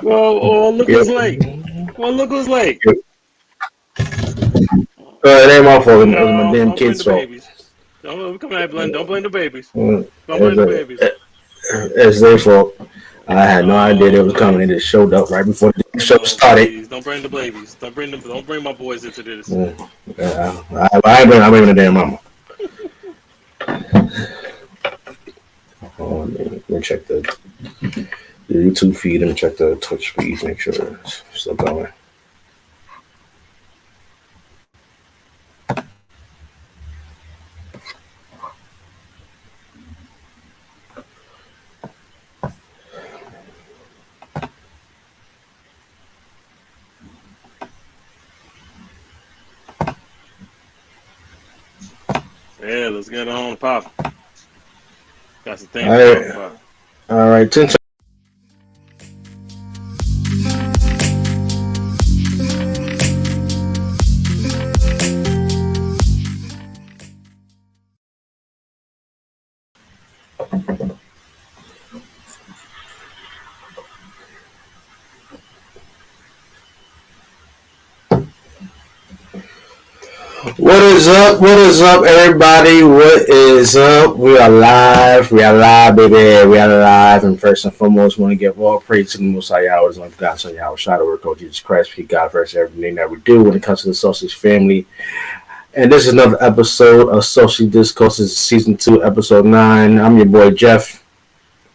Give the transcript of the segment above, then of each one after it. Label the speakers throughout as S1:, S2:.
S1: Well, look
S2: Yep.
S1: who's late. Well, look who's late.
S2: Yep. It ain't my fault. It was my
S1: No,
S2: damn
S1: don't blame
S2: kid's
S1: the
S2: fault.
S1: babies. Don't come at blame. Don't blame the babies. Don't blame the
S2: It's,
S1: babies.
S2: it's their fault. I had no idea they
S1: No,
S2: was coming. They
S1: please.
S2: just showed up right before the show
S1: No,
S2: started.
S1: please. Don't bring the babies. Don't bring them. Don't bring my boys into this.
S2: I ain't been the damn mama. Let me check the YouTube feed and check the Twitch feed. Make sure it's still going.
S1: Yeah, let's get on pop. Got some
S2: All
S1: things to talk
S2: right,
S1: about.
S2: all right. 10. What is up? What is up, everybody? What is up? We are live. We are live, baby. We are live. And first and foremost, want to give all praise to the Most High Yahweh, like God, so Yahweh, shout out to our Jesus Christ, He God first, everything that we do when it comes to the Saucy family. And this is another episode of Saucy Discourse. This is season 2, episode 9. I'm your boy Jeff.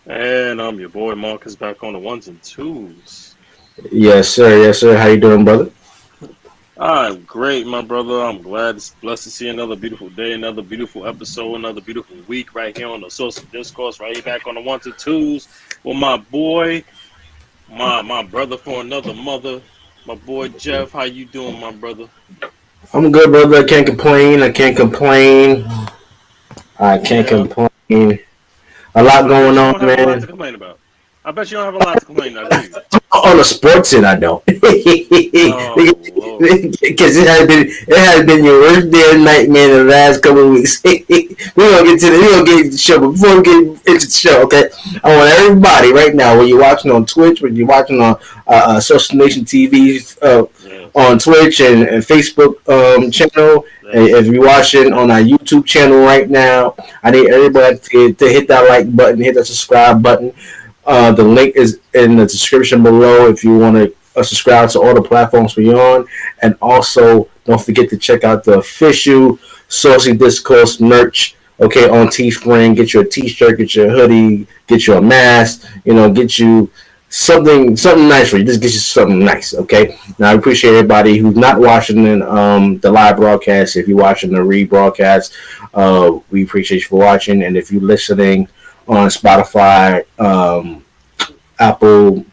S1: And I'm your boy Marcus back on the ones and twos.
S2: Yes, sir. Yes, sir. How you doing, brother?
S1: I'm great, my brother. I'm blessed to see another beautiful day, another beautiful episode, another beautiful week right here on the Saucy Discourse, right here back on the ones and twos with my boy, my brother for another mother, my boy Jeff. How you doing, my brother?
S2: I'm good, brother. I can't complain. I can't complain. I can't
S1: Yeah,
S2: complain. A lot
S1: I bet
S2: going
S1: you
S2: on,
S1: don't have a lot to
S2: man.
S1: complain about. I bet you don't have a lot to complain about, do you?
S2: On the sports end, I don't. Because
S1: Oh Lord.
S2: it has been your worst day and nightmare in the last couple of weeks. We're gonna get to the show, but before we get into the show, okay? I want everybody right now, when you're watching on Twitch, when you're watching on Social Nation TV,
S1: Yes.
S2: on Twitch and Facebook channel, and
S1: Yes.
S2: if you're watching on our YouTube channel right now, I need everybody to hit that like button, hit that subscribe button. The link is in the description below if you want to subscribe to all the platforms we're on. And also, don't forget to check out the official Saucy Discourse merch, okay, on Teespring. Get you a t-shirt, get you a hoodie, get you a mask, get you something nice for you. Just get you something nice, okay? Now, I appreciate everybody who's not watching the live broadcast. If you're watching the rebroadcast, we appreciate you for watching. And if you're listening on Spotify, Apple,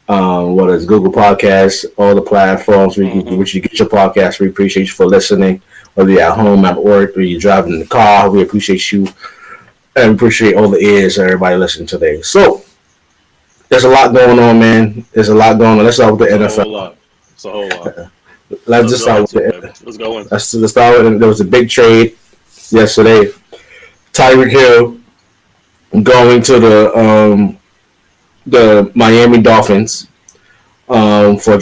S2: what is Google Podcasts, all the platforms
S1: Mm-hmm.
S2: which you get your podcast. We appreciate you for listening. Whether you're at home, at work, or you're driving in the car, we appreciate you and appreciate all the ears of everybody listening today. So there's a lot going on, man. There's a lot going on. Let's start with the
S1: It's a whole
S2: NFL.
S1: lot. It's a whole lot.
S2: Let's
S1: Let's
S2: just
S1: go
S2: start with
S1: into it, baby.
S2: the.
S1: Let's go into it.
S2: Let's start with. There was a big trade yesterday. Tyreek Hill going to the Miami Dolphins for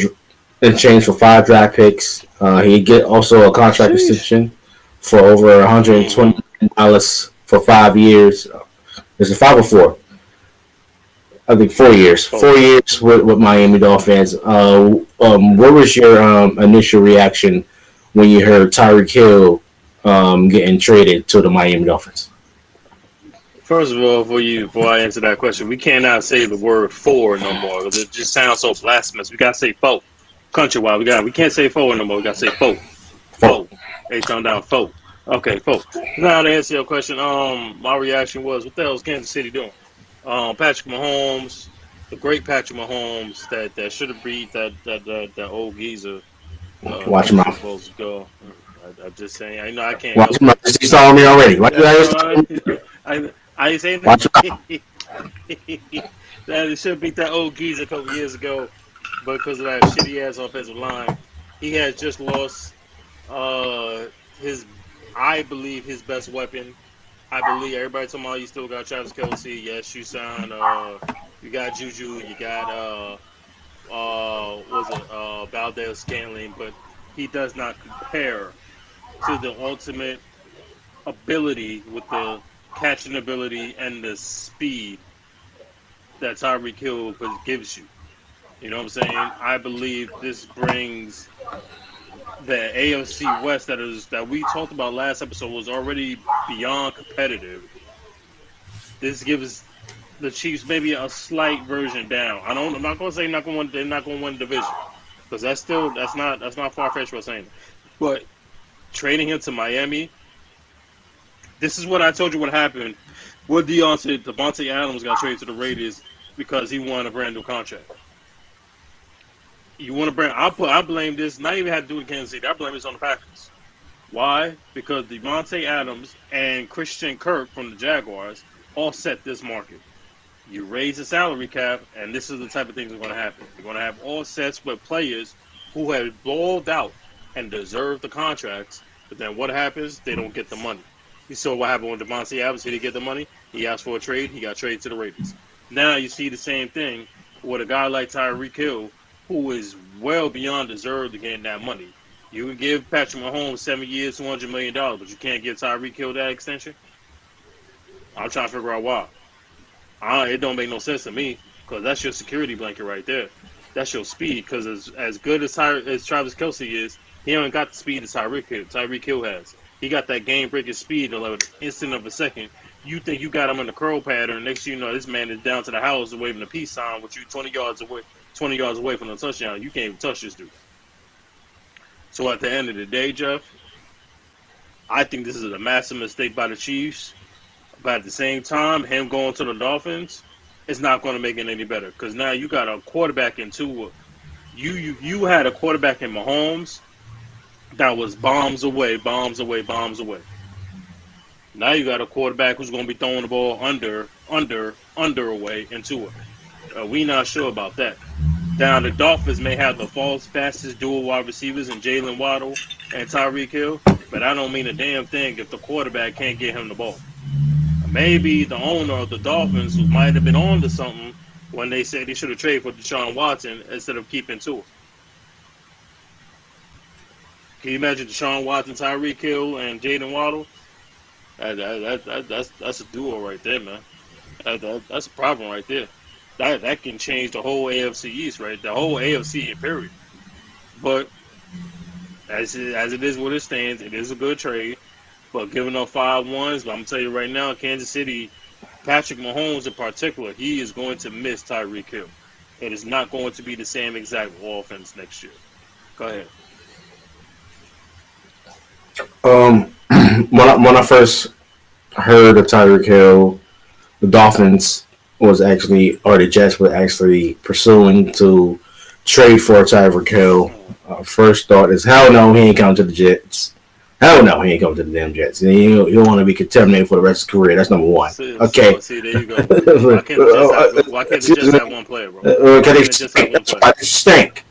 S2: in exchange for 5 draft picks. He get also a contract
S1: Sheesh.
S2: extension for over
S1: Mm-hmm.
S2: $120 for 5 years. Is it 5 or 4? I think 4 years.
S1: Oh,
S2: 4 years with Miami Dolphins. What was your initial reaction when you heard Tyreek Hill getting traded to the Miami Dolphins?
S1: first of all, before I answer that question, we cannot say the word "for" no more. It just sounds so blasphemous. We gotta say "fo." Countrywide, we can't say "for" no more. We gotta say "fo."
S2: Oh,
S1: Fo. H on down, fo. Okay, fo. Now to answer your question, my reaction was, what the hell is Kansas City doing? Patrick Mahomes, the great Patrick Mahomes, that should have beat that old geezer a
S2: watch
S1: couple
S2: him
S1: Super
S2: out.
S1: Bowls ago. I'm just saying, I know I can't
S2: Watch
S1: help
S2: him
S1: it.
S2: out. He's following me already. Watch him out.
S1: I ain't saying
S2: Watch him out.
S1: that. That it should beat that old geezer a couple years ago, but because of that shitty ass offensive line, he has just lost his, I believe, his best weapon. I believe everybody talking about you still got Travis Kelce. Yes, you signed. You got Juju. You got was it Valdez Scantling, but he does not compare to the ultimate ability with the catching ability and the speed that Tyreek Hill gives you. You know what I'm saying? I believe this brings the AFC West that we talked about last episode was already beyond competitive. This gives the Chiefs maybe a slight version down. I'm not going to say they're not going to win the division, because that's not far fetched what saying. But trading him to Miami, this is what I told you what happened. What Dion said, Devontae Adams got traded to the Raiders because he won a brand new contract. You want to bring? I blame this. Not even have to do with Kansas City. I blame this on the Packers. Why? Because Devontae Adams and Christian Kirk from the Jaguars all set this market. You raise the salary cap, and this is the type of things that are going to happen. You're going to have all sets with players who have balled out and deserve the contracts, but then what happens? They don't get the money. You saw what happened with Devontae Adams. He didn't get the money. He asked for a trade. He got traded to the Raiders. Now you see the same thing with a guy like Tyreek Hill, who is well beyond deserved to getting that money. You can give Patrick Mahomes 7 years, $200 million, but you can't give Tyreek Hill that extension? I'm trying to figure out why. It don't make no sense to me, because that's your security blanket right there. That's your speed, because as good as Travis Kelce is, he ain't got the speed that Tyreek Hill has. He got that game-breaking speed in an instant of a second. You think you got him in the curl pattern, next thing you know, this man is down to the house waving a peace sign with you 20 yards away from the touchdown. You can't even touch this dude. So at the end of the day, Jeff, I think this is a massive mistake by the Chiefs. But at the same time, him going to the Dolphins, it's not going to make it any better. Because now you got a quarterback in Tua. You had a quarterback in Mahomes that was bombs away. Now you got a quarterback who's going to be throwing the ball under away in Tua. We not sure about that. Now the Dolphins may have the fastest dual wide receivers in Jalen Waddle and Tyreek Hill, but I don't mean a damn thing if the quarterback can't get him the ball. Maybe the owner of the Dolphins, who might have been on to something when they said they should have traded for Deshaun Watson instead of keeping Tua. Can you imagine Deshaun Watson, Tyreek Hill, and Jalen Waddle? That's a duo right there, man. That's a problem right there. That can change the whole AFC East, right? The whole AFC, period. But as it is what it stands, it is a good trade. But giving up 5-1s, but I'm going to tell you right now, Kansas City, Patrick Mahomes in particular, he is going to miss Tyreek Hill. It is not going to be the same exact offense next year. Go ahead.
S2: When I first heard of Tyreek Hill, the Dolphins the Jets were actually pursuing to trade for Tyreek Hill. First thought is, hell no, he ain't coming to the Jets. Hell no, he ain't coming to the damn Jets. And you don't want to be contaminated for the rest of his career. That's number one. Okay.
S1: See, there you go. Why can't they just have one player, bro? Why can't they just have one player?
S2: They stink.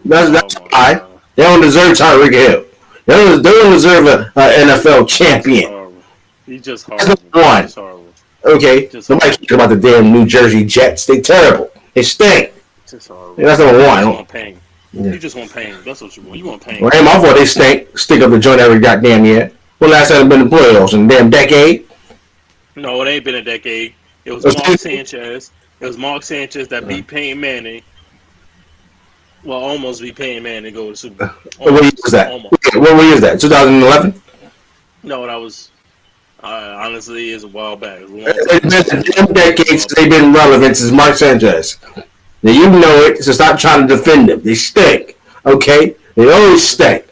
S2: That's why. They don't deserve Tyreek Hill. They don't deserve an NFL champion.
S1: He's just horrible.
S2: That's one. Okay, nobody cares about the damn New Jersey Jets. They terrible. They stink.
S1: Just horrible.
S2: That's number one.
S1: You want pain. Yeah. You just want pain. That's what you want. You want pain.
S2: Well, ain't my fault they stink up the joint every goddamn year. When last time been in the playoffs in a damn decade?
S1: No, it ain't been a decade. It was Mark Sanchez. It was Mark Sanchez that beat Peyton Manning. Well, almost beat Peyton Manning to go to the Super Bowl.
S2: What year was that? What year is that? 2011?
S1: No, that was honestly is a while back.
S2: It's been a damn decade since they've been relevant since Mark Sanchez. Now you know it, so stop trying to defend them. They stink. Okay? They always stink.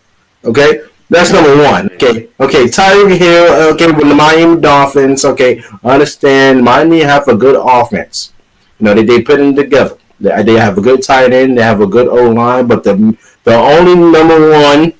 S2: Okay? That's number one. Okay. Tyreek Hill, okay, with the Miami Dolphins, okay, I understand Miami have a good offense. You know, they put them together. They have a good tight end, they have a good O-line, but the only number one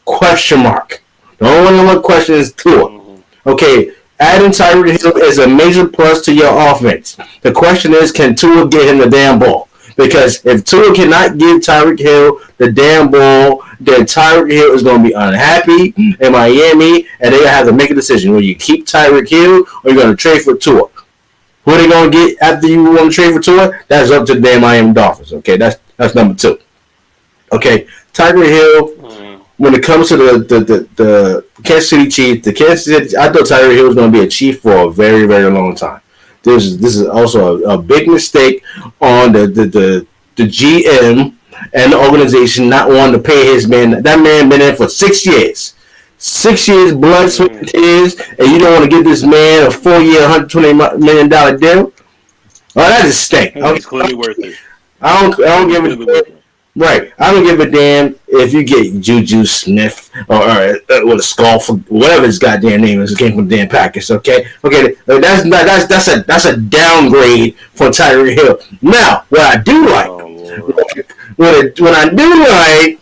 S2: question mark, the only number one question is Tua. Okay, adding Tyreek Hill is a major plus to your offense. The question is, can Tua get him the damn ball? Because if Tua cannot give Tyreek Hill the damn ball, then Tyreek Hill is going to be unhappy in Miami, and they're going to have to make a decision. Will you keep Tyreek Hill, or you're going to trade for Tua? Who are they going to get after you want to trade for Tua? That's up to the damn Miami Dolphins. Okay, that's That's number 2. Okay, Tiger Hill. When it comes to the Kansas City Chiefs, I thought Tiger Hill was going to be a Chief for a very, very long time. This is also a big mistake on the GM and the organization not wanting to pay his man. That man been in for 6 years. 6 years, blood, sweat, and tears, and you don't want to give this man a 4-year, $120 million deal? Oh, that is stink.
S1: It's clearly worth it.
S2: I don't give a damn. Right. I don't give a damn if you get Juju Smith or with a skull for whatever his goddamn name is. It came from the damn Packers. Okay. That's a downgrade for Tyreek Hill. Now, what I do like, what I do like.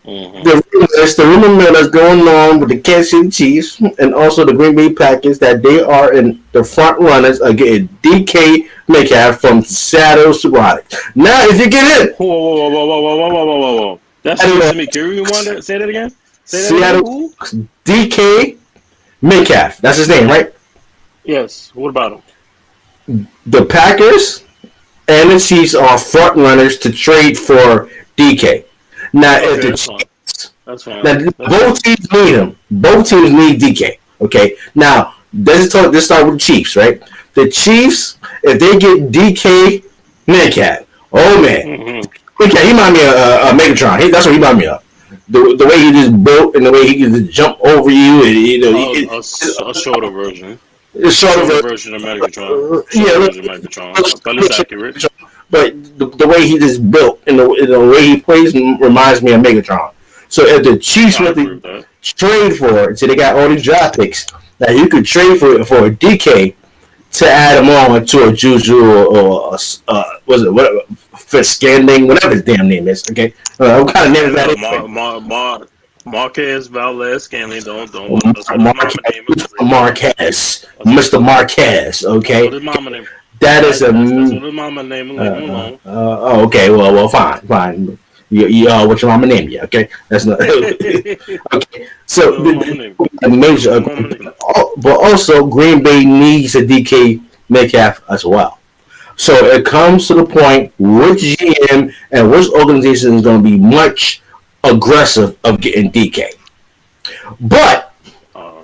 S2: The rumor mill that's going on with the Kansas City Chiefs and also the Green Bay Packers that they are in the front runners are getting DK Metcalf from Seattle Supersonics. Now, if you get in,
S1: whoa. That's what me. Can you want to say that again?
S2: Seattle DK Metcalf. That's his name, right?
S1: Yes. What about him?
S2: The Packers and the Chiefs are front runners to trade for DK. Now, if the Chiefs, both teams need him. Both teams need DK. Okay. Now, let's start with the Chiefs, right? The Chiefs, if they get DK Metcalf, oh man, okay, he remind me of Megatron. That's what he remind me of. The way he just built and the way he can just jump over you, and
S1: a shorter version.
S2: A shorter
S1: version of Megatron. But it's accurate.
S2: But the way he just built and the way he plays reminds me of Megatron. So if the Chiefs want to trade for it, so they got all these draft picks that you could trade for a DK to add him on to a Juju or was it whatever Fitzscanding, whatever his damn name is. Okay, what kind of name is that?
S1: Marquez Valdez Scanlon. Don't.
S2: Marquez, Mr. Marquez. Okay.
S1: What his mama name?
S2: That is a.
S1: That's what his mama name.
S2: Okay. Well, fine. What your mama name you? Okay, that's not. Okay. So the major, but also Green Bay needs a DK Metcalf as well. So it comes to the point which GM and which organization is going to be much aggressive of getting DK. But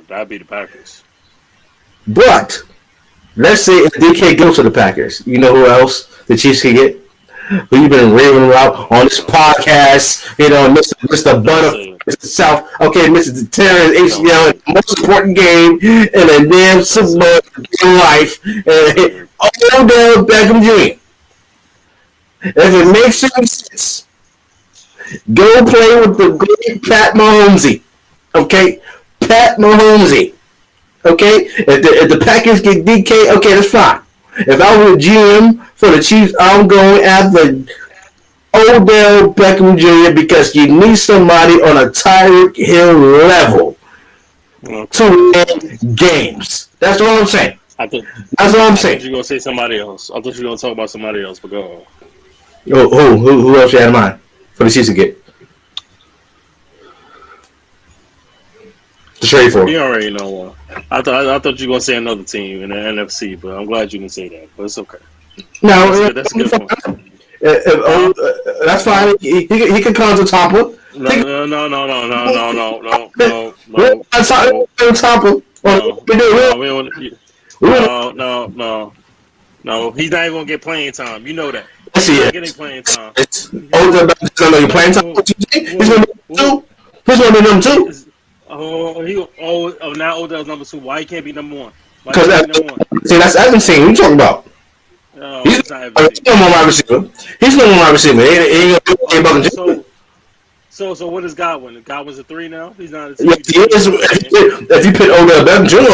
S1: that'd be the Packers.
S2: But let's say if DK goes to the Packers, you know who else the Chiefs can get? Who you've been raving about on this podcast? You know, Mr. Butterfield, Mr. South. Okay, Mr. Terrence HCL, most important game in a damn Super Bowl in life. Odell Beckham Jr. If it makes sense, go play with the great Pat Mahomesy. Okay, Pat Mahomesy. Okay, if the Packers get DK, okay, that's fine. If I were a GM for the Chiefs, I'm going after Odell Beckham Jr. because you need somebody on a Tyreek Hill level to win games. That's all I'm saying. That's all I'm saying.
S1: I thought you were going to say somebody else. I thought you were going to talk about somebody else, but go on.
S2: Who else you had in mind for the Chiefs to get? To trade for?
S1: You already know one. I thought you were going to say another team in the NFC, but I'm glad you didn't say that. But it's okay.
S2: No,
S1: that's a good one.
S2: That's fine. He can come to Tampa.
S1: No. No, he's not even gonna get playing time. You know that.
S2: He's
S1: not getting playing time.
S2: He's gonna be playing time. He's gonna be number 2. Who's gonna be number 2?
S1: Now Odell's number 2. Why he can't be number 1?
S2: Because that's Evans' team. What you talking about? He's no more wide receiver. He's no more wide receiver. He ain't gonna be
S1: So what is Godwin? Godwin's a 3 now. He's not a 2.
S2: If you put Odell Beckham Jr.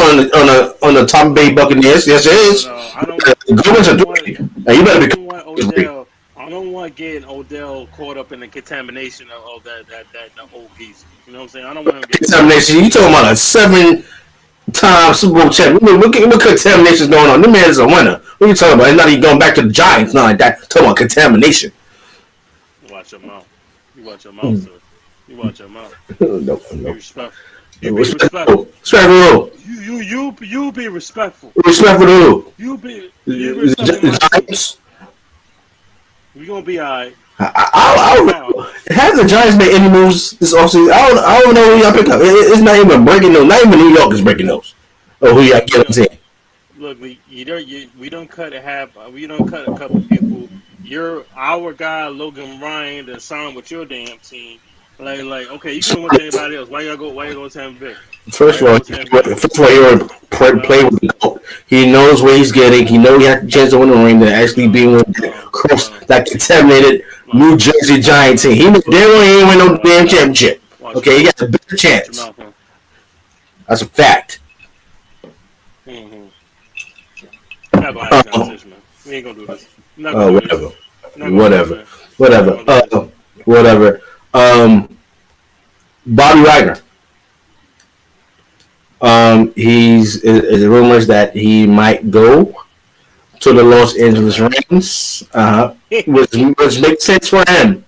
S2: on the Tampa Bay Buccaneers, yes it is. Godwin's a 3. Now you better be.
S1: I don't want getting Odell caught up in the contamination of that old piece. You know what I'm saying? I don't want him getting
S2: contamination. You talking about a 7-time Super Bowl champion? What contamination is going on? This man is a winner. What are you talking about? He's not even going back to the Giants. Not like that. Talking about contamination.
S1: Watch your mouth. You watch your mouth, sir. You watch your mouth.
S2: No.
S1: Be respectful. You be respectful.
S2: Respectful.
S1: You be respectful.
S2: Respectful to who?
S1: You be respectful.
S2: Giants.
S1: We gonna be alright.
S2: Have the Giants made any moves this offseason? I don't know who y'all pick up. It's not even breaking news. Not even New York is breaking news. Or who y'all get in.
S1: Look, we don't cut we don't cut a couple people. Our guy Logan Ryan that signed with your damn team. Like, okay, you can win to anybody else. Why you go Tampa Bay?
S2: First of all, he already played with the GOAT. He knows what he's getting. He knows he has a chance to win the ring to actually be with that contaminated New Jersey Giants team. He knew he ain't win no damn championship. Okay, he got a better chance. That's a fact.
S1: Mm-hmm. Not gonna have this, man. We ain't gonna do this.
S2: Whatever. Bobby Wagner. He's rumors that he might go to the Los Angeles Rams, which makes sense for him.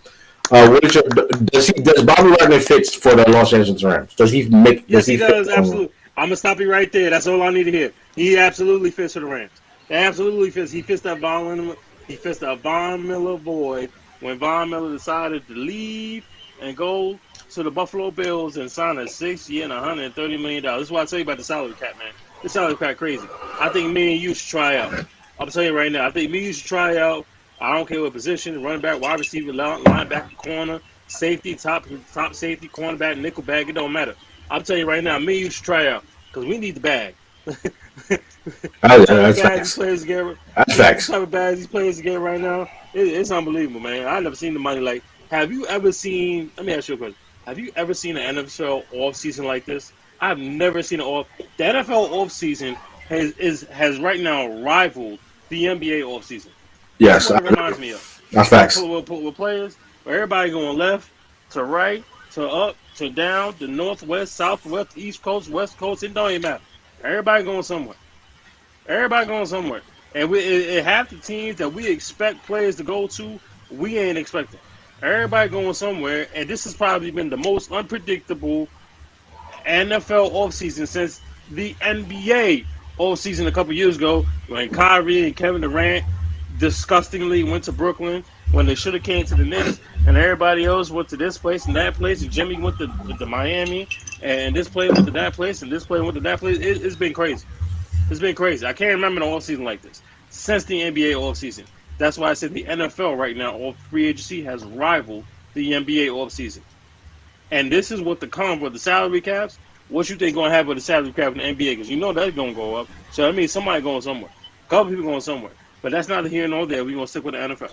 S2: Does Bobby Wagner fit for the Los Angeles Rams? Does he make?
S1: Yes, he does. Absolutely. I'm gonna stop you right there. That's all I need to hear. He absolutely fits for the Rams. He absolutely fits. He fits that He fits that Von Miller void when Von Miller decided to leave and go to the Buffalo Bills and sign a 6-year and $130 million. This is what I tell you about the salary cap, man. The salary cap crazy. I think me and you should try out. I'm telling you right now. I think me and you should try out. I don't care what position, running back, wide receiver, linebacker, corner, safety, top safety, cornerback, nickel bag. It don't matter. I'm telling you right now. Me and you should try out because we need the bag.
S2: That's facts. That's facts.
S1: The type of bags these players get right now, it's unbelievable, man. I've never seen the money like. Have you ever seen? Let me ask you a question. Have you ever seen an NFL off season like this? I've never seen an off. The NFL off season has right now rivaled the NBA off season.
S2: Yes,
S1: that's what it reminds me of.
S2: That's facts.
S1: With players, where everybody going left to right to up to down, to northwest, southwest, east coast, west coast. It don't even matter. Everybody going somewhere. And half the teams that we expect players to go to, we ain't expecting. Everybody going somewhere, and this has probably been the most unpredictable NFL offseason since the NBA offseason a couple years ago when Kyrie and Kevin Durant disgustingly went to Brooklyn when they should have came to the Knicks, and everybody else went to this place and that place, and Jimmy went to Miami, and this player went to that place, and this player went to that place. It's been crazy. It's been crazy. I can't remember an offseason like this since the NBA offseason. That's why I said the NFL right now, all free agency, has rivaled the NBA offseason. And this is what the with the salary caps. What you think going to happen with the salary cap in the NBA? Because you know that's going to go up. So that means somebody going somewhere. A couple people going somewhere. But that's not here nor there. We're going to stick with the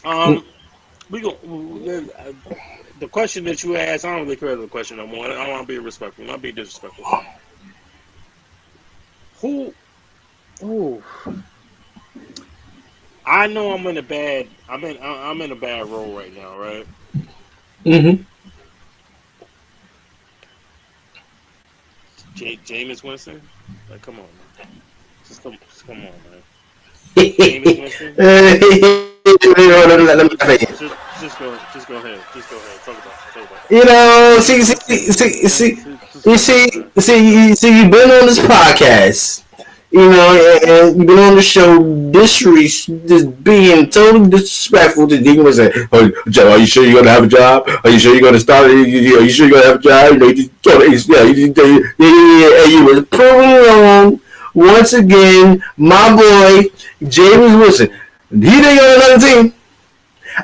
S1: NFL. The question that you asked, I don't really care about the question no more. I don't want to be respectful. Not be disrespectful. I know I'm in a bad role right now, right?
S2: Mm-hmm.
S1: Jameis Winston? Like, come on, man. Just come on, man. Jameis Winston? Just go ahead. Talk about it.
S2: You know, see, you've been on this podcast. You know, and you've been on the show just being totally disrespectful to Deacon and say, "Oh, Joe, are you sure you're gonna have a job? Are you sure you're gonna start? Are you sure you're gonna have a job?" You know, you were proven wrong once again. My boy, James Wilson, he didn't go to another team.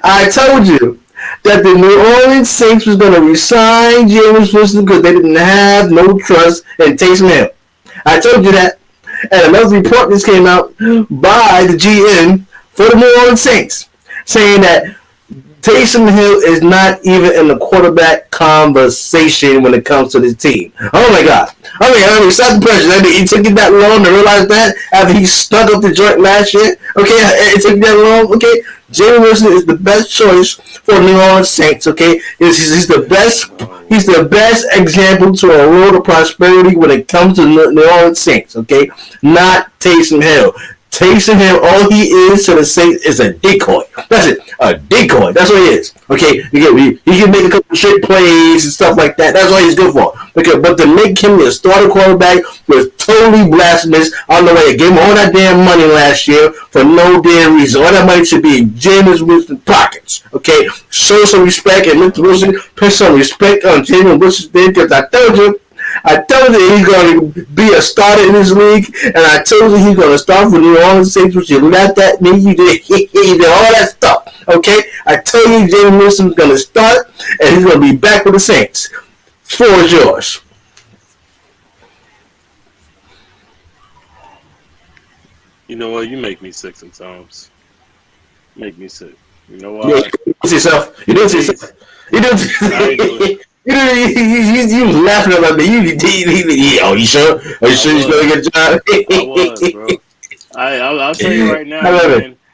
S2: I told you that the New Orleans Saints was gonna resign James Wilson because they didn't have no trust in Taysom Hill. I told you that. And another report just came out by the GM for the New Orleans Saints saying that Taysom Hill is not even in the quarterback conversation when it comes to this team. Oh my God. I mean, such pressure. I mean, it took you that long to realize that after he stuck up the joint last year. Okay, it took you that long. Okay, Jimmy Wilson is the best choice for the New Orleans Saints. Okay, he's the best. He's the best example to a road of prosperity when it comes to New Orleans Saints. Okay, not Taysom Hill. Taysom Hill, all he is to the Saints is a decoy. That's it, a decoy. That's what he is. Okay, he can make a couple of shit plays and stuff like that. That's what he's good for. But to make him the starting quarterback was totally blasphemous. I don't know why they gave him all that damn money last year for no damn reason. All that money should be in Jameis Winston's pockets. Okay, show some respect, and Mr. Wilson put some respect on Jameis Winston's thing, because I told you he's going to be a starter in this league, and I told you he's going to start for New Orleans Saints, which you laughed at me. You did all that stuff, okay? I told you Jameis Winston's going to start, and he's going to be back with the Saints. Floor is yours.
S1: You know what? You make me sick sometimes. Make me sick. You know
S2: Yeah,
S1: what?
S2: you do it yourself. You do it yourself. You do it. You was laughing about me. Are you sure? Are you sure he's going to get a job?
S1: I was, bro. I'll tell you right now.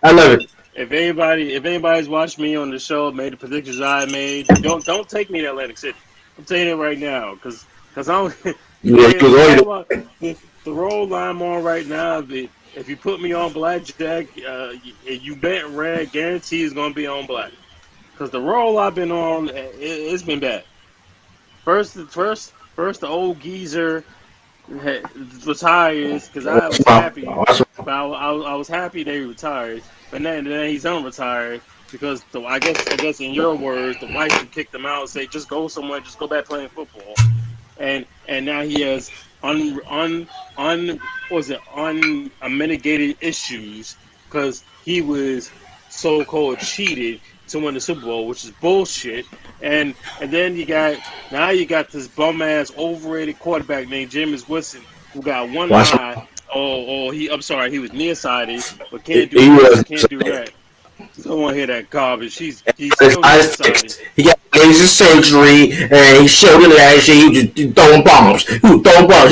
S2: I love it.
S1: If anybody's watched me on the show, made the predictions I made, don't take me to Atlantic City. I'm telling you right now, because I don't. The role I'm on right now, if you put me on blackjack, you bet red, guarantee is going to be on black. Because the role I've been on, it's been bad. First, the old geezer retires because I was happy. I was happy they retired, but then he's unretired because I guess in your words, the wife should kick him out and say, just go somewhere, just go back playing football. And now he has unmitigated issues because he was so-called cheated to win the Super Bowl, which is bullshit. And then you got this bum ass overrated quarterback named Jameis Winston who got one eye. He was nearsighted, but can't do that. Don't want to hear that garbage. He's still nearsighted.
S2: He got laser surgery, and he showed it last year. He was just throwing bombs. He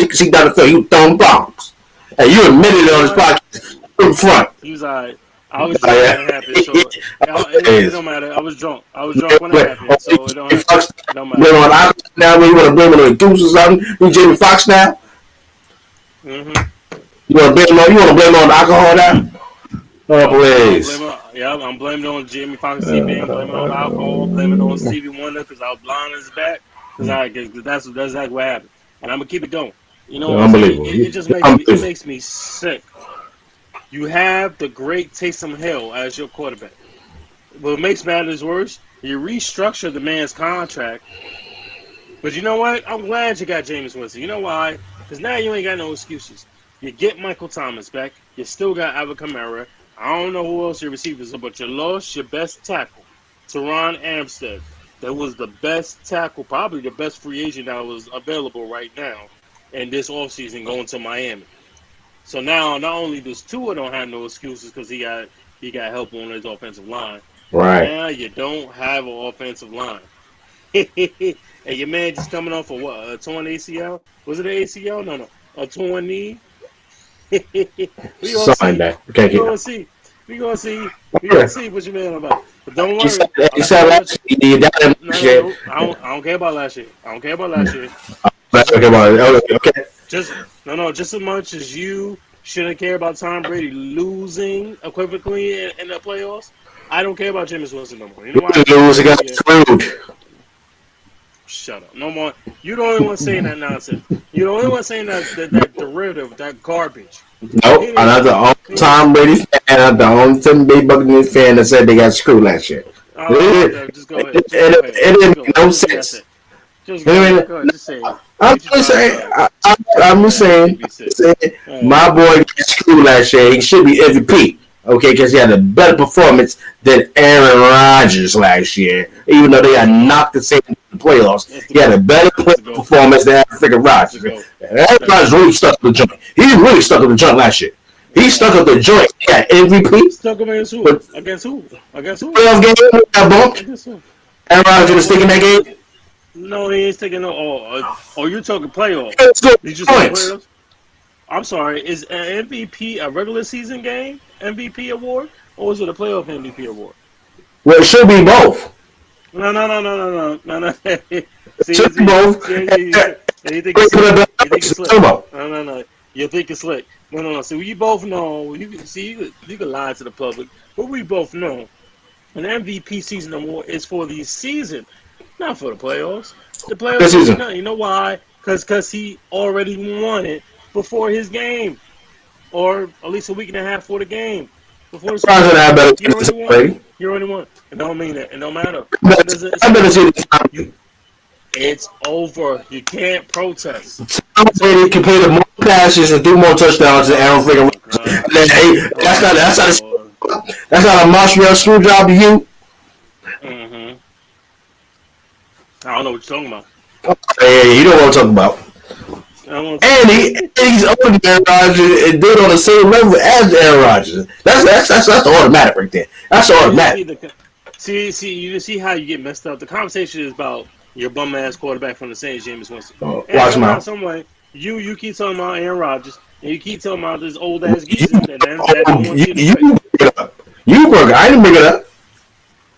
S2: could see down the field. He was throwing bombs. And you admitted it on his podcast in front.
S1: He was alright. I was drunk when it happened, so it don't matter. I was drunk when it happened, so it don't matter.
S2: Now, when you want to blame it on the Goose or something, you Jamie Foxx now?
S1: Mm-hmm.
S2: You want to blame it on the alcohol now? Oh, please.
S1: I'm blaming it on Jamie Foxx TV. I'm blaming it on alcohol. Blaming it on Stevie Wonder because I was blind in his back. Because that's exactly what happened. And I'm gonna keep it going. You know,
S2: unbelievable.
S1: It just makes me sick. You have the great Taysom Hill as your quarterback. What makes matters worse, you restructure the man's contract. But you know what? I'm glad you got Jameis Winston. You know why? Because now you ain't got no excuses. You get Michael Thomas back. You still got Alvin Kamara. I don't know who else your receivers are, but you lost your best tackle, Teron Armstead. That was the best tackle, probably the best free agent that was available right now in this offseason going to Miami. So now, not only does Tua don't have no excuses because he got help on his offensive line.
S2: Right.
S1: Now you don't have an offensive line. And your man just coming off of what? A torn ACL? Was it an ACL? No. A torn knee?
S2: Something that.
S1: We're gonna see what your man about. But don't worry. I don't care about last year.
S2: Okay.
S1: Just as much as you shouldn't care about Tom Brady losing equivocally in the playoffs, I don't care about Jameis Winston no more. You know why?
S2: Lose against screwed.
S1: Shut up. No more. You're the only one saying that nonsense. You're the only one saying that derivative, that garbage.
S2: Nope. I'm not the only Tom Brady fan. I'm the only Tampa Bay Buccaneers fan that said they got screwed last year.
S1: Just go ahead.
S2: It didn't make no sense.
S1: Just go ahead. Just say it.
S2: I'm just saying, my boy got screwed last year. He should be MVP, okay, because he had a better performance than Aaron Rodgers last year. Even though they got knocked the same in the playoffs, he had a better performance than freaking Rodgers. Aaron Rodgers really stuck to the joint. He really stuck to the joint last year. He stuck up the joint. He got MVP.
S1: Stuck up against who? Against who?
S2: Playoff game, got bumped. Aaron Rodgers was sticking that game.
S1: No, he ain't taking no. Oh, you're talking playoffs. Did you say playoffs? I'm sorry. Is an MVP a regular season game MVP award, or is it a playoff MVP award?
S2: Well, it should be both.
S1: No.
S2: See, should be both.
S1: You think it's slick? No. You think it's slick? No. See, we both know. You can lie to the public, but we both know an MVP season award is for the season. Not for the playoffs. The playoffs, you know why? Because he already won it before his game, or at least a week and a half for the game. Before the Super Bowl. You already won. You already won. It don't mean that. It don't matter.
S2: I better see the
S1: It's over. You can't protest.
S2: Tom Brady completed more passes and threw more touchdowns than Aaron freaking. That's not a Montreal screwjob to you.
S1: Mm-hmm. I don't know what you're talking about.
S2: Hey, you know what I'm talking about. And he's older than Aaron Rodgers and did on the same level as Aaron Rodgers. That's automatic right there. That's automatic.
S1: See how you get messed up. The conversation is about your bum ass quarterback from the Saints, Jameis Winston.
S2: Watch him out.
S1: Some way, you keep talking about Aaron Rodgers and you keep talking about this old ass geezer that don't want you to
S2: bring it up. You bring it. I didn't bring it up.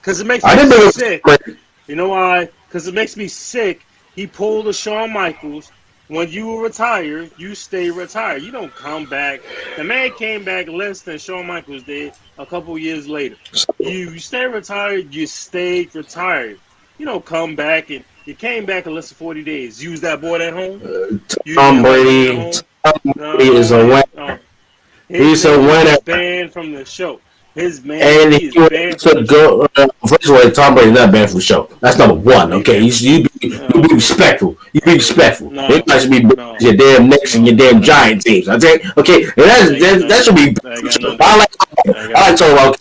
S1: Because it makes me sick. You know why? Because it makes me sick. He pulled a Shawn Michaels. When you retire, you stay retired. You don't come back. The man came back less than Shawn Michaels did a couple years later. You stay retired, you stay retired. You don't come back, and you came back in less than 40 days. Use that boy at home.
S2: Tom Brady is a winner. He's a winner.
S1: Banned from the show. His man
S2: and
S1: is banned from the
S2: show. First of all, Tom Brady's not banned from the show. That's number one. Okay, you be respectful. You be respectful. It should be your damn Knicks and your damn Giant teams. Okay, and that should be. I like talking about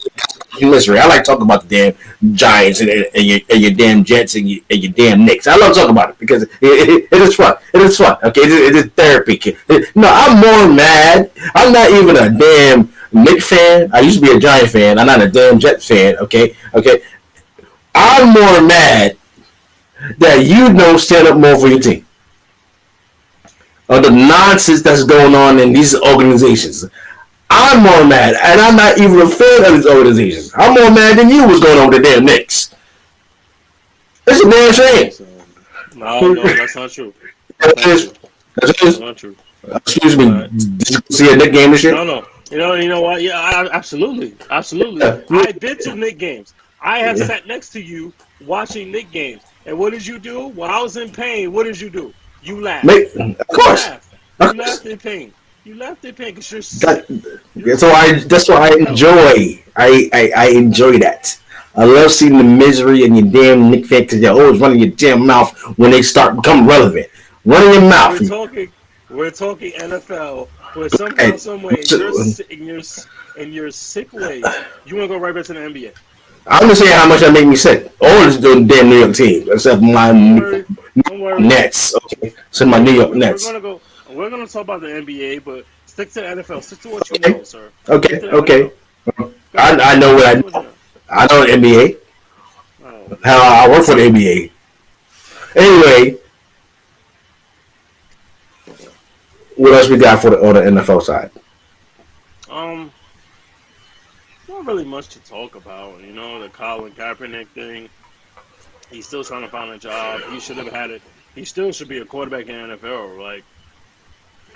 S2: misery. I like talking about the damn Giants and your damn Jets and your damn Knicks. I love talking about it because it is fun. It is fun. Okay, it is therapy. No, I'm more mad. I'm not even a damn Knicks fan. I used to be a Giant fan. I'm not a damn Jets fan. Okay. I'm more mad that you don't stand up more for your team. Of the nonsense that's going on in these organizations. I'm more mad, and I'm not even a fan of these organizations. I'm more mad than you was going on with the damn Knicks. That's a damn shame.
S1: No, that's not true.
S2: That's not true. Excuse me. Did you see a Knicks game this year?
S1: No. You know what? Yeah, absolutely. I've been to Knicks games. I have sat next to you watching Knicks games. And what did you do? While I was in pain, what did you do? You laughed.
S2: Of course.
S1: You laughed in pain. You laughed in pain because you're sick.
S2: That's what I enjoy. I enjoy that. I love seeing the misery in your damn Knicks fan because you're always running your damn mouth when they start becoming relevant. Running your mouth.
S1: We're talking NFL. Where somehow, some way, in your sick way, you want to go right back to the NBA.
S2: I'm just saying how much that make me sick. All this damn New York team, except my Nets. Okay, so my New York Nets.
S1: We're gonna talk about the NBA, but stick to the NFL. Stick to what you know, sir.
S2: Okay. I know what I know. I know the NBA.
S1: Oh.
S2: How I work for the NBA. Anyway, what else we got on the NFL side?
S1: Not really much to talk about. You know, the Colin Kaepernick thing. He's still trying to find a job. He should have had it. He still should be a quarterback in the NFL. Like,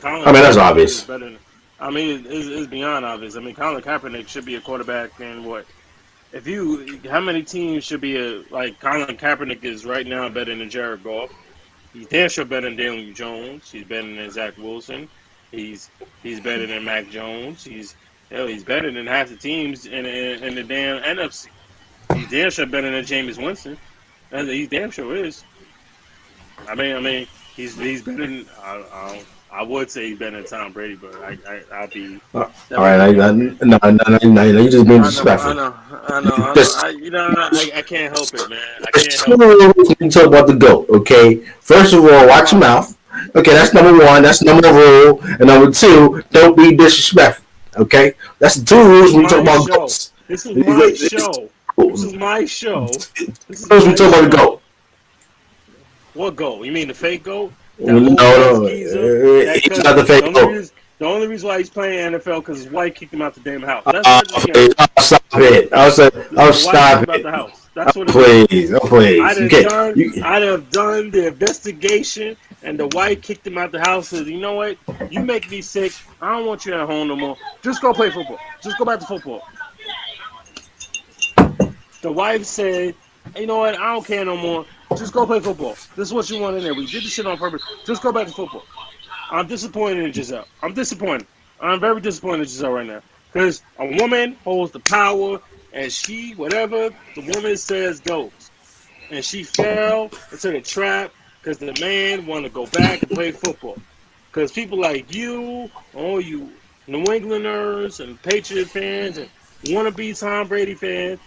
S2: that's obvious.
S1: It's beyond obvious. Colin Kaepernick should be a quarterback in what? How many teams should be Colin Kaepernick is right now better than Jared Goff. He's damn sure better than Daniel Jones. He's better than Zach Wilson. He's better than Mac Jones. He's better than half the teams in the damn NFC. He's damn sure better than Jameis Winston. He damn sure is. He's better than. I would say he's better than Tom Brady, but I'd be.
S2: All right, no, you just being disrespectful.
S1: I know. I can't help it, man. I can't help it.
S2: You talk about the GOAT, okay? First of all, watch your mouth. Okay, that's number one. That's number rule. And number two, don't be disrespectful. Okay, that's the two rules when we talk about GOATs.
S1: This is my show. This is my show.
S2: We talk about the GOAT.
S1: What GOAT? You mean the fake GOAT?
S2: No, he's not the fake GOAT.
S1: The only reason why he's playing NFL because his wife kicked him out the damn house.
S2: Stop it! I'll stop it.
S1: That's what
S2: please.
S1: I'd have done the investigation, and the wife kicked him out the house. Says, you know what? You make me sick. I don't want you at home no more. Just go play football. Just go back to football. The wife said, You know what? I don't care no more. Just go play football. This is what you want in there. We did this shit on purpose. Just go back to football. I'm disappointed in Giselle. I'm disappointed. I'm very disappointed in Giselle right now. Because a woman holds the power, and she, whatever the woman says goes. And she fell into the trap because the man wanted to go back and play football. Because people like you, all you New Englanders and Patriot fans and wannabe Tom Brady fans,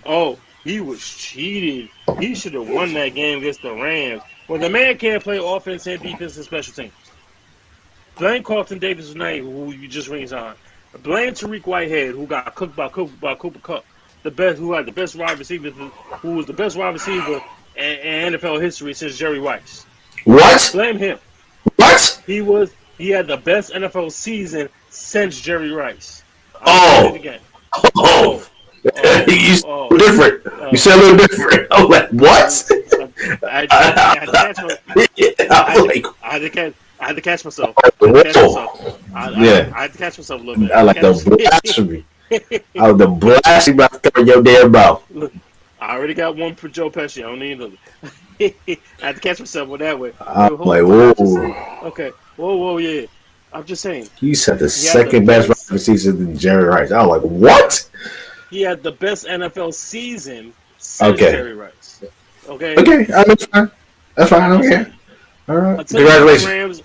S1: oh, he was cheated. He should have won that game against the Rams. Well, the man can't play offense and defense and special teams. Blame Carlton Davis tonight, who you just re-signed. Blame Tariq Whitehead, who got cooked by Cooper Kupp, who had the best wide receiver, who was the best wide receiver in NFL history since Jerry Rice.
S2: What?
S1: Blame him.
S2: What?
S1: He had the best NFL season since Jerry Rice.
S2: Oh.
S1: Say it again.
S2: Oh. You sound different. You sound a little different. I'm like, what?
S1: I had to catch myself. I had to catch myself a little bit.
S2: I like the blasphemy. I was the blasphemy about to throw your damn mouth.
S1: Look, I already got one for Joe Pesci. I don't need another. I had to catch myself with that way.
S2: I'm like, whoa.
S1: Okay. Whoa, yeah. I'm just saying.
S2: You said the second best wide season than Jerry Rice. I was like, what?
S1: He had the best NFL season since Jerry Rice. Okay.
S2: Okay, that's fine. That's fine. Okay. All right. Congratulations.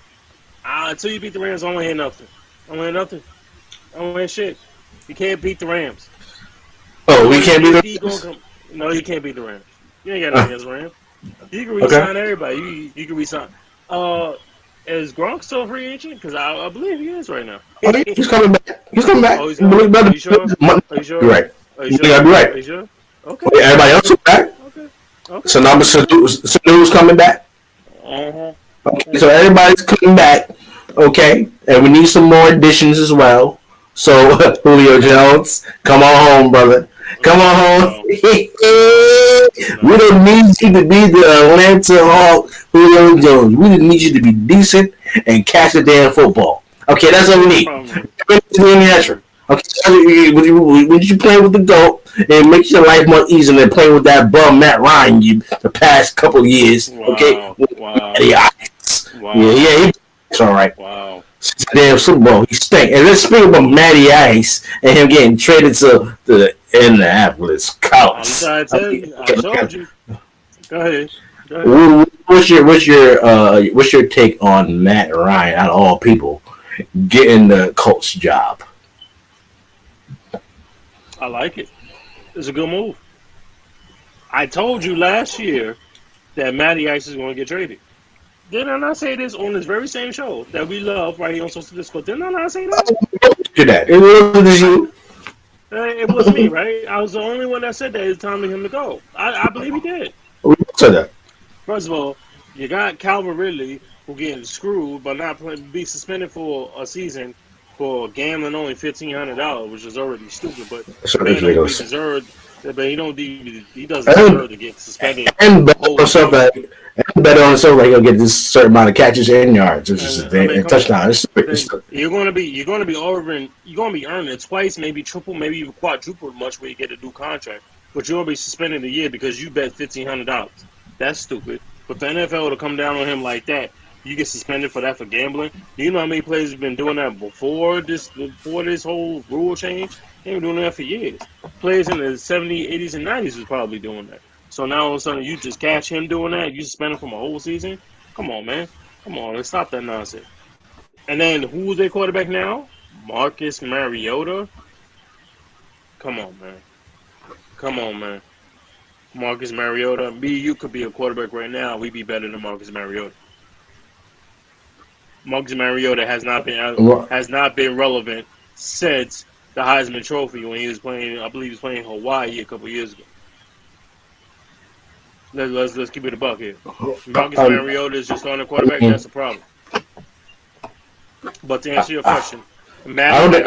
S1: Until you beat the Rams, I don't hear nothing. I don't hear nothing. I don't hear shit. You can't beat the Rams.
S2: Oh, we can't beat the Rams?
S1: No, you can't beat the Rams. You ain't got nothing against the Rams. You can re-sign everybody. You can re-sign. Is Gronk still a free agent? Because I believe he is right now.
S2: Oh, he's coming back. He's coming back.
S1: Oh, he's coming back. Are you sure? Are you sure?
S2: You're right.
S1: Are you sure?
S2: You gotta be right.
S1: Are you sure? Okay.
S2: Everybody else is back.
S1: Okay.
S2: So now Sanu's coming back.
S1: Uh-huh.
S2: Okay, so everybody's coming back. Okay, and we need some more additions as well. So Julio Jones, come on home, brother. Come on home. We don't need you to be the Atlanta Hawk Julio Jones. We just need you to be decent and catch the damn football. Okay, that's what we need. Okay, when you play with the GOAT, it makes your life more easier than playing with that bum Matt Ryan the past couple years. Okay?
S1: Wow.
S2: Yeah, it's all right.
S1: Wow.
S2: Damn Super Bowl, he stink. And let's speak about Matty Ice and him getting traded to the Indianapolis Colts.
S1: I told you. Go ahead.
S2: What's your take on Matt Ryan, out of all people, getting the Colts job?
S1: I like it. It's a good move. I told you last year that Matty Ice is going to get traded. Did I not say this on this very same show that we love right here on Saucy Discourse? Did I not say that? It was me, right? I was the only one that said that it's time for him to go. I believe he did.
S2: We said that.
S1: First of all, you got Calvin Ridley who getting screwed but not be suspended for a season for gambling only $1,500, which is already stupid. But he doesn't deserve to get suspended.
S2: And better on himself, like he'll get this certain amount of catches and yards, which is a touchdown.
S1: You're going to be earning it twice, maybe triple, maybe even quadruple much where you get a new contract. But you're going to be suspended a year because you bet $1,500. That's stupid. But the NFL to come down on him like that, you get suspended for that for gambling. Do you know how many players have been doing that before this whole rule change? They've been doing that for years. Players in the 70s, 80s, and 90s was probably doing that. So now all of a sudden you just catch him doing that, you suspend him from a whole season? Come on, man. Come on, let's stop that nonsense. And then who's their quarterback now? Marcus Mariota? Come on, man. Marcus Mariota. You could be a quarterback right now. We'd be better than Marcus Mariota. Marcus Mariota has not been relevant since the Heisman Trophy when he was playing. I believe he was playing Hawaii a couple years ago. Let's keep it a buck here. Marcus Mariota is just on the quarterback. That's a problem. But to answer your question,
S2: I think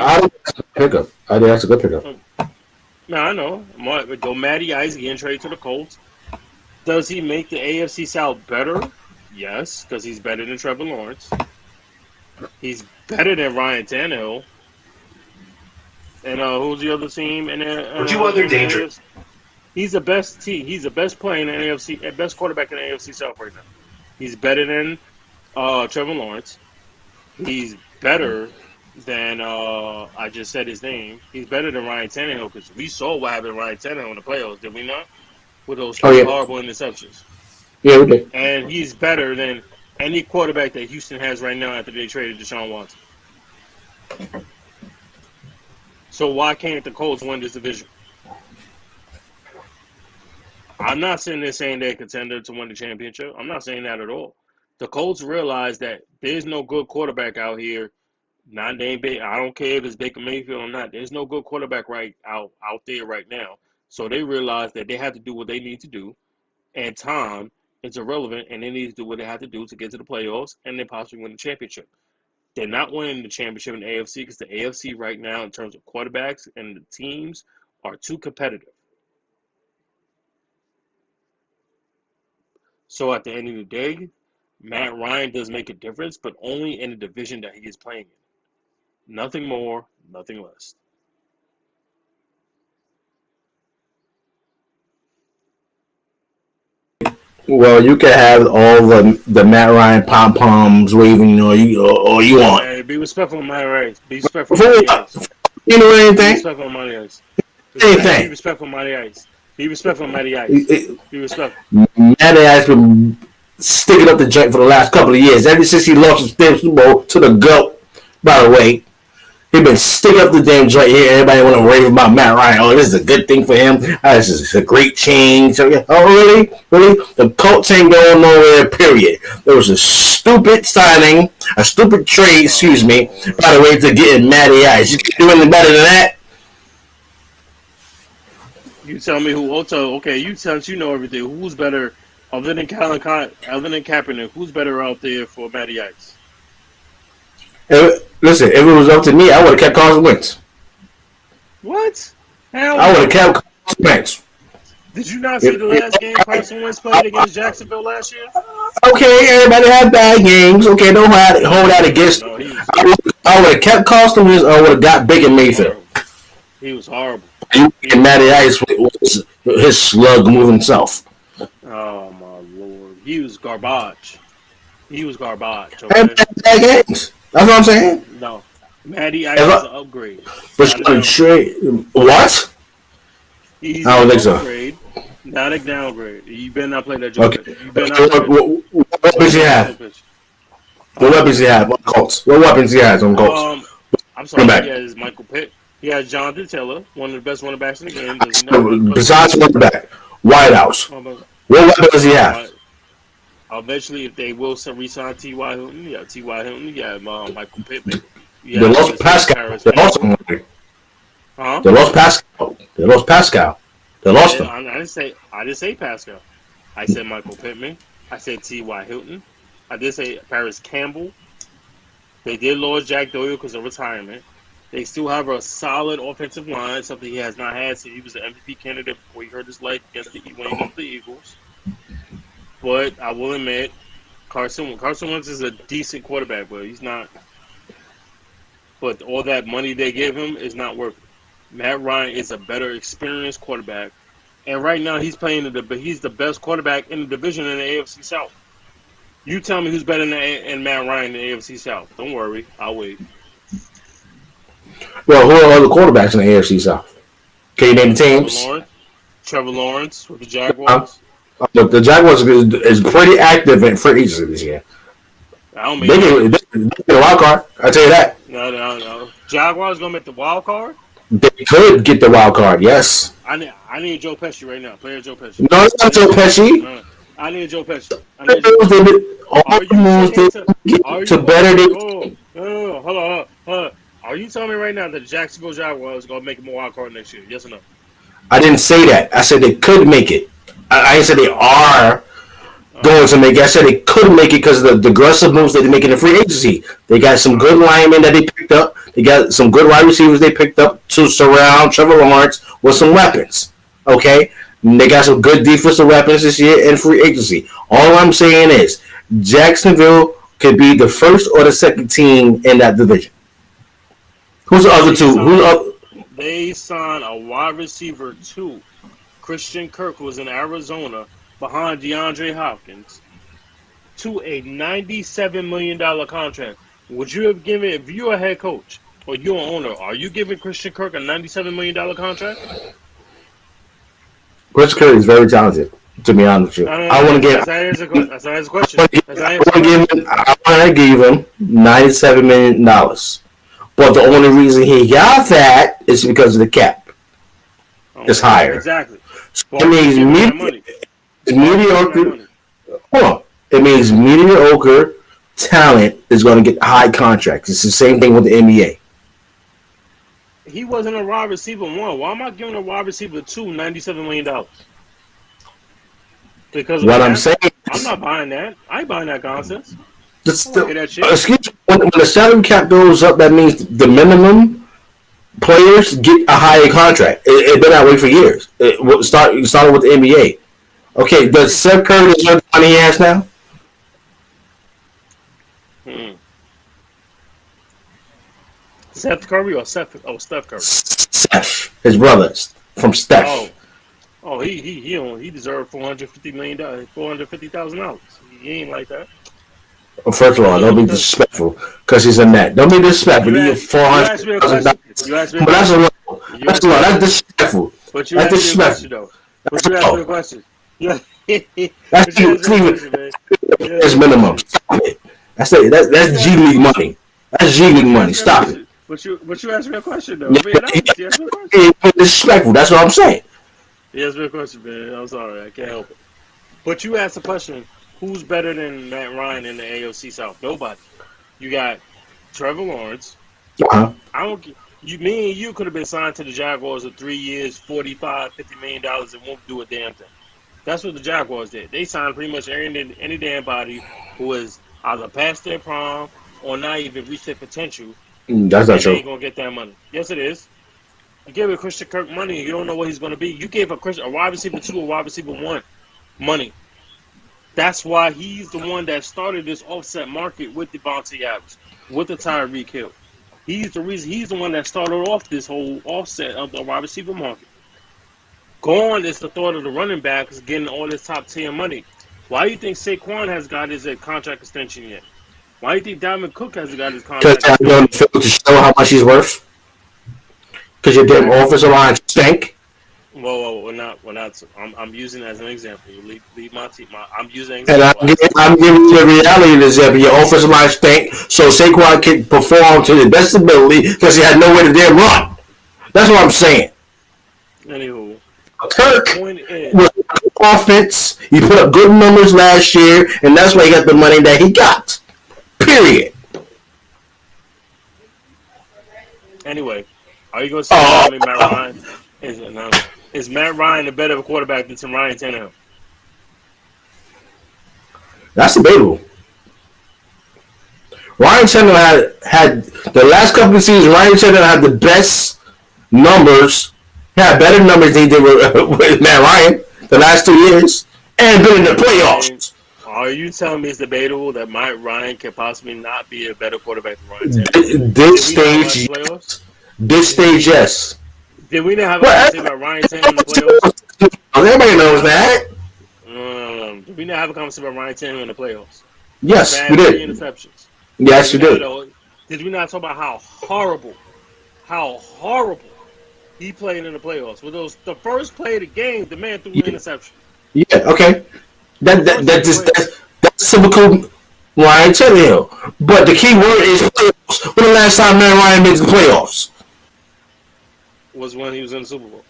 S2: that's a good pickup.
S1: No, I know. Go Matty Ice getting traded to the Colts. Does he make the AFC South better? Yes, because he's better than Trevor Lawrence. He's better than Ryan Tannehill. And who's the other team? And
S3: Would you want their dangerous?
S1: He's the best team. He's the best player in the AFC, best quarterback in the AFC South right now. He's better than Trevor Lawrence. He's better than I just said his name. He's better than Ryan Tannehill because we saw what happened to Ryan Tannehill in the playoffs, did we not? With those
S2: Oh
S1: three
S2: yeah,
S1: horrible interceptions.
S2: yeah, we did.
S1: And he's better than any quarterback that Houston has right now after they traded Deshaun Watson. So why can't the Colts win this division? I'm not sitting there saying they're a contender to win the championship. I'm not saying that at all. The Colts realize that there's no good quarterback out here. Not named Baker. I don't care if it's Baker Mayfield or not. There's no good quarterback out there right now. So they realize that they have to do what they need to do, and time is irrelevant, and they need to do what they have to do to get to the playoffs and then possibly win the championship. They're not winning the championship in the AFC because the AFC right now, in terms of quarterbacks and the teams, are too competitive. So at the end of the day, Matt Ryan does make a difference, but only in the division that he is playing in. Nothing more, nothing less.
S2: Well, you can have all the Matt Ryan pom poms waving, or you want.
S1: Hey, be respectful of Matty Ice. Be respectful
S2: For
S1: of Matty
S2: what?
S1: Ice.
S2: You know
S1: Be
S2: anything?
S1: respectful of Matty Ice. Be
S2: Anything.
S1: respectful of Matty Ice. Be respectful of Matty Ice. Be respectful.
S2: Matty has been sticking up the joint for the last couple of years. Ever since he lost his damn Super Bowl to the GOAT, by the way. He been sticking up the damn joint here. Everybody want to rave about Matt Ryan. Oh, this is a good thing for him. This is a great change. Oh, really? Really? The Colts ain't going nowhere, period. There was a stupid signing, a stupid trade, excuse me, by the way, to getting Matty Ice. You can do anything better than that?
S1: You tell me who. Okay, you know everything. Who's better other than Kaepernick? Who's better out there for Matty Ice?
S2: Listen, if it was up to me, I would have kept Carson Wentz.
S1: What? Hell
S2: I would
S1: no.
S2: have kept Carson Wentz.
S1: Did you not see the last game Carson Wentz played against Jacksonville last year?
S2: Okay, everybody had bad games. Okay, don't hold that against
S1: No,
S2: him. I would have kept Carson Wentz, or I would have got Baker Mayfield.
S1: He was horrible.
S2: And Matty Ice was his slug moving self.
S1: Oh my lord, he was garbage. He was garbage.
S2: And
S1: Okay?
S2: bad games. That's what I'm saying.
S1: No, Matty Ice is an upgrade.
S2: But trade what?
S1: He's
S2: I don't
S1: an
S2: think so.
S1: upgrade, not a downgrade. You better not play that joke.
S2: Okay.
S1: You better not play that.
S2: What weapons he have? What weapons he have? What Colts? What weapons he has on Colts?
S1: I'm sorry. He has Michael Pitt. He has Jonathan Taylor, one of the best running backs in the game.
S2: Besides running back, Whitehouse. What weapons does he have?
S1: Eventually, if they will re-sign T.Y. Hilton, yeah, T.Y. Hilton, yeah, Michael Pittman.
S2: They lost Pascal. They lost him.
S1: Huh?
S2: They lost Pascal. They lost Pascal. They lost him.
S1: I didn't say Pascal. I said Michael Pittman. I said T.Y. Hilton. I did say Paris Campbell. They did lose Jack Doyle because of retirement. They still have a solid offensive line, something he has not had since he was the MVP candidate before he hurt his leg against the Eagles. But I will admit, Carson Wentz is a decent quarterback, but he's not. But all that money they give him is not worth it. Matt Ryan is a better experienced quarterback, and right now he's he's the best quarterback in the division in the AFC South. You tell me who's better than Matt Ryan in the AFC South. Don't worry, I'll wait.
S2: Well, who are other quarterbacks in the AFC South? Can you name the teams?
S1: Trevor Lawrence with the Jaguars.
S2: The Jaguars is pretty active in free agency this year.
S1: I don't
S2: They get a wild card. I tell you that.
S1: No. Jaguars gonna make the wild card.
S2: They could get the wild card. Yes.
S1: I need Joe Pesci right now. Player Joe Pesci.
S2: No, it's not Joe Pesci.
S1: No, I need Joe Pesci. Hold on. Are you telling me right now that the Jacksonville Jaguars are gonna make a wild card next year? Yes or no?
S2: I didn't say that. I said they could make it. I didn't say they are going to make it. I said they could make it because of the aggressive moves that they make in the free agency. They got some good linemen that they picked up. They got some good wide receivers they picked up to surround Trevor Lawrence with some weapons. Okay? And they got some good defensive weapons this year in free agency. All I'm saying is Jacksonville could be the first or the second team in that division. Who's the other two?
S1: They signed a wide receiver too. Christian Kirk, who was in Arizona behind DeAndre Hopkins, to a $97 million contract. Would you have given, if you're a head coach or you're an owner, are you giving Christian Kirk a $97 million contract?
S2: Christian Kirk is very talented, to be honest with you. I want to give.
S1: That's a question.
S2: I want to give him $97 million. But the only reason he got that is because of the cap. It's higher.
S1: Exactly.
S2: So it means mediocre. Hold on. It means mediocre talent is going to get high contracts. It's the same thing with the NBA.
S1: He wasn't a wide receiver one. Why am I giving a wide receiver two $97 million? Because
S2: what I'm saying
S1: I'm not buying that. I ain't buying that nonsense.
S2: Excuse me, when the salary cap goes up, that means the minimum players get a higher contract. It's been that way for years. It started with the NBA. Okay, does Steph Curry deserve the money he has now?
S1: Steph Curry or Steph? Oh, Steph Curry.
S2: Steph, his brother from Steph.
S1: He deserved $450,000. He ain't like that.
S2: Well, first of all, don't be disrespectful because he's a net. Don't be disrespectful. You get $400,000. But that's a lot. That's a lot. That's disrespectful. That's disrespectful.
S1: But you asked me a question. Yeah.
S2: That's minimum. Stop it. That's G League money. That's G League money. Stop it.
S1: But you asked me a question though.
S2: Disrespectful. That's what I'm saying.
S1: You asked me a question, man. I'm sorry. I can't help it. But you asked a question. Who's better than Matt Ryan in the AFC South? Nobody. You got Trevor Lawrence. Me and you could have been signed to the Jaguars for 3 years, $45-50 million, and won't do a damn thing. That's what the Jaguars did. They signed pretty much any damn body who was either past their prime or not even reached their potential.
S2: That's not true.
S1: They ain't gonna get that money. Yes, it is. You gave a Christian Kirk money, and you don't know what he's gonna be. You gave a wide receiver 2 or wide receiver 1 money. That's why he's the one that started this offset market with Devontae Adams, with the Tyreek Hill. He's the reason. He's the one that started off this whole offset of the wide receiver market. Gone is the thought of the running backs getting all this top tier money. Why do you think Saquon has got his contract extension yet? Why do you think Dalvin Cook hasn't got his contract extension?
S2: Because they're going to show how much he's worth. Because your damn offensive line stink.
S1: Whoa, we're not. I'm using it as an example. Leave my team. I'm using.
S2: And I'm giving you the reality of this example. Your offensive line stink, so Saquon can perform to the best ability because he had nowhere to damn run. That's what I'm saying.
S1: Anywho,
S2: Kirk was offense. He put up good numbers last year, and that's why he got the money that he got. Period.
S1: Anyway, are you going to say Matt Ryan? Is Matt Ryan a better quarterback than Ryan Tannehill?
S2: That's debatable. Ryan Tannehill had the last couple of seasons. Ryan Tannehill had the best numbers. He had better numbers than he did with Matt Ryan the last 2 years, and been in the playoffs.
S1: Are you telling me it's debatable that Matt Ryan can possibly not be a better quarterback than Ryan Tannehill?
S2: This stage, yes.
S1: Did we not have a conversation about Ryan Tannehill in the playoffs?
S2: Everybody knows that.
S1: Did we not have a conversation about Ryan Tannehill in the playoffs?
S2: Yes, we did.
S1: Interceptions.
S2: Yes, we did.
S1: Did we not talk about how horrible he played in the playoffs? With the first play of the game, the man threw an interception. Yeah,
S2: okay. That's typical Ryan Tannehill. But the key word is playoffs. When the last time Matt Ryan made the playoffs?
S1: Was when he was in the Super Bowl.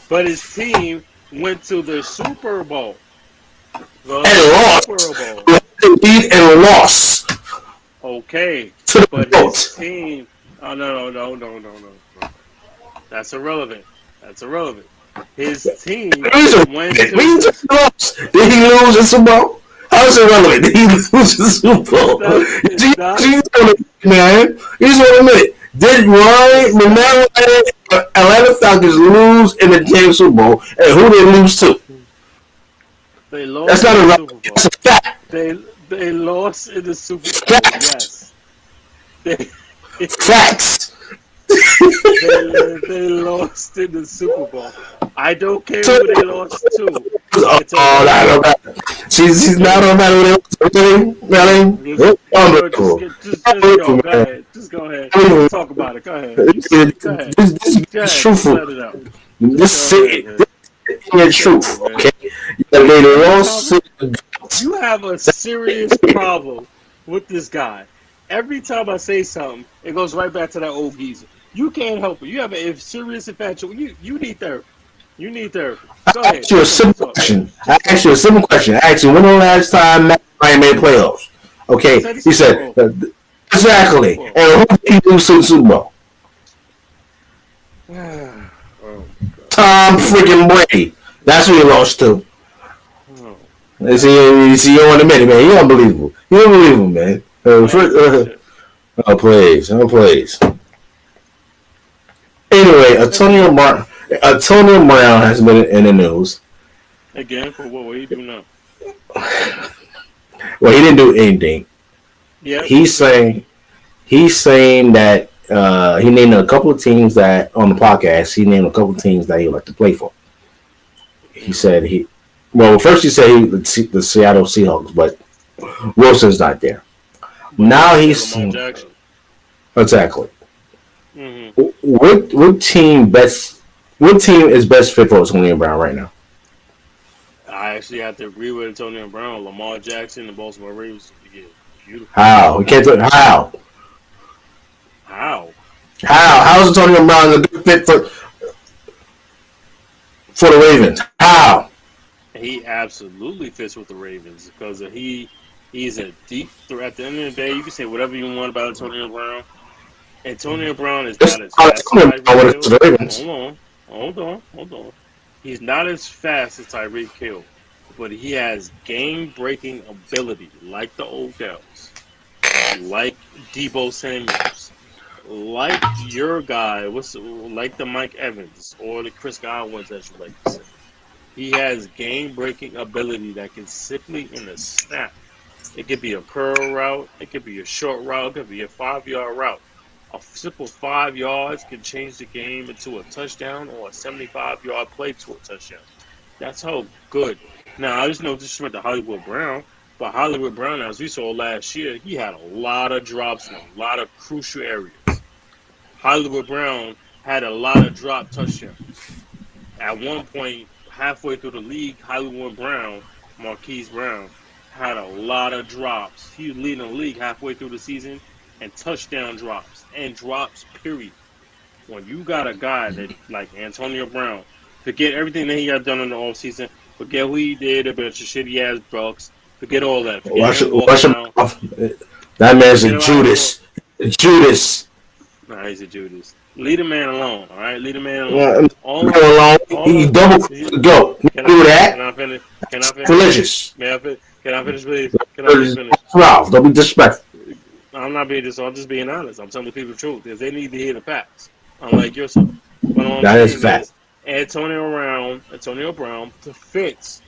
S1: But his team went to the Super Bowl.
S2: And lost. And lost.
S1: Okay. But his team... Oh, no. That's irrelevant. His team went to...
S2: Did he lose in Super Bowl? How is it relevant? Did he lose in Super Bowl? Man, you just want to admit it. Did Atlanta Falcons lose in the James Super Bowl, and who did they lose to?
S1: They lost.
S2: That's not a Super Bowl. That's a fact.
S1: They lost in the Super Bowl. Yes.
S2: Facts.
S1: They lost in the Super Bowl. I don't care who they lost to. It's
S2: Oh, that don't matter. She's not on matter.
S1: just go. Go ahead. Just go ahead. Talk about it. Go ahead. Go ahead. Go
S2: Just
S1: ahead. Just
S2: truthful.
S1: let it out.
S2: Just
S1: Go
S2: say
S1: ahead,
S2: it. Your truth, okay? They lost.
S1: You have a serious problem with this guy. Every time I say something, it goes right back to that old geezer. You can't help it. You have a serious infatuation. You need therapy. You need therapy. Go
S2: I
S1: ahead.
S2: asked you a simple question. I asked you a simple question. I asked you when the last time Matt Ryan made playoffs. Okay, he said exactly. And who did he lose to the Super Bowl?
S1: Oh,
S2: Tom freaking Brady. That's who he lost to.
S1: oh.
S2: You see, you don't want to admit it, man. You're unbelievable. You're unbelievable, man. Oh, please. Oh, please. Anyway, Antonio Brown has been in the news.
S1: Again, for what he do now?
S2: Well, he didn't do anything.
S1: Yeah.
S2: He's saying that he named a couple of teams that on the podcast. He named a couple of teams that he would like to play for. He said first he said the Seattle Seahawks, but Wilson's not there. Now he's exactly.
S1: Mm-hmm.
S2: What team is best fit for Antonio Brown right now?
S1: I actually have to agree with Antonio Brown, Lamar Jackson, the Baltimore Ravens. Yeah, beautiful.
S2: How? We can't do how?
S1: How?
S2: How is Antonio Brown a good fit for the Ravens? How?
S1: He absolutely fits with the Ravens because he's a deep threat. At the end of the day, you can say whatever you want about Antonio Brown. Antonio Brown is not as fast as Tyreek Hill. Hold on. He's not as fast as Tyreek Hill, but he has game-breaking ability, like the Odells, like Debo Samuels, like your guy, like the Mike Evans or the Chris Godwins, as you like to say. He has game-breaking ability that can simply in a snap. It could be a curl route, it could be a short route, it could be a 5-yard route. A simple 5 yards can change the game into a touchdown or a 75-yard play to a touchdown. That's how good. Now, I just know this went to Hollywood Brown, but Hollywood Brown, as we saw last year, he had a lot of drops in a lot of crucial areas. Hollywood Brown had a lot of drop touchdowns. At one point, halfway through the league, Hollywood Brown, Marquise Brown, had a lot of drops. He was leading the league halfway through the season and touchdown drops and drops, period. When you got a guy that like Antonio Brown, forget everything that he got done in the offseason, forget what he did, a bunch of shitty ass bucks, forget all that.
S2: That man's a Judas. Judas.
S1: Nah, he's a Judas. Leave the man alone, all right? Leave the man alone.
S2: He double go. Do that.
S1: Can I finish?
S2: Religious.
S1: Can I finish, please? Can I finish?
S2: Ralph, don't be disrespectful.
S1: I'm not being this. I'm just being honest. I'm telling the people the truth because they need to hear the facts. Unlike yourself.
S2: That is fact.
S1: Antonio Brown fits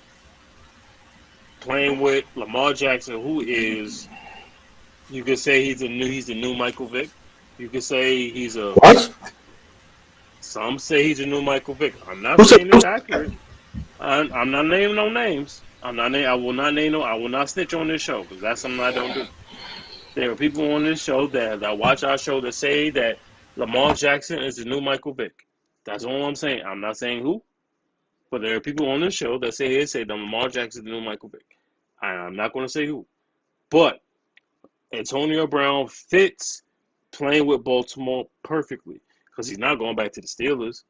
S1: playing with Lamar Jackson, who is, you could say he's the new Michael Vick. You could say he's a
S2: what?
S1: Some say he's a new Michael Vick. I'm not saying it's accurate. I'm not naming no names. I will not name no. I will not snitch on this show because that's something I don't do. There are people on this show that watch our show that say that Lamar Jackson is the new Michael Vick. That's all I'm saying. I'm not saying who, but there are people on this show that say that Lamar Jackson is the new Michael Vick. I'm not going to say who, but Antonio Brown fits playing with Baltimore perfectly because he's not going back to the Steelers.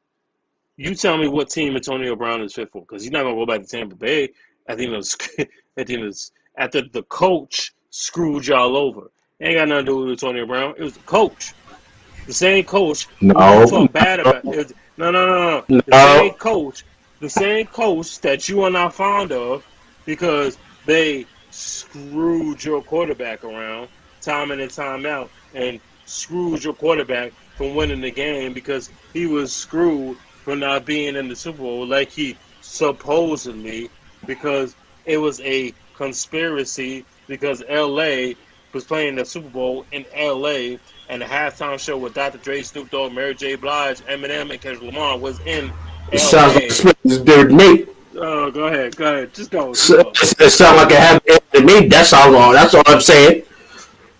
S1: You tell me what team Antonio Brown is fit for because he's not going to go back to Tampa Bay. After the coach screwed y'all over. It ain't got nothing to do with Antonio Brown. It was the coach. The same coach who you talk bad about. No. The same coach that you are not fond of because they screwed your quarterback around time in and time out and screwed your quarterback from winning the game because he was screwed for not being in the Super Bowl like he supposedly because it was a conspiracy because LA was playing the Super Bowl in LA and the halftime show with Dr. Dre, Snoop Dogg, Mary J. Blige, Eminem, and Kendrick Lamar was in
S2: It sounds
S1: L.A.
S2: like Smith Derek Nate.
S1: Oh, go ahead. Just go.
S2: It sounds like it happened to me. That's all. That's all I'm saying.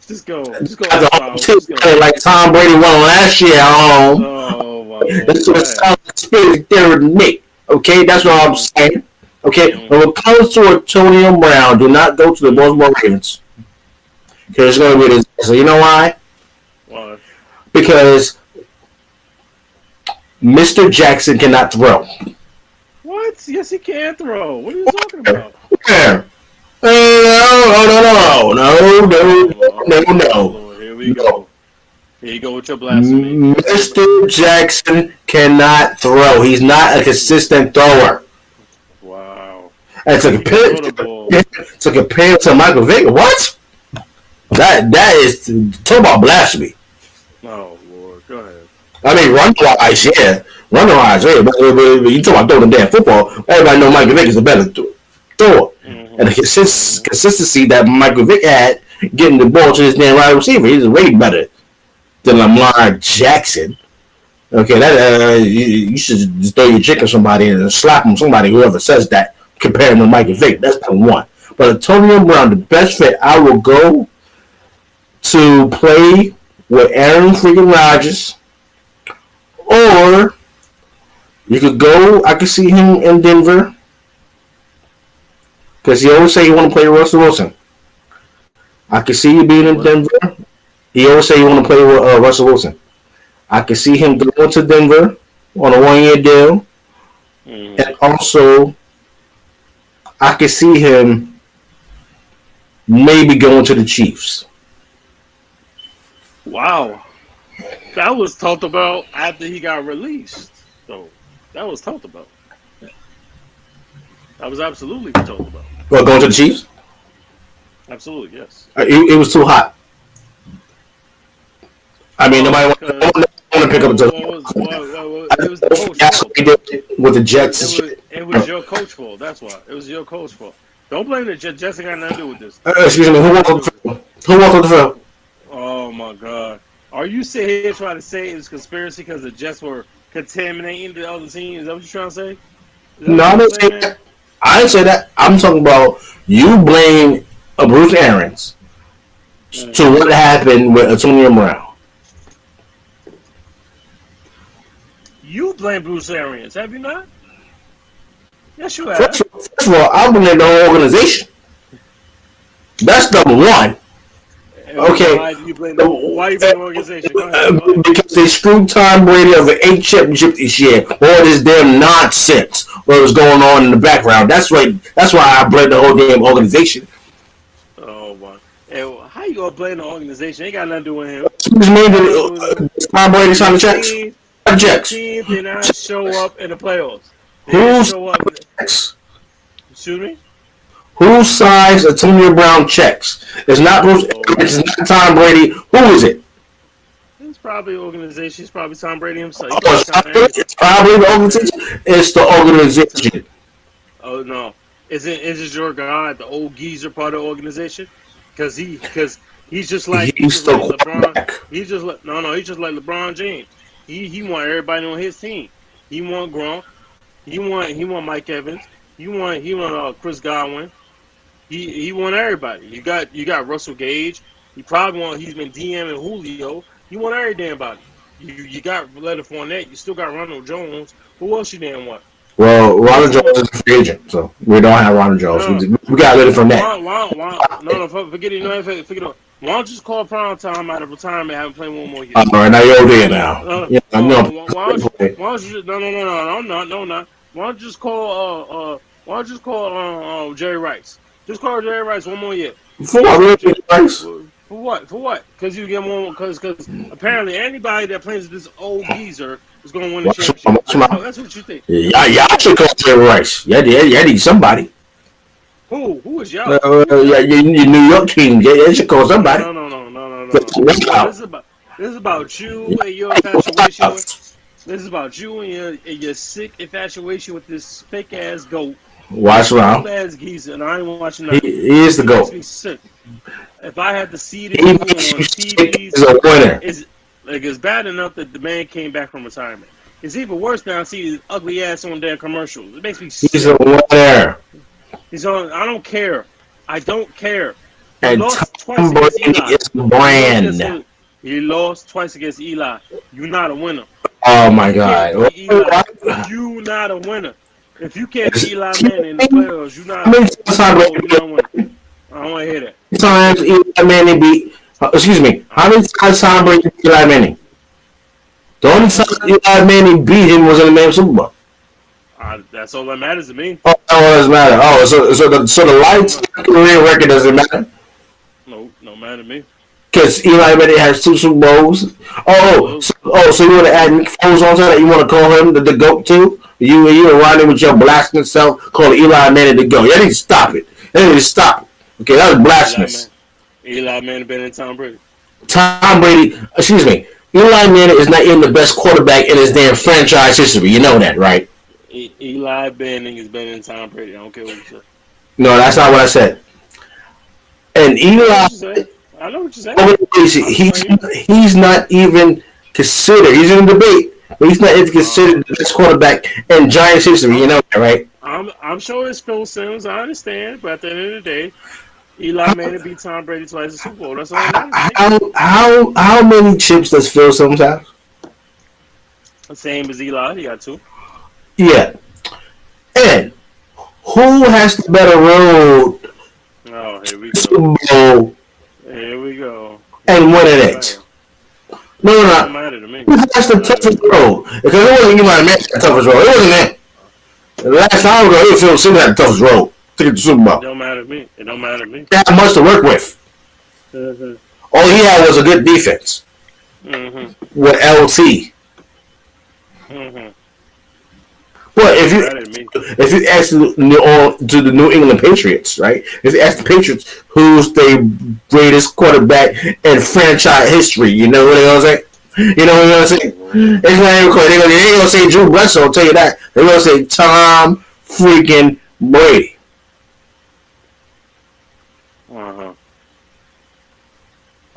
S1: Just go.
S2: Like Tom Brady won last year at home.
S1: Oh, my
S2: That's what it sounds like. Smith Derek Nate. Okay, that's what I'm saying. Okay, when it comes to Antonio Brown, do not go to the Baltimore Ravens. Because it's going to be this. So you know why?
S1: Why?
S2: Because Mr. Jackson cannot throw.
S1: What? Yes, he can throw. What are you talking about?
S2: Where? No.
S1: Here we go. Here you go with your blasphemy.
S2: Mr. Jackson cannot throw. He's not a consistent thrower.
S1: Wow.
S2: It's a compare to Michael Vick. What? That is talk about blasphemy.
S1: Oh Lord, go ahead.
S2: I mean, run-wise, yeah. Run-wise, yeah. But you talk about throwing the damn football. Everybody know Michael Vick is a better thrower. Mm-hmm. And the consistency that Michael Vick had getting the ball to his damn wide receiver, he's way better than Lamar Jackson. Okay, that you should just throw your chicken at somebody and slap him. Somebody, whoever says that, comparing to Michael Vick, that's number one. But Antonio Brown, the best fit, I will go to play with Aaron freaking Rodgers, or you could go. I could see him in Denver because he always say he want to play with Russell Wilson. I could see you being in Denver. He always say he want to play with Russell Wilson. I could see him going to Denver on a 1-year deal, and also I could see him maybe going to the Chiefs.
S1: Wow. That was talked about after he got released. So that was talked about. That was absolutely talked about.
S2: Well, going to the Chiefs?
S1: Absolutely, yes.
S2: It was too hot. I mean, nobody want to pick up
S1: it was the coach fault.
S2: With the Jets.
S1: It was your coach fault. That's why. It was your coach fault. Don't blame the Jets. Jets ain't got nothing to do with this.
S2: Excuse me. Who walked on the field?
S1: Oh my God! Are you sitting here trying to say it's conspiracy because the Jets were contaminating the other team? Is that what you're trying to say?
S2: No, I didn't say that. I didn't say that. I'm talking about you blame Bruce Arians to what happened with Antonio Brown.
S1: You blame Bruce Arians, have you not? Yes, you have.
S2: First of all, I blame the whole organization. That's number one. Okay.
S1: Why do you blame the organization? Go ahead.
S2: Because they screwed Tom Brady of an 8 championship this year. All this damn nonsense what was going on in the background. That's why I blame the whole damn organization.
S1: Oh my! And how you gonna blame the organization? Ain't got nothing to do with him.
S2: Tom Brady signed the checks.
S1: The team did not show up in the playoffs. Excuse me?
S2: Who signs Antonio Brown checks? It's not Bruce. It's not Tom Brady. Who is it?
S1: It's probably the organization. It's probably Tom Brady himself.
S2: It's probably the organization. It's the organization.
S1: Oh no! Is it your guy, the old geezer part of the organization? Because he's just like LeBron. He's just like LeBron James. He want everybody on his team. He want Gronk. He want Mike Evans. He want Chris Godwin. He want everybody. You got Russell Gage. He's been DMing Julio. You want every damn body. You got Leonard Fournette. You still got Ronald Jones. Who else you damn want?
S2: Well, Ronald Jones is a free agent, so we don't have Ronald Jones. We got Leonard Fournette.
S1: No, forget it. Why don't you just call prime time out of retirement and have him play one more year?
S2: All right, now you're over there now. I know.
S1: Why don't you no, I'm not. Why don't you just call Jerry Rice? Just call Jerry Rice one more year.
S2: For
S1: what? For what? Because you get one. Because apparently anybody that plays with this old geezer is going to win the championship. That's what you think.
S2: Y'all should call Jerry Rice. Yeah, need somebody.
S1: Who is y'all?
S2: Your New York team. Yeah, should call somebody.
S1: No. This is about you and your infatuation. This is about you and your sick infatuation with this fake ass goat.
S2: Watch around.
S1: Ass geezer, and I ain't watching that.
S2: He is the goat.
S1: if I had to see
S2: He
S1: this dude
S2: makes
S1: on
S2: you sick
S1: TVs,
S2: as a winner.
S1: it's bad enough that the man came back from retirement. It's even worse now. I see his ugly ass on damn commercials. It makes me
S2: He's
S1: sick.
S2: a winner.
S1: He's on. I don't care. I don't care. He
S2: And
S1: lost twice
S2: Tom
S1: against
S2: Brady
S1: Eli.
S2: is a brand.
S1: He lost twice against Eli. You're not a winner.
S2: Oh my
S1: You can't
S2: God.
S1: beat Eli. You not a winner. If you can't beat Eli Manning in the playoffs, you're not. You're not a winner. I don't want to hear that.
S2: Times Eli Manning beat. Excuse me. How many times Tom Brady beat Eli Manning? The only time Eli Manning beat him was in the damn Super Bowl.
S1: That's all that matters to me.
S2: Oh, that doesn't matter. Oh, so the lights career record doesn't matter.
S1: No matter to me.
S2: Because Eli Manning has 2 Super Bowls. So you want to add Nick Foles onto that? You want to call him the GOAT too? You and Ronnie with your blasting self call Eli Manning the GOAT. You need to stop it. You need to stop it. Okay, that was blasphemous.
S1: Eli Manning better than Tom Brady.
S2: Tom Brady, excuse me. Eli Manning is not even the best quarterback in his damn franchise history. You know that, right?
S1: Eli Manning is better than Tom Brady. I don't care what you say.
S2: No, that's not what I said. And Eli,
S1: I know what you're saying.
S2: he's not even considered. He's in the debate, but he's not even considered the best quarterback in Giants history. You know that, right?
S1: I'm sure it's Phil Sims. I understand, but at the end of the day, Eli Manning beat Tom Brady twice in the Super Bowl. That's all that matters.
S2: How many chips does Phil Sims have?
S1: The same as Eli. He got 2.
S2: Yeah. And who has the better road?
S1: Oh, here we go.
S2: Super Bowl.
S1: Here we go.
S2: And winning it. No.
S1: Doesn't matter to me.
S2: Who has the toughest road? Because it wasn't Eli Manning the toughest road. It wasn't that. The last time ago, it Phil Sims had the toughest road to get the Super Bowl.
S1: It don't matter to me. It don't matter to me.
S2: He had much to work with.
S1: Mm-hmm.
S2: All he had was a good defense.
S1: Mm-hmm.
S2: With LT.
S1: Mm-hmm.
S2: Well, if you ask the New England Patriots, right? If you ask the Patriots who's their greatest quarterback in franchise history, you know what they're gonna say? You know what they're gonna say? It's not even they ain't gonna say Drew Bledsoe. I'll tell you that. They're gonna say Tom freaking Brady.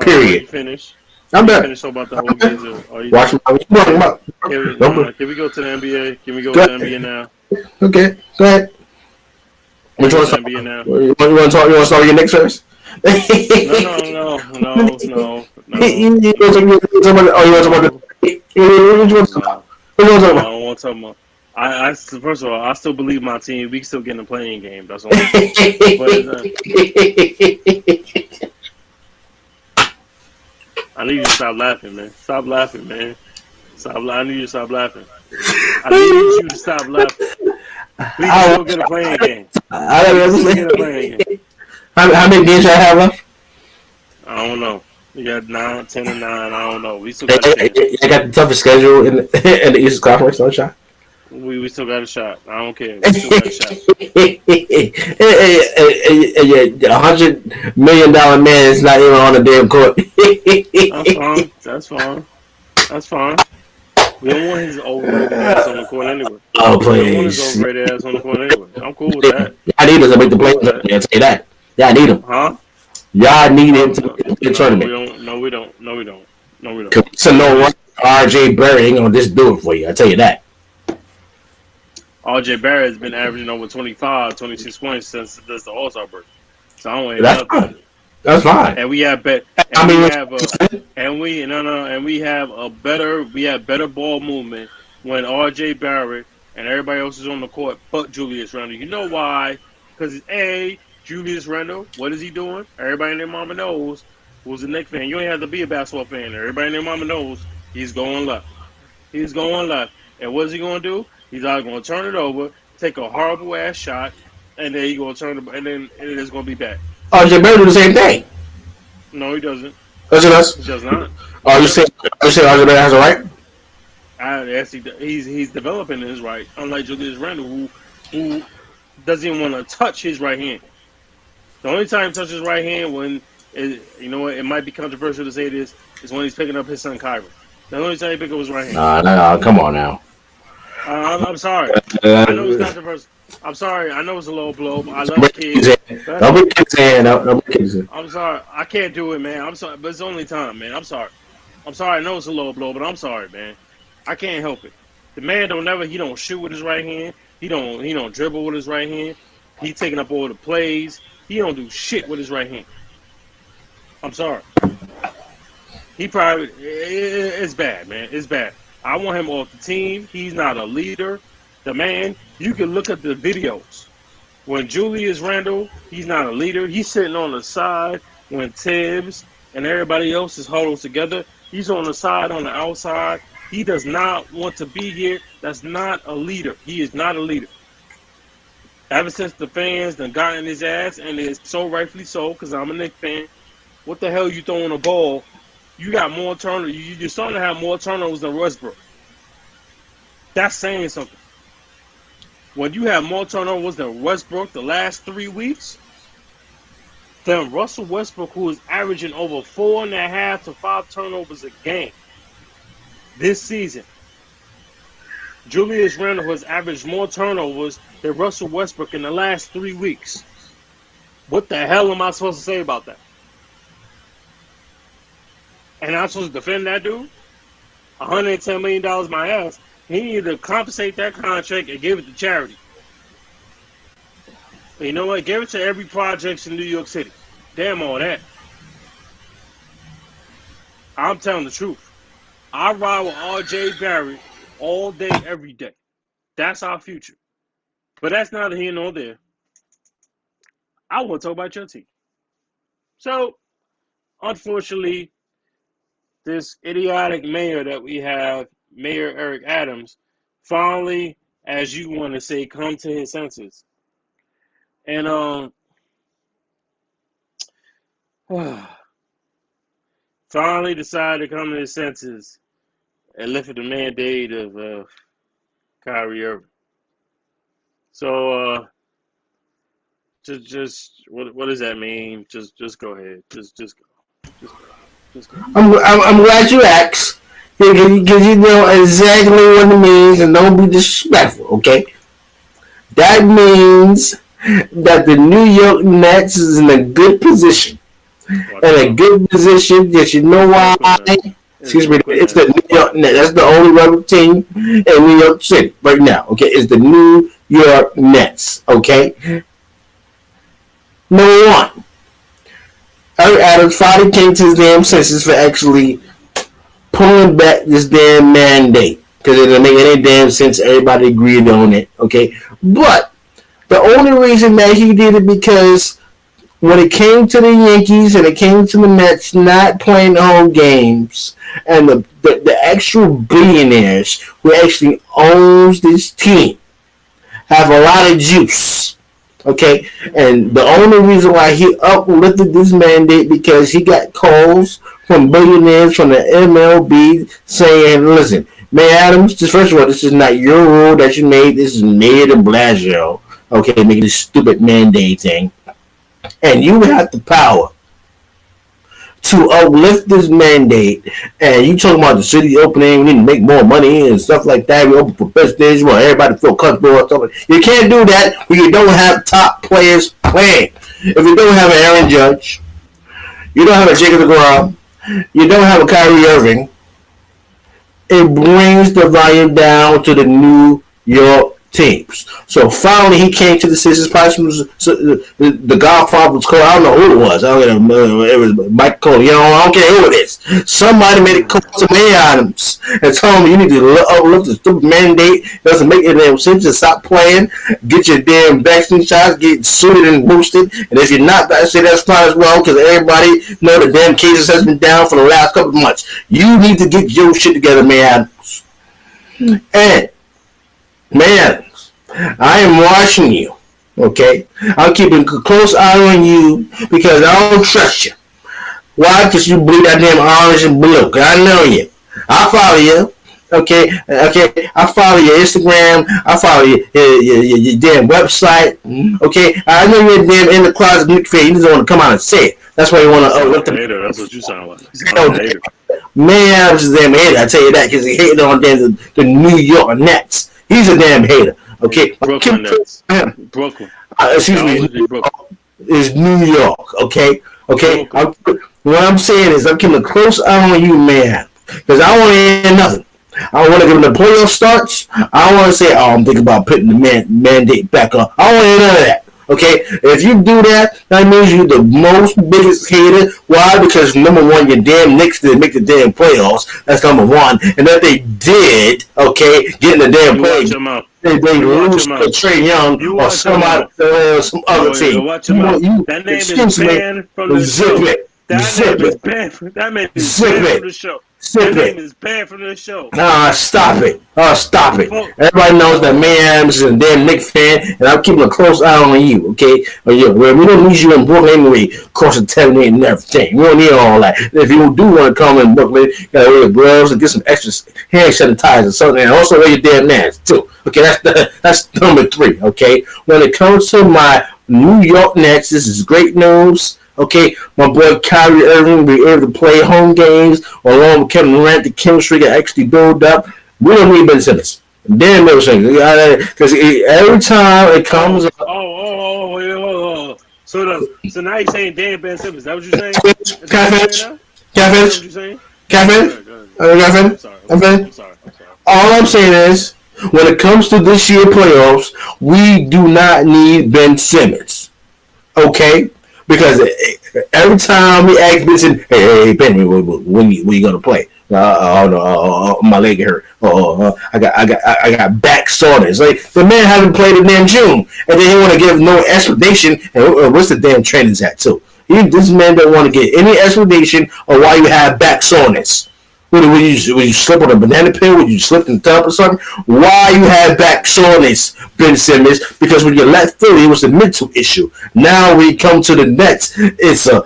S2: Period.
S1: Finish.
S2: I'm done.
S1: Finish about the whole game.
S2: Watch
S1: Can we go to the NBA? Can we go to the NBA now?
S2: Okay, go ahead. Which one?
S1: NBA now.
S2: You want to talk? You want to start with your Knicks first?
S1: No.
S2: You want to talk about? I
S1: don't want to talk about. First of all, I still believe my team. We can still get in the playing game. That's all. I need you to stop laughing, man. Stop laughing, man. I need you to stop laughing. I need you to stop laughing. We can still get a playing game.
S2: How many games I have left?
S1: I don't know. We got 9, 10, and 9. I don't know. We still got a chance.
S2: I got the toughest schedule in the East Conference, don't you?
S1: We still got a shot. I don't care. We still got a shot.
S2: $100 million man is not even on the damn court.
S1: That's fine. We don't want his overrated ass on the court anyway.
S2: Oh, please.
S1: We don't want his overrated ass on the court anyway. I'm cool with that.
S2: I need him to make the playoffs. I'll tell you that. Yeah, I need him.
S1: Huh?
S2: Y'all need him to make the tournament.
S1: No, we don't.
S2: So no RJ Barrett ain't gonna just do it for you. I tell you that.
S1: RJ Barrett has been averaging over 25, 26 points since the All-Star break. So I don't want to hear that.
S2: That's fine.
S1: And we have better ball movement when RJ Barrett and everybody else is on the court but Julius Randle. You know why? Because Julius Randle, what is he doing? Everybody and their mama knows who's a Knicks fan. You ain't have to be a basketball fan. Everybody and their mama knows he's going left. And what is he going to do? He's either going to turn it over, take a horrible ass shot, and then he's going to turn it, and then it's going to be back.
S2: RJ Barrett do the same thing.
S1: No, he doesn't.
S2: Yes, he does.
S1: He does not.
S2: You say RJ Barrett has a right?
S1: He's developing his right, unlike Julius Randle, who doesn't even want to touch his right hand. The only time he touches his right hand it might be controversial to say this, is when he's picking up his son Kyrie. The only time he pick up his right hand.
S2: No, come on now.
S1: I'm sorry. I know it's controversial. I'm sorry. I know it's a low blow. But I love the kid.
S2: Don't be kissing. Don't be kissing.
S1: I'm sorry. I can't do it, man. I'm sorry, but it's only time, man. I'm sorry. I'm sorry. I know it's a low blow, but I'm sorry, man. I can't help it. The man don't never. He don't shoot with his right hand. He don't dribble with his right hand. He taking up all the plays. He don't do shit with his right hand. I'm sorry. He probably it's bad, man. It's bad. I want him off the team. He's not a leader. The man. You can look at the videos. When Julius Randle, he's not a leader. He's sitting on the side when Tibbs and everybody else is huddled together. He's on the side, on the outside. He does not want to be here. That's not a leader. He is not a leader. Ever since the fans done got in his ass, and it's so rightfully so, because I'm a Knicks fan, what the hell you throwing a ball? You got more turnovers. You're starting to have more turnovers than Westbrook. That's saying something. When you have more turnovers than Westbrook the last 3 weeks, then Russell Westbrook, who is averaging over 4.5 to 5 turnovers a game this season, Julius Randle has averaged more turnovers than Russell Westbrook in the last 3 weeks. What the hell am I supposed to say about that? And I'm supposed to defend that dude? $110 million my ass. He needed to compensate that contract and give it to charity. But you know what? Give it to every project in New York City. Damn all that. I'm telling the truth. I ride with R.J. Barrett all day, every day. That's our future. But that's neither here nor there. I want to talk about your team. So, unfortunately, this idiotic mayor that we have, Mayor Eric Adams, finally, as you want to say, come to his senses. And finally decided to come to his senses and lifted the mandate of Kyrie Irving. So just what does that mean? Just go ahead. Just go.
S2: I'm glad you asked. Because you know exactly what it means, and don't be disrespectful, okay? That means that the New York Nets is in a good position. In a good position that you know why. Excuse me, it's the New York Nets. That's the only rubber team in New York City right now, okay? It's the New York Nets, okay? Number one, Eric Adams finally came to his damn senses for actually pulling back this damn mandate, because it didn't make any damn sense. Everybody agreed on it, okay? But the only reason that he did it because when it came to the Yankees and it came to the Mets not playing the home games, and the actual billionaires who actually owns this team have a lot of juice, okay? And the only reason why he uplifted this mandate because he got calls from billionaires from the MLB saying, listen, Mayor Adams, just first of all, this is not your rule that you made. This is Mayor de Blasio, okay, making this stupid mandate thing. And you have the power to uplift this mandate. And you talking about the city opening, we need to make more money and stuff like that. We open for business, we want everybody to feel comfortable or something. You can't do that when you don't have top players playing. If you don't have an Aaron Judge, you don't have a Jacob DeGrom, you don't have a Kyrie Irving, it brings the volume down to the New York teams. So finally he came to the senses. The Godfather was called. I don't know who it was. I don't know. It was Mike Cole. You know, I don't care who it is. Somebody made a call to Mayor Adams and told him you need to uplift the stupid mandate. It doesn't make any damn sense. Just stop playing. Get your damn vaccine shots. Get suited and boosted. And if you're not, I say that's fine as well, because everybody know the damn cases has been down for the last couple of months. You need to get your shit together, Mayor Adams. And man, I am watching you, okay? I'm keeping a close eye on you because I don't trust you. Why? Because you bleed that damn orange and blue. Because I know you. I follow you, okay? I follow your Instagram. I follow your damn website, okay? I know you're damn in the closet Nick fan. You just want to come out and say it. That's why you want to look at me.
S1: That's what you sound like. You sound like a hater.
S2: Man, I'm just a damn hater. I tell you that because he hated on the New York Nets. He's a damn hater. Okay,
S1: Brooklyn Nets. Brooklyn.
S2: Excuse me.
S1: Brooklyn.
S2: Is New York. Okay.
S1: Brooklyn.
S2: What I'm saying is I'm keeping a close eye on you, man, because I don't want to hear nothing. I want to give them the playoff starts. I don't want to say, "Oh, I'm thinking about putting the mandate back on." I don't want to hear none of that. Okay, if you do that, that means you're the most biggest hater. Why? Because number one, your damn Knicks didn't make the damn playoffs. That's number one. And that they did, okay, get in the damn playoffs. They lose to Trae Young or some other team.
S1: That name is banned from the show. That name is banned from the show. That name is banned from the show.
S2: Stop it. Stop it. Everybody knows that man is a damn Knicks fan, and I'm keeping a close eye on you, okay? We don't need you in Brooklyn anyway, crossing 10 and everything. We don't need all that. If you do want to come in Brooklyn, you gotta wear your gloves and get some extra hand sanitizer or something, and also wear your damn masks, too. Okay, that's number 3, okay? When it comes to my New York Nets, this is great news. Okay, my boy Kyrie Irving will be able to play home games along with Kevin Durant. The chemistry can actually build up. We don't need Ben Simmons. Damn everything. Because every time it comes up.
S1: So now you're saying damn Ben Simmons. Is that what you're saying?
S2: I'm sorry. All I'm saying is, when it comes to this year playoffs, we do not need Ben Simmons. Okay? Because every time we ask Benson, hey, Ben, when you gonna play? My leg hurt. I got back soreness. Like the man haven't played in damn June, and then he want to give no explanation. And what's the damn training's at too? This man don't want to get any explanation of why you have back soreness. Would you slip on a banana peel? Would you slip in the tub or something? Why you have back soreness, Ben Simmons? Because when you left Philly, it was a mental issue. Now when you come to the Nets, it's a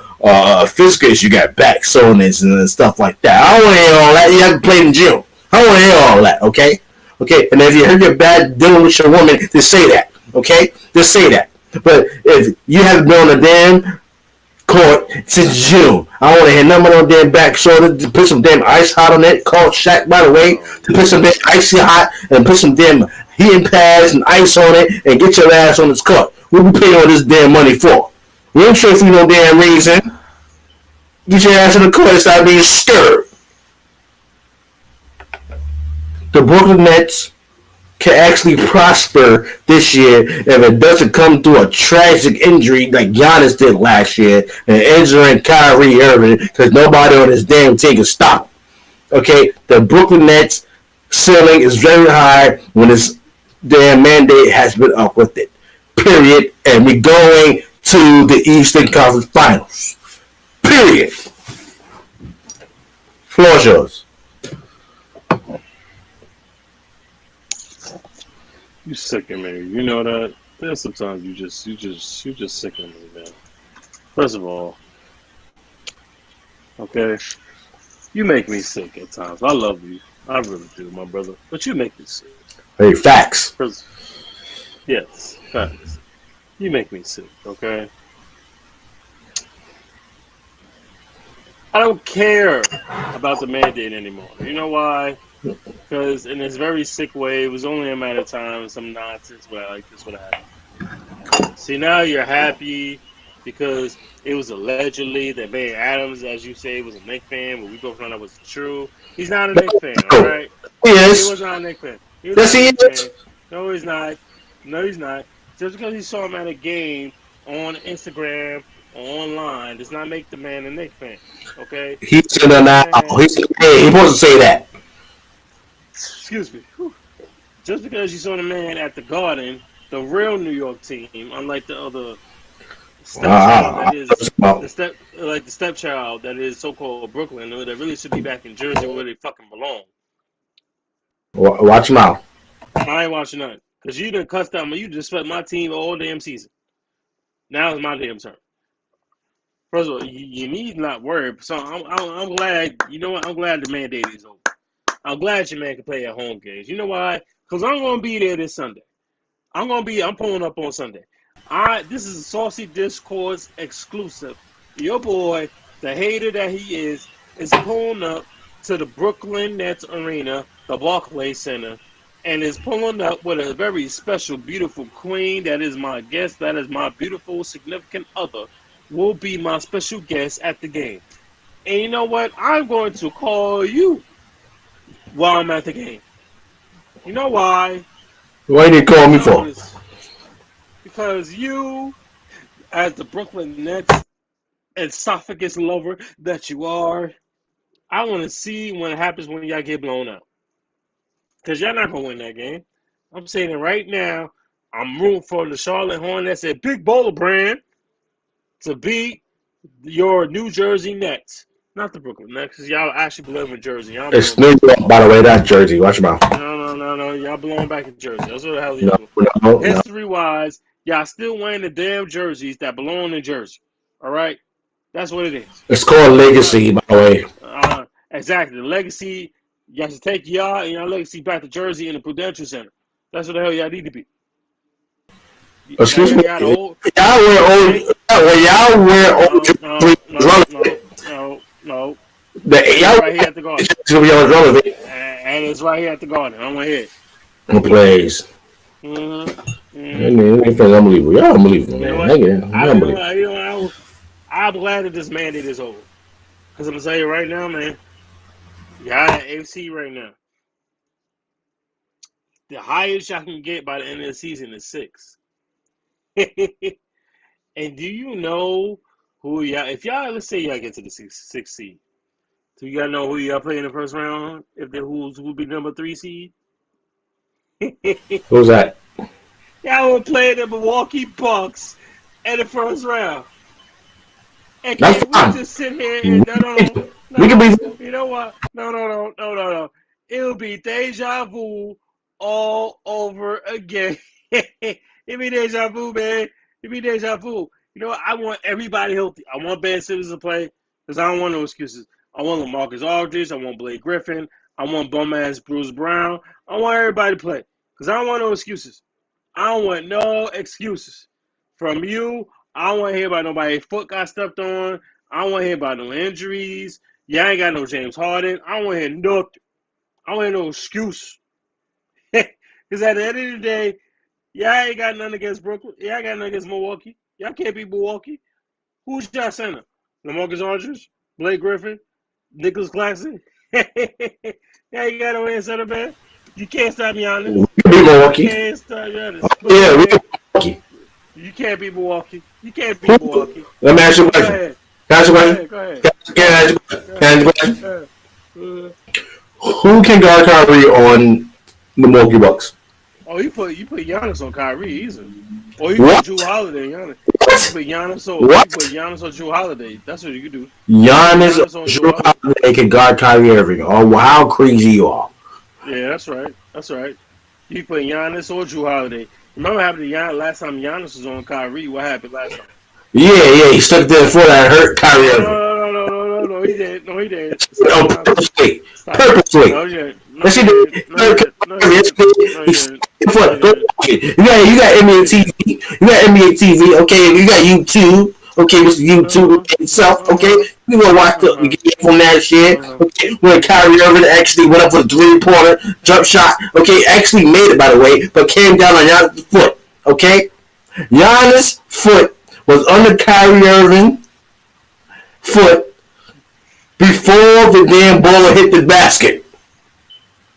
S2: physical issue. You got back soreness and stuff like that. I don't want to hear all that. You haven't played in June. I don't want to hear all that, okay? Okay, and if you hurt your back dealing with your woman, just say that, okay? Just say that. But if you haven't been on a damn court since June, I don't want to hear nothing on damn back shoulder. To put some damn ice hot on it. Called Shaq, by the way. To put some damn icy hot and put some damn heating pads and ice on it and get your ass on this court. What we paying all this damn money for? We ain't sure for no damn reason. Get your ass on the court and start being scared. The Brooklyn Nets can actually prosper this year if it doesn't come through a tragic injury like Giannis did last year and injuring Kyrie Irving because nobody on this damn team can stop him. Okay, the Brooklyn Nets ceiling is very high when this damn mandate has been up with it. Period. And we're going to the Eastern Conference Finals. Period. Floor yours.
S1: You sicken me. You know that. There's sometimes you just sicken me, man. First of all, okay, you make me sick at times. I love you, I really do, my brother. But you make me sick.
S2: Hey, facts.
S1: Yes, facts. You make me sick. Okay. I don't care about the mandate anymore. You know why? Because in this very sick way, it was only a matter of time. Some nonsense, but like this would happen. See, now you're happy because it was allegedly that Bay Adams, as you say, was a Knicks fan, but we both know that was true. He's not a Knicks fan, all right?
S2: Yes.
S1: He was not a Knicks fan.
S2: Yes, he is.
S1: No, he's not. No, he's not. Just because he saw him at a game on Instagram or online does not make the man a Knicks fan. Okay?
S2: He's now. He's supposed to say that.
S1: Excuse me. Just because you saw the man at the Garden, the real New York team, unlike the other stepchild that is the stepchild that is so-called Brooklyn, that really should be back in Jersey where they fucking belong.
S2: Watch him out.
S1: I ain't watching nothing because you done cussed out. You just swept my team all damn season. Now it's my damn turn. First of all, you need not worry. So I'm glad. You know what? I'm glad the mandate is over. I'm glad your man can play at home games. You know why? Because I'm going to be there this Sunday. I'm pulling up on Sunday. This is a Saucy Discourse exclusive. Your boy, the hater that he is pulling up to the Brooklyn Nets Arena, the Barclays Center, and is pulling up with a very special, beautiful queen. That is my guest. That is my beautiful, significant other. Will be my special guest at the game. And you know what? I'm going to call you while I'm at the game. You know why?
S2: What did you call me for?
S1: Because you, as the Brooklyn Nets esophagus lover that you are, I want to see what happens when y'all get blown out. Because y'all not going to win that game. I'm saying it right now. I'm rooting for the Charlotte Hornets and Big Bowler Brand to beat your New Jersey Nets. Not the Brooklyn Nets, because y'all actually belong in Jersey. Y'all
S2: It's New York, by the way, not Jersey. Watch your mouth.
S1: No. Y'all belong back in Jersey. That's what the hell y'all
S2: do. No.
S1: History-wise, y'all still wearing the damn jerseys that belong in Jersey. All right? That's what it is.
S2: It's called legacy, by the way.
S1: Exactly. The legacy, y'all should take y'all and y'all legacy back to Jersey in the Prudential Center. That's what the hell y'all need to be.
S2: Excuse me? Y'all wear old
S1: No.
S2: Y'all
S1: right here at the Garden. And it's right here at the Garden. I'm right here.
S2: No plays. Unbelievable. Y'all unbelievable, man.
S1: I'm glad that this mandate is over. Because I'm going to tell you right now, man, y'all at AFC right now. The highest y'all can get by the end of the season is 6. And do you know who y'all, if y'all, let's say y'all get to the 6th seed, do y'all know who y'all play in the first round? If they who will be number 3 seed?
S2: Who's that?
S1: Y'all will play the Milwaukee Bucks in the first round. And
S2: that's
S1: can we just sit here and no,
S2: we can be.
S1: You know what? No. It'll be deja vu all over again. It be deja vu, man. It be deja vu. You know what? I want everybody healthy. I want Ben Simmons to play because I don't want no excuses. I want LaMarcus Aldridge. I want Blake Griffin. I want bum-ass Bruce Brown. I want everybody to play because I don't want no excuses. I don't want no excuses from you. I don't want to hear about nobody's foot got stepped on. I don't want to hear about no injuries. Y'all ain't got no James Harden. I don't want to hear nothing. I don't want to hear no excuse. Because at the end of the day, y'all ain't got nothing against Brooklyn. Y'all got nothing against Milwaukee. Y'all can't beat Milwaukee. Who's y'all center? LaMarcus Aldridge? Blake Griffin? Nicholas Claxton? Y'all ain't got no center, man. You can't stop Giannis.
S2: We can beat Milwaukee.
S1: You can't stop Giannis.
S2: Yeah, we can beat Milwaukee.
S1: You can't beat Milwaukee. You can't beat Milwaukee.
S2: Let me ask you a question.
S1: Go ahead.
S2: Who can guard Kyrie on the Milwaukee Bucks?
S1: Oh, you put Giannis on Kyrie easily. Or you put Jrue Holiday on Giannis. You put Giannis on Jrue Holiday. That's what you could do.
S2: Giannis on Jrue Holiday can guard Kyrie Irving. Oh, how crazy you are!
S1: Yeah, that's right. You put Giannis or Jrue Holiday. Remember what happened to Giannis last time Giannis was on Kyrie? What happened last time?
S2: Yeah, he stuck there before that hurt Kyrie Irving.
S1: No, he did.
S2: No, purposely. Yes, he did. You got NBA TV. You got NBA TV. Okay, you got YouTube. Okay, Mr. YouTube itself. Okay, we gonna watch the get from that shit. Okay, when Kyrie Irving actually went up for a 3-pointer jump shot. Okay, actually made it by the way, but came down on Giannis' foot. Okay, Giannis' foot was under Kyrie Irving foot before the damn ball hit the basket.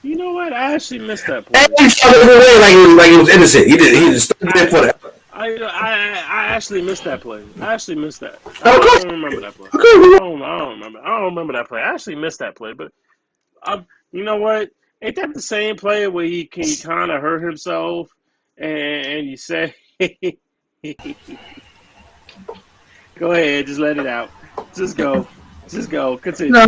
S1: You know what? I actually missed that play.
S2: And he shot it away like it was innocent. He just stood there for that.
S1: I actually missed that play. I don't remember that play. I don't remember that play. I actually missed that play. But you know what? Ain't that the same play where he kind of hurt himself and you say, go ahead, just let it out. Just go. Continue.
S2: No,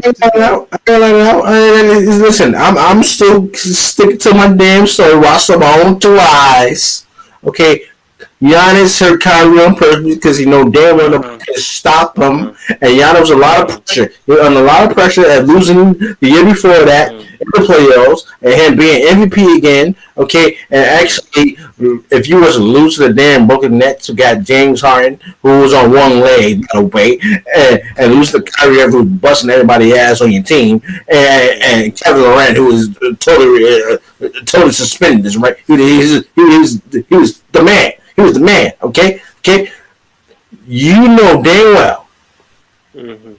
S2: listen, I'm still sticking to my damn story. Watch my own two eyes. Okay, Giannis hurt Kyrie on purpose because he know damn well nobody can stop him. And Giannis was a lot of pressure. He was under a lot of pressure at losing the year before that in the playoffs and him being MVP again. Okay, and actually, if you was to lose to the damn Brooklyn Nets, who got James Harden, who was on one leg, by the way, and lose to Kyrie, who was busting everybody's ass on your team, and Kevin Durant, who was totally suspended, this right? He was the man. He was the man. Okay. You know damn well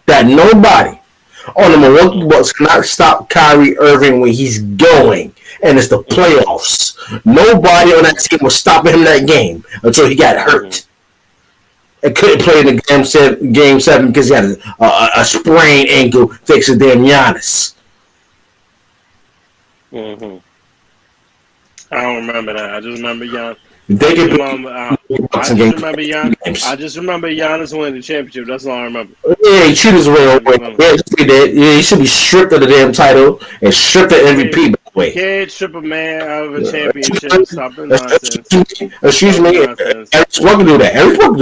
S2: that nobody on the Milwaukee Bucks cannot stop Kyrie Irving when he's going, and it's the playoffs. Nobody on that team was stopping him that game until he got hurt. And couldn't play in the game seven because he had a sprained ankle thanks to damn Giannis.
S1: I don't remember that. I just remember Giannis. I just remember Giannis winning the championship. That's all I remember.
S2: Yeah, he cheated his way away. Yeah, he should be stripped of the damn title and stripped of MVP. By the way,
S1: can't strip a man out of a championship. Stop the nonsense.
S2: Excuse me. Every sport can do that. Every sport can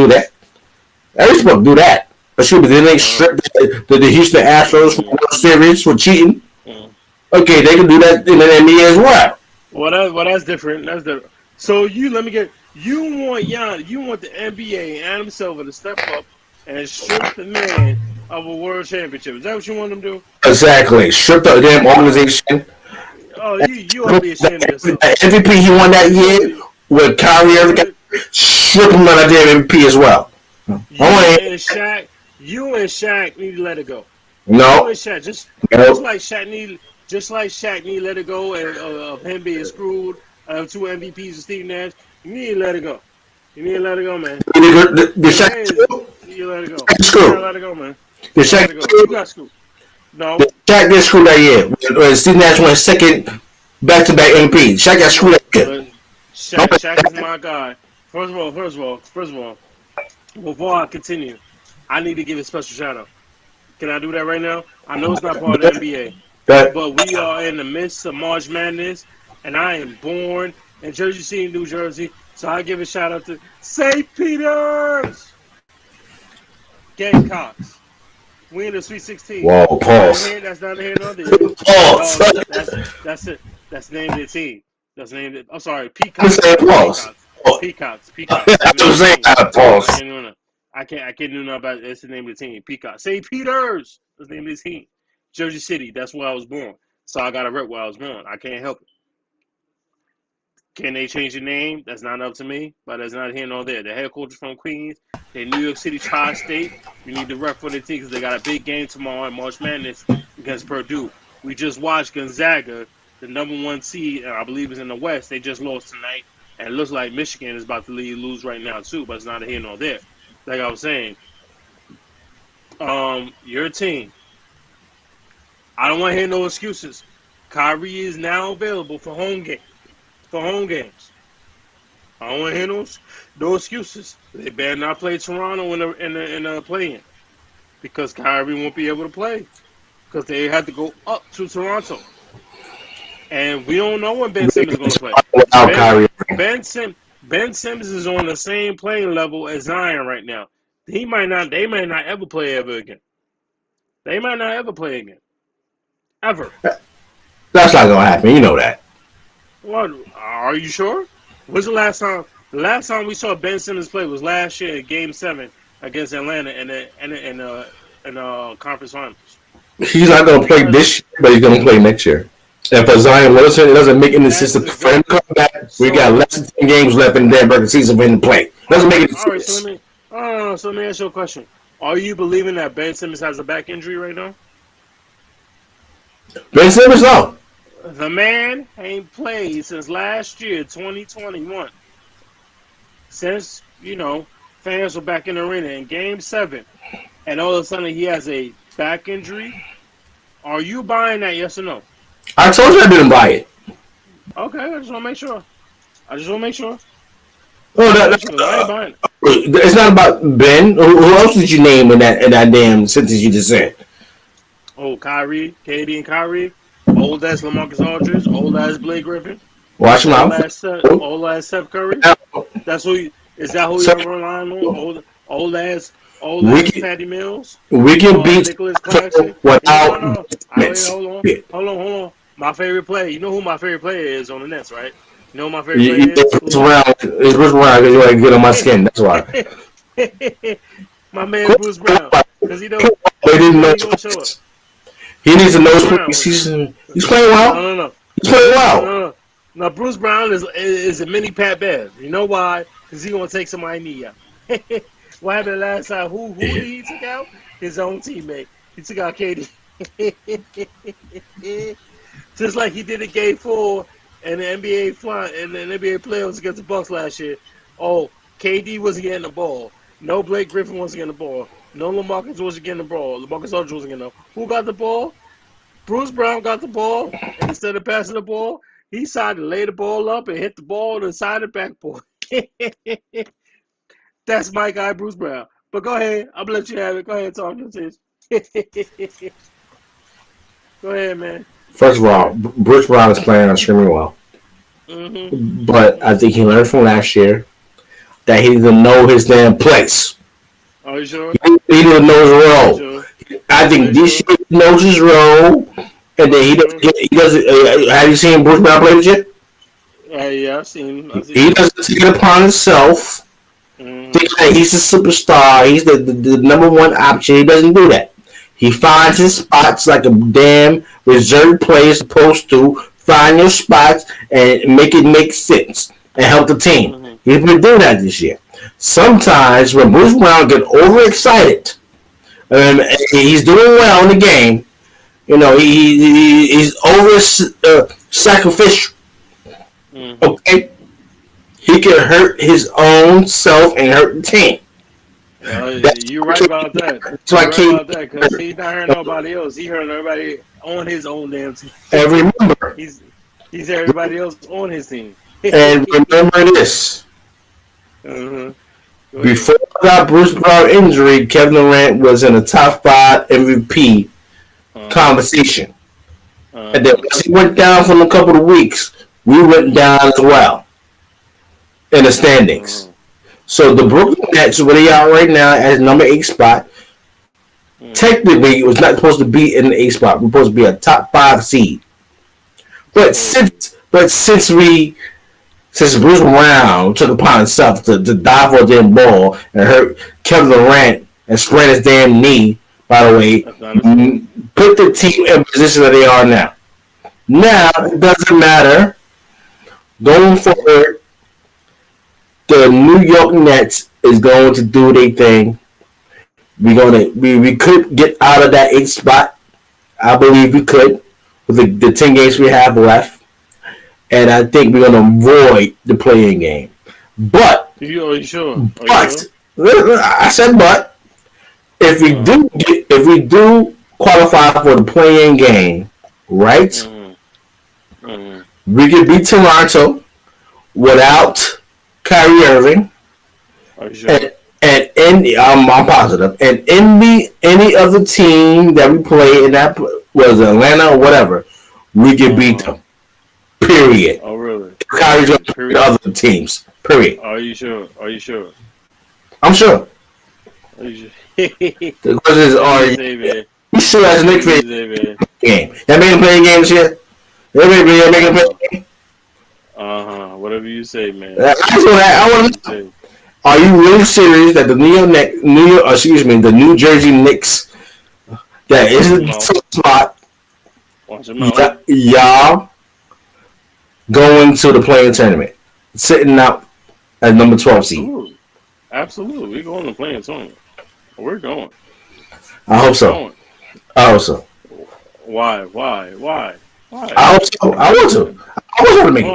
S2: do that. Excuse me. Then they stripped the Houston Astros from the World Series for cheating. Okay, they can do that in the NBA as well.
S1: Well, that's different. That's different. So you want Giannis, you want the NBA and Adam Silver to step up and strip the man of a world championship. Is that what you want them to do?
S2: Exactly. Strip the damn organization.
S1: Oh, you ought to be ashamed of yourself.
S2: The MVP he won that year with Kyrie Irving, strip him of that damn MVP as well.
S1: You and Shaq need to let it go.
S2: No.
S1: You and Shaq, just like Shaq need to let it go of him being screwed. 2 MVPs of Steve Nash. You need to let it go. You need to let it go, man.
S2: You let it go.
S1: You let it go, man. You got screwed. No.
S2: Shaq get screwed that year. When Steve Nash won second back-to-back MVP. Shaq got screwed that year.
S1: Shaq is my guy. First of all, before I continue, I need to give a special shout out. Can I do that right now? I know it's not part of the NBA, but we are in the midst of March Madness. And I am born in Jersey City, New Jersey, so I give a shout out to St. Peter's Gamecocks. We in the Sweet 16.
S2: Whoa, pause.
S1: That's not the head on there.
S2: Pause.
S1: That's it. That's the name of the team. That's the name of the, I'm sorry, Peacocks. Peacocks.
S2: I'm saying pause.
S1: I can't do nothing about it. That's the name of the team. Peacocks. St. Peter's. That's the name of the team. Jersey City. That's where I was born. So I got to rep where I was born. I can't help it. Can they change the name? That's not up to me, but that's not here nor there. The head coach is from Queens. They're New York City Tri-State. We need to rep for the team because they got a big game tomorrow in March Madness against Purdue. We just watched Gonzaga, the number 1 seed, I believe is in the West. They just lost tonight. And it looks like Michigan is about to lose right now too, but it's not here nor there. Like I was saying, your team. I don't want to hear no excuses. Kyrie is now available for home games. I don't want to hear no excuses. They better not play Toronto in the play-in because Kyrie won't be able to play because they had to go up to Toronto. And we don't know when Ben Simmons is going to play. Ben Simmons is on the same playing level as Zion right now. They might not ever play ever again. They might not ever play again. Ever.
S2: That's not gonna happen. You know that.
S1: What? Are you sure? When's the last time? The last time we saw Ben Simmons play was last year in Game 7 against Atlanta in the conference finals.
S2: He's not gonna play this year, but he's gonna play next year. And for Zion Wilson, it doesn't make any sense for him to come back. We got less than 10 games left in the damn regular season for him to play. Doesn't make any sense.
S1: All right, so let me ask you a question. Are you believing that Ben Simmons has a back injury right now?
S2: Ben Simmons, no.
S1: The man ain't played since last year, 2021. Since, fans were back in the arena in Game 7. And all of a sudden he has a back injury. Are you buying that, yes or no?
S2: I told you I didn't buy it.
S1: Okay, I just want to make sure.
S2: Oh, I ain't buying it. It's not about Ben. Who else did you name in that damn sentence you just said?
S1: Oh, Kyrie, KD and Kyrie. Old ass LaMarcus Aldridge. Old ass Blake Griffin.
S2: Watch him out.
S1: Old ass Steph Curry. That's who Is that who
S2: So
S1: you're relying on? Old
S2: we
S1: ass
S2: can
S1: Patty Mills?
S2: beat
S1: Nicholas Claxton?
S2: without
S1: No.
S2: limits.
S1: Hold on. My favorite player. You know who my favorite player is on the Nets, right? You know who my favorite
S2: You,
S1: player is?
S2: it's around. It's around because you like to get on my skin. That's why.
S1: My man Bruce Brown. Because he know
S2: They didn't know
S1: he gonna show up.
S2: he needs to know
S1: Bruce Brown.
S2: he's playing well.
S1: No.
S2: He's playing well.
S1: No, Bruce Brown is a mini Pat Bev. You know why? Because he gonna take somebody knee out. What happened last time? Who did he take out? His own teammate. He took out KD. Just like he did in Game 4 and the NBA playoffs against the Bucks last year. Oh, KD wasn't getting the ball. No Blake Griffin wasn't getting the ball. No LaMarcus wasn't getting the ball. LaMarcus Aldridge wasn't getting the ball. Who got the ball? Bruce Brown got the ball. And instead of passing the ball, he decided to lay the ball up and hit the ball on the side of the backboard. That's my guy, Bruce Brown. But go ahead. I'm going to let you have it. Go ahead, talk to this. Go ahead, man.
S2: First of all, Bruce Brown is playing extremely well.
S1: Mm-hmm.
S2: But I think he learned from last year that he didn't know his damn place.
S1: Are you sure?
S2: He didn't know his role.
S1: Sure?
S2: I think this year he knows his role, and then he doesn't. Have you seen Bruce Brown play this year?
S1: Yeah, I've seen him.
S2: He doesn't take it upon himself.
S1: Mm-hmm.
S2: Think that he's a superstar. He's the number one option. He doesn't do that. He finds his spots like a damn reserve player is supposed to. Find your spots and make it make sense and help the team.
S1: Mm-hmm.
S2: He's been doing that this year. Sometimes when Bruce Brown gets overexcited, he's doing well in the game. You know, he's over sacrificial.
S1: Mm-hmm.
S2: Okay, he can hurt his own self and hurt the team.
S1: You're right about that.
S2: That's why
S1: Because he's not hurting nobody else. He hurting everybody on his own damn team.
S2: And remember,
S1: He's everybody else on his team.
S2: and remember this.
S1: Uh-huh.
S2: Before that Bruce Brown injury, Kevin Durant was in a top 5 MVP conversation. And then once he went down for a couple of weeks, we went down as well in the standings. So the Brooklyn Nets, where they are right now as number 8 spot, technically it was not supposed to be in the 8 spot. We're supposed to be a top 5 seed. But since Bruce Brown took upon himself to dive for a damn ball and hurt Kevin Durant and sprain his damn knee, by the way, put the team in the position that they are now. Now, it doesn't matter. Going forward, the New York Nets is going to do their thing. We could get out of that 8th spot. I believe we could with the 10 games we have left. And I think we're going to avoid the play-in game. But,
S1: Are you sure?
S2: I said but, if we do qualify for the play-in game, right? We could beat Toronto without Kyrie Irving.
S1: Are you sure?
S2: And I'm positive. And any other team that we play in that was Atlanta or whatever, we can beat them. Period.
S1: Oh really?
S2: Kyrie's going to beat other teams. Period.
S1: Are you sure?
S2: I'm sure.
S1: Are you sure?
S2: The question is, are you sure as Nick game? That made him play games here? They make him play game?
S1: Whatever you say, man.
S2: I want to know. Are you really serious that the the New Jersey Knicks that is the top spot? Y'all going to the play-in tournament, sitting out at number 12 seed.
S1: Absolutely. We're going to play-in tournament. We're going.
S2: I hope so.
S1: Why?
S2: I hope so. I want to make it.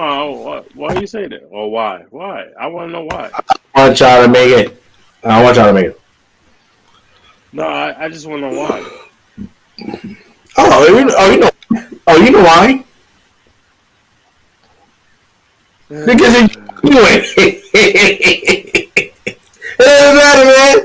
S1: Why do you say that? Or why? I want to know why.
S2: I want y'all to make it.
S1: No, I just want to know why.
S2: You know why? Because it doesn't matter, man.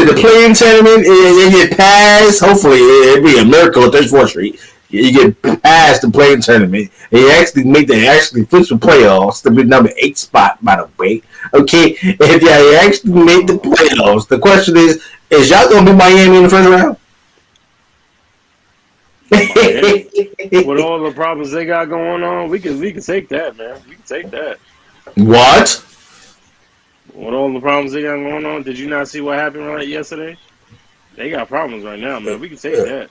S2: The play-in tournament, you get past. Hopefully, it'd be a miracle at 34th Street. You get past the play-in tournament, and you actually make the official playoffs to be number 8 spot, by the way. Okay, if y'all actually make the playoffs, the question is y'all gonna beat Miami in the first round?
S1: Miami, with all the problems they got going on, we can take that, man. We can take that.
S2: What?
S1: With all the problems they got going on, did you not see what happened right yesterday? They got problems right now, man. We can take that.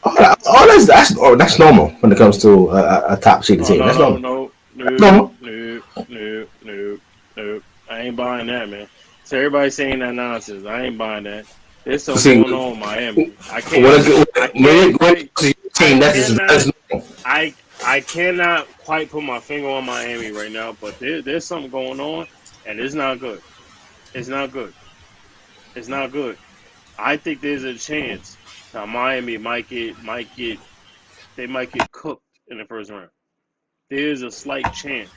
S2: That's normal when it comes to a top seeded
S1: Oh
S2: team.
S1: no
S2: That's
S1: no
S2: normal.
S1: no
S2: That's
S1: no
S2: normal.
S1: no no no no. I ain't buying that, man. So everybody saying that nonsense. I ain't buying that. There's something
S2: See,
S1: going on in Miami. I
S2: when
S1: can't
S2: it goes
S1: quite,
S2: to your
S1: I
S2: team,
S1: cannot,
S2: that's normal.
S1: I cannot quite put my finger on Miami right now. But there's something going on, and it's not good. It's not good. It's not good. I think there's a chance that Miami they might get cooked in the first round. There's a slight chance.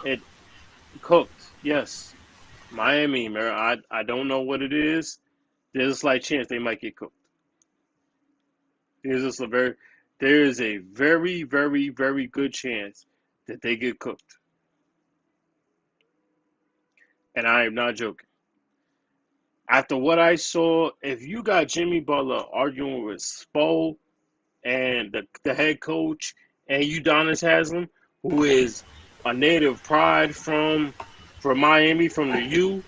S1: It cooked, yes. Miami, man. I don't know what it is. There's a slight chance they might get cooked. There's just a very there is a very, very, very good chance that they get cooked. And I am not joking. After what I saw, if you got Jimmy Butler arguing with Spo and the head coach and Udonis Haslam, who is a native pride from Miami, from the U,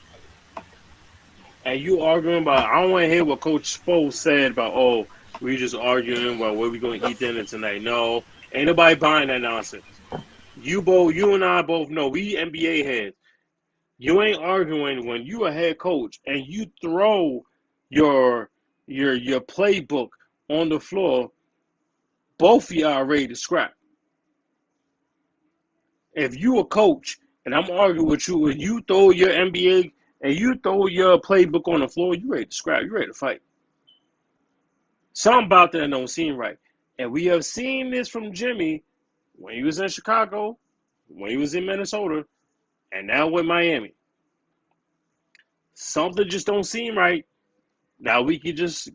S1: and you arguing about, I don't want to hear what Coach Spo said about, oh, we just arguing about where we going to eat dinner tonight. No, ain't nobody buying that nonsense. You and I both know we NBA heads. You ain't arguing when you a head coach and you throw your your playbook on the floor. Both of y'all are ready to scrap. If you a coach and I'm arguing with you and you throw your NBA and you throw your playbook on the floor, you ready to scrap. You ready to fight. Something about that don't seem right. And we have seen this from Jimmy when he was in Chicago, when he was in Minnesota, and now with Miami. Something just don't seem right. Now we could just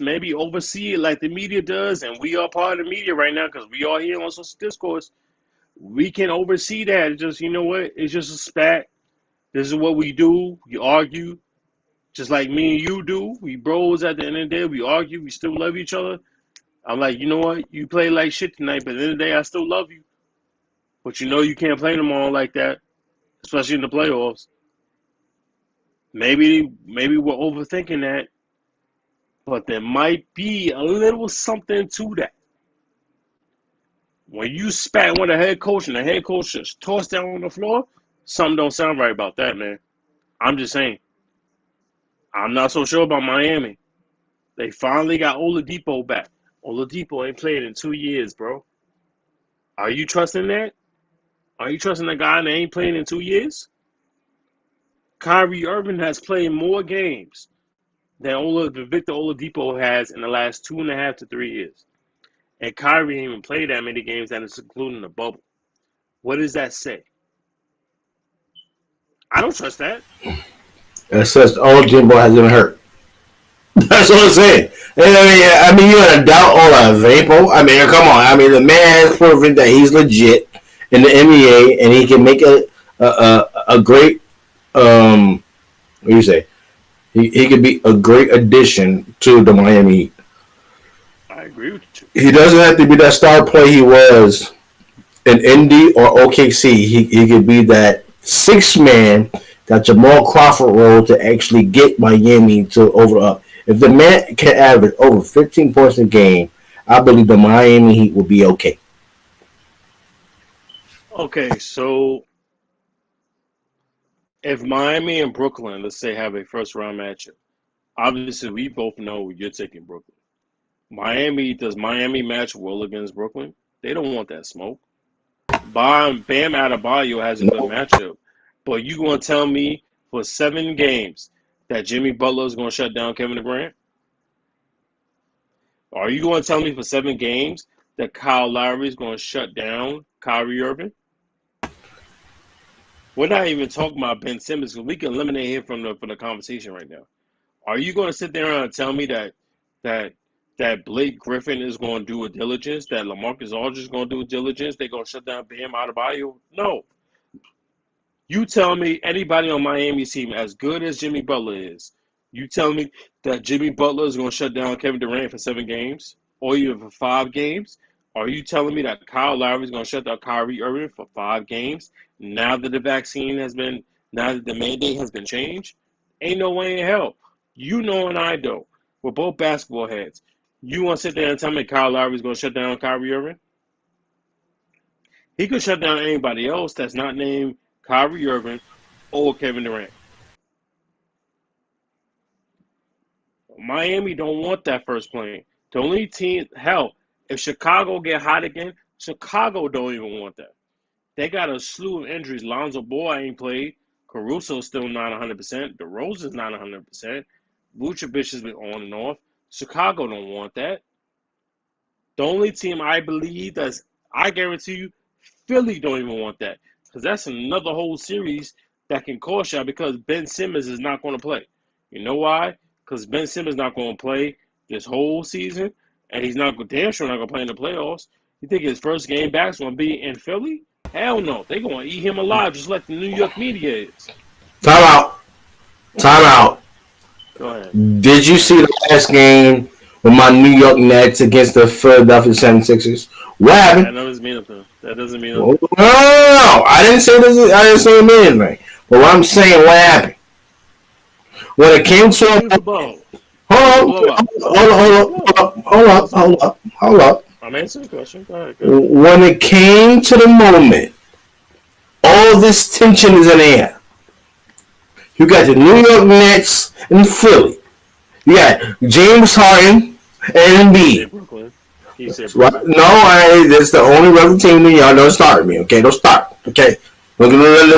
S1: maybe oversee it like the media does, and we are part of the media right now because we are here on Saucy Discourse. We can oversee that. It's just, you know what? It's just a spat. This is what we do. We argue, just like me and you do. We bros at the end of the day. We argue. We still love each other. I'm like, you know what? You play like shit tonight, but at the end of the day, I still love you. But you know you can't play them all like that, especially in the playoffs. Maybe we're overthinking that, but there might be a little something to that. When you spat with a head coach and the head coach just tossed down on the floor, something don't sound right about that, man. I'm just saying. I'm not so sure about Miami. They finally got Oladipo back. Oladipo ain't played in 2 years, bro. Are you trusting that? Are you trusting a guy that ain't played in 2 years? Kyrie Irving has played more games than Victor Oladipo has in the last 2.5 to 3 years. And Kyrie ain't even played that many games, and it's including the bubble. What does that say? I don't trust that.
S2: It says all Jimbo has been hurt. That's what I'm saying. I mean, you're gonna doubt all that vapor. I mean, come on. I mean, the man has proven that he's legit in the NBA, and he can make a great what do you say? He could be a great addition to the Miami Heat.
S1: I agree with you.
S2: He doesn't have to be that star player he was in Indy or OKC. He could be that six man, that Jamal Crawford role to actually get Miami to over up. If the man can average over 15 points a game, I believe the Miami Heat will be okay.
S1: Okay, so if Miami and Brooklyn, let's say, have a first round matchup, obviously we both know you're taking Brooklyn. Does Miami match well against Brooklyn? They don't want that smoke. Bam Adebayo has a good
S2: No,
S1: matchup, but you gonna tell me for 7 games that Jimmy Butler is gonna shut down Kevin Durant? Are you gonna tell me for 7 games that Kyle Lowry is gonna shut down Kyrie Irving? We're not even talking about Ben Simmons because we can eliminate him from the conversation right now. Are you going to sit there and tell me that that Blake Griffin is going to do a diligence, that LaMarcus Aldridge is going to do a diligence, they're going to shut down Bam Adebayo? No. You tell me anybody on Miami's team as good as Jimmy Butler is, you tell me that Jimmy Butler is going to shut down Kevin Durant for 7 games or even for 5 games? Are you telling me that Kyle Lowry is going to shut down Kyrie Irving for 5 games now that the now that the mandate has been changed? Ain't no way in hell. You know and I don't. We're both basketball heads. You want to sit there and tell me Kyle Lowry is going to shut down Kyrie Irving? He could shut down anybody else that's not named Kyrie Irving or Kevin Durant. Miami don't want that first plane. The only team, hell, if Chicago get hot again, Chicago don't even want that. They got a slew of injuries. Lonzo Ball ain't played. Caruso's still not 100%. DeRozan's not 100%. Vucevic has been on and off. Chicago don't want that. The only team I believe I guarantee you, Philly don't even want that. Because that's another whole series that can cost y'all because Ben Simmons is not going to play. You know why? Because Ben Simmons not going to play this whole season, and he's damn sure not going to play in the playoffs. You think his first game back is going to be in Philly? Hell no. They're going to eat him alive just like the New York media is.
S2: Time out. Time out.
S1: Go ahead.
S2: Did you see the last game with my New York Nets against the Philadelphia 76ers? What happened?
S1: That doesn't mean nothing. That doesn't mean
S2: No,
S1: nothing.
S2: I didn't say this. I didn't say anything. But what I'm saying, what happened? When it came to hold up.
S1: I'm answering the question. Go ahead.
S2: When it came to the moment, all this tension is in the air. You got the New York Nets and Philly. You got James Harden and Embiid.
S1: Brooklyn. He said Brooklyn.
S2: No, that's the only regular team that y'all don't start with me. Okay, don't start. Okay, don't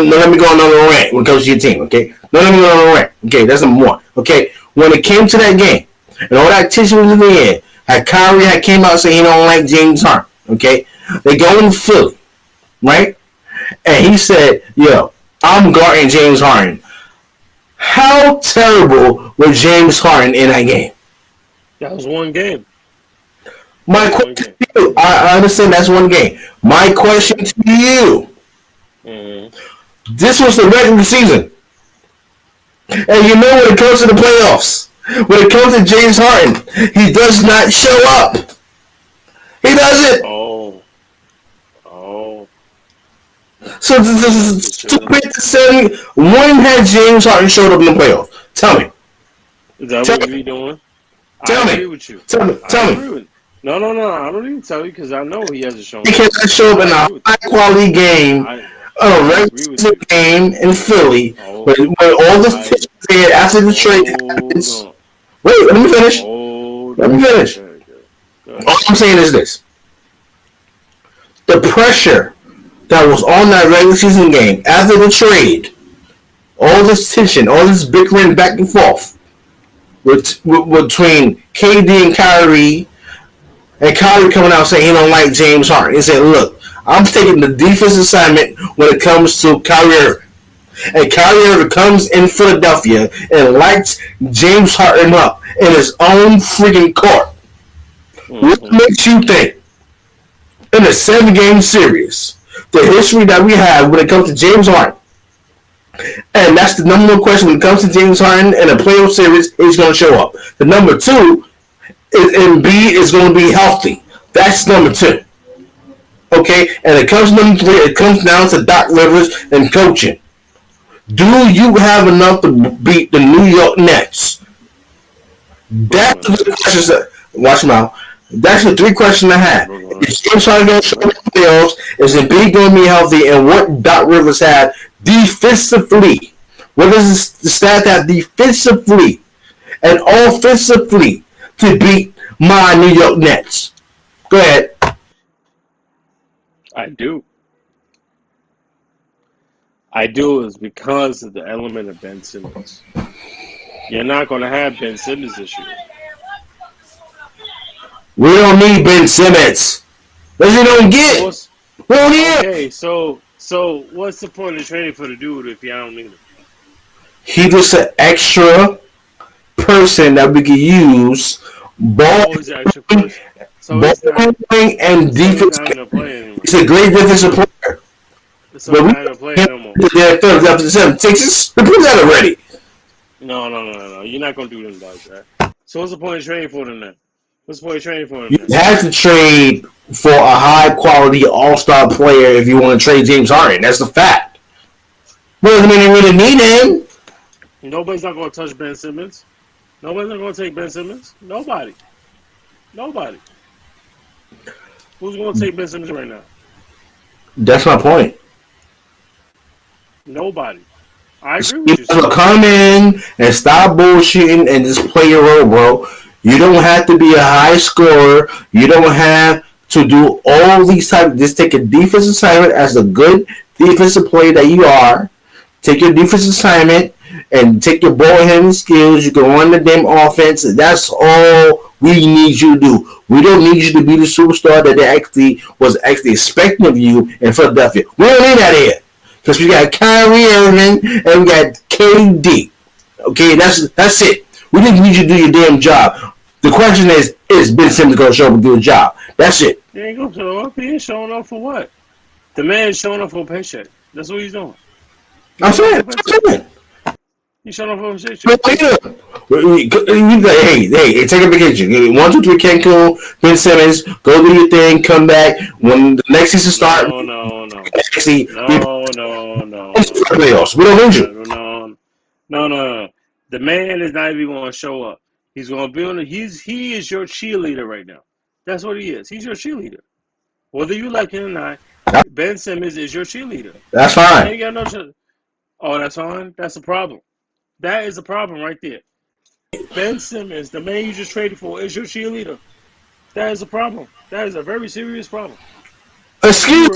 S2: let me go on another rant when it comes to your team. Okay, don't let me go on another rant. Okay, that's number one. Okay, when it came to that game and all that tension was in the air, Kyrie had came out saying he don't like James Harden. Okay, they go in Philly, right? And he said, "Yo, I'm guarding James Harden." How terrible was James Harden in that game?
S1: That was one game.
S2: My question to you, I understand that's one game. My question to you, this was the regular season. And you know when it comes to the playoffs, when it comes to James Harden, he does not show up. He doesn't.
S1: Oh.
S2: So to say, when has James Harden showed up in the playoffs? Tell me.
S1: Is that what we doing?
S2: Tell
S1: I
S2: me.
S1: agree with you.
S2: Tell me.
S1: No. I don't even tell you because I know he hasn't shown up.
S2: He cannot show up in a high-quality game, a regular season game in Philly, when all the tension there after the trade happens. Wait, let me finish. All I'm saying is this. The pressure that was on that regular season game after the trade, all this tension, all this bickering back and forth between KD and Kyrie coming out saying he don't like James Harden. He said, look, I'm taking the defense assignment when it comes to Kyrie Irving. And Kyrie Irving comes in Philadelphia and lights James Harden up in his own freaking court. What makes you think in a 7-game series, the history that we have when it comes to James Harden, and that's the number one question when it comes to James Harden in a playoff series, he's going to show up. The number 2 is Embiid is going to be healthy. That's number 2. Okay, and it comes to number 3. It comes down to Doc Rivers and coaching. Do you have enough to beat the New York Nets? That's the questions. Watch my mouth. That's the 3 questions I have. Is James Harden going to show up in the playoffs? Is Embiid going to be healthy? And what Doc Rivers had defensively? What does the stat have defensively and offensively to beat my New York Nets? Go ahead.
S1: I do. Is because of the element of Ben Simmons. You're not going to have Ben Simmons this year.
S2: We don't need Ben Simmons. That's what we don't get. We don't need him.
S1: Okay, so what's the point of trading for the dude if y'all don't need him?
S2: He just an extra person that we can use. Ball handling and defense. He's a great defensive player.
S1: So he's not going to play no more.
S2: They're thumbs up to the 76ers. We put that already.
S1: No. You're not gonna do them like that. So what's the point of trading for them then? What's the point of trading for them?
S2: You have to trade for a high quality all-star player if you want to trade James Harden. That's the fact. But doesn't mean you really need him.
S1: Nobody's not gonna touch Ben Simmons. Nobody's not gonna take Ben Simmons. Nobody. Who's gonna take Ben Simmons right now?
S2: That's my point.
S1: Nobody. I agree with you.
S2: So come in and stop bullshitting and just play your role, bro. You don't have to be a high scorer. You don't have to do all these types. Just take a defensive assignment as a good defensive player that you are. Take your defensive assignment and take your ball handling skills. You can run the damn offense. That's all we need you to do. We don't need you to be the superstar that they was expecting of you in Philadelphia. We don't need that here. Because we got Kyrie Irving and we got KD. Okay, that's it. We didn't need you to do your damn job. The question is Ben Simmons going to show up and do a job? That's it.
S1: He ain't going to show up. He ain't showing up for what? The man is showing up for a paycheck. That's what he's doing.
S2: I'm saying.
S1: He's showing up for a paycheck.
S2: Hey, take a vacation. 1, 2, 3, Cancun, Ben Simmons, go do your thing, come back. When the next season starts.
S1: No.
S2: Playoffs. We don't need you.
S1: No. The man is not even going to show up. He's going to be on he is your cheerleader right now. That's what he is. He's your cheerleader. Whether you like him or not, Ben Simmons is your cheerleader.
S2: That's fine.
S1: Ain't got no oh, that's fine? That's a problem. That is a problem right there. Ben Simmons, the man you just traded for, is your cheerleader. That is a problem. That is a very serious problem.
S2: Excuse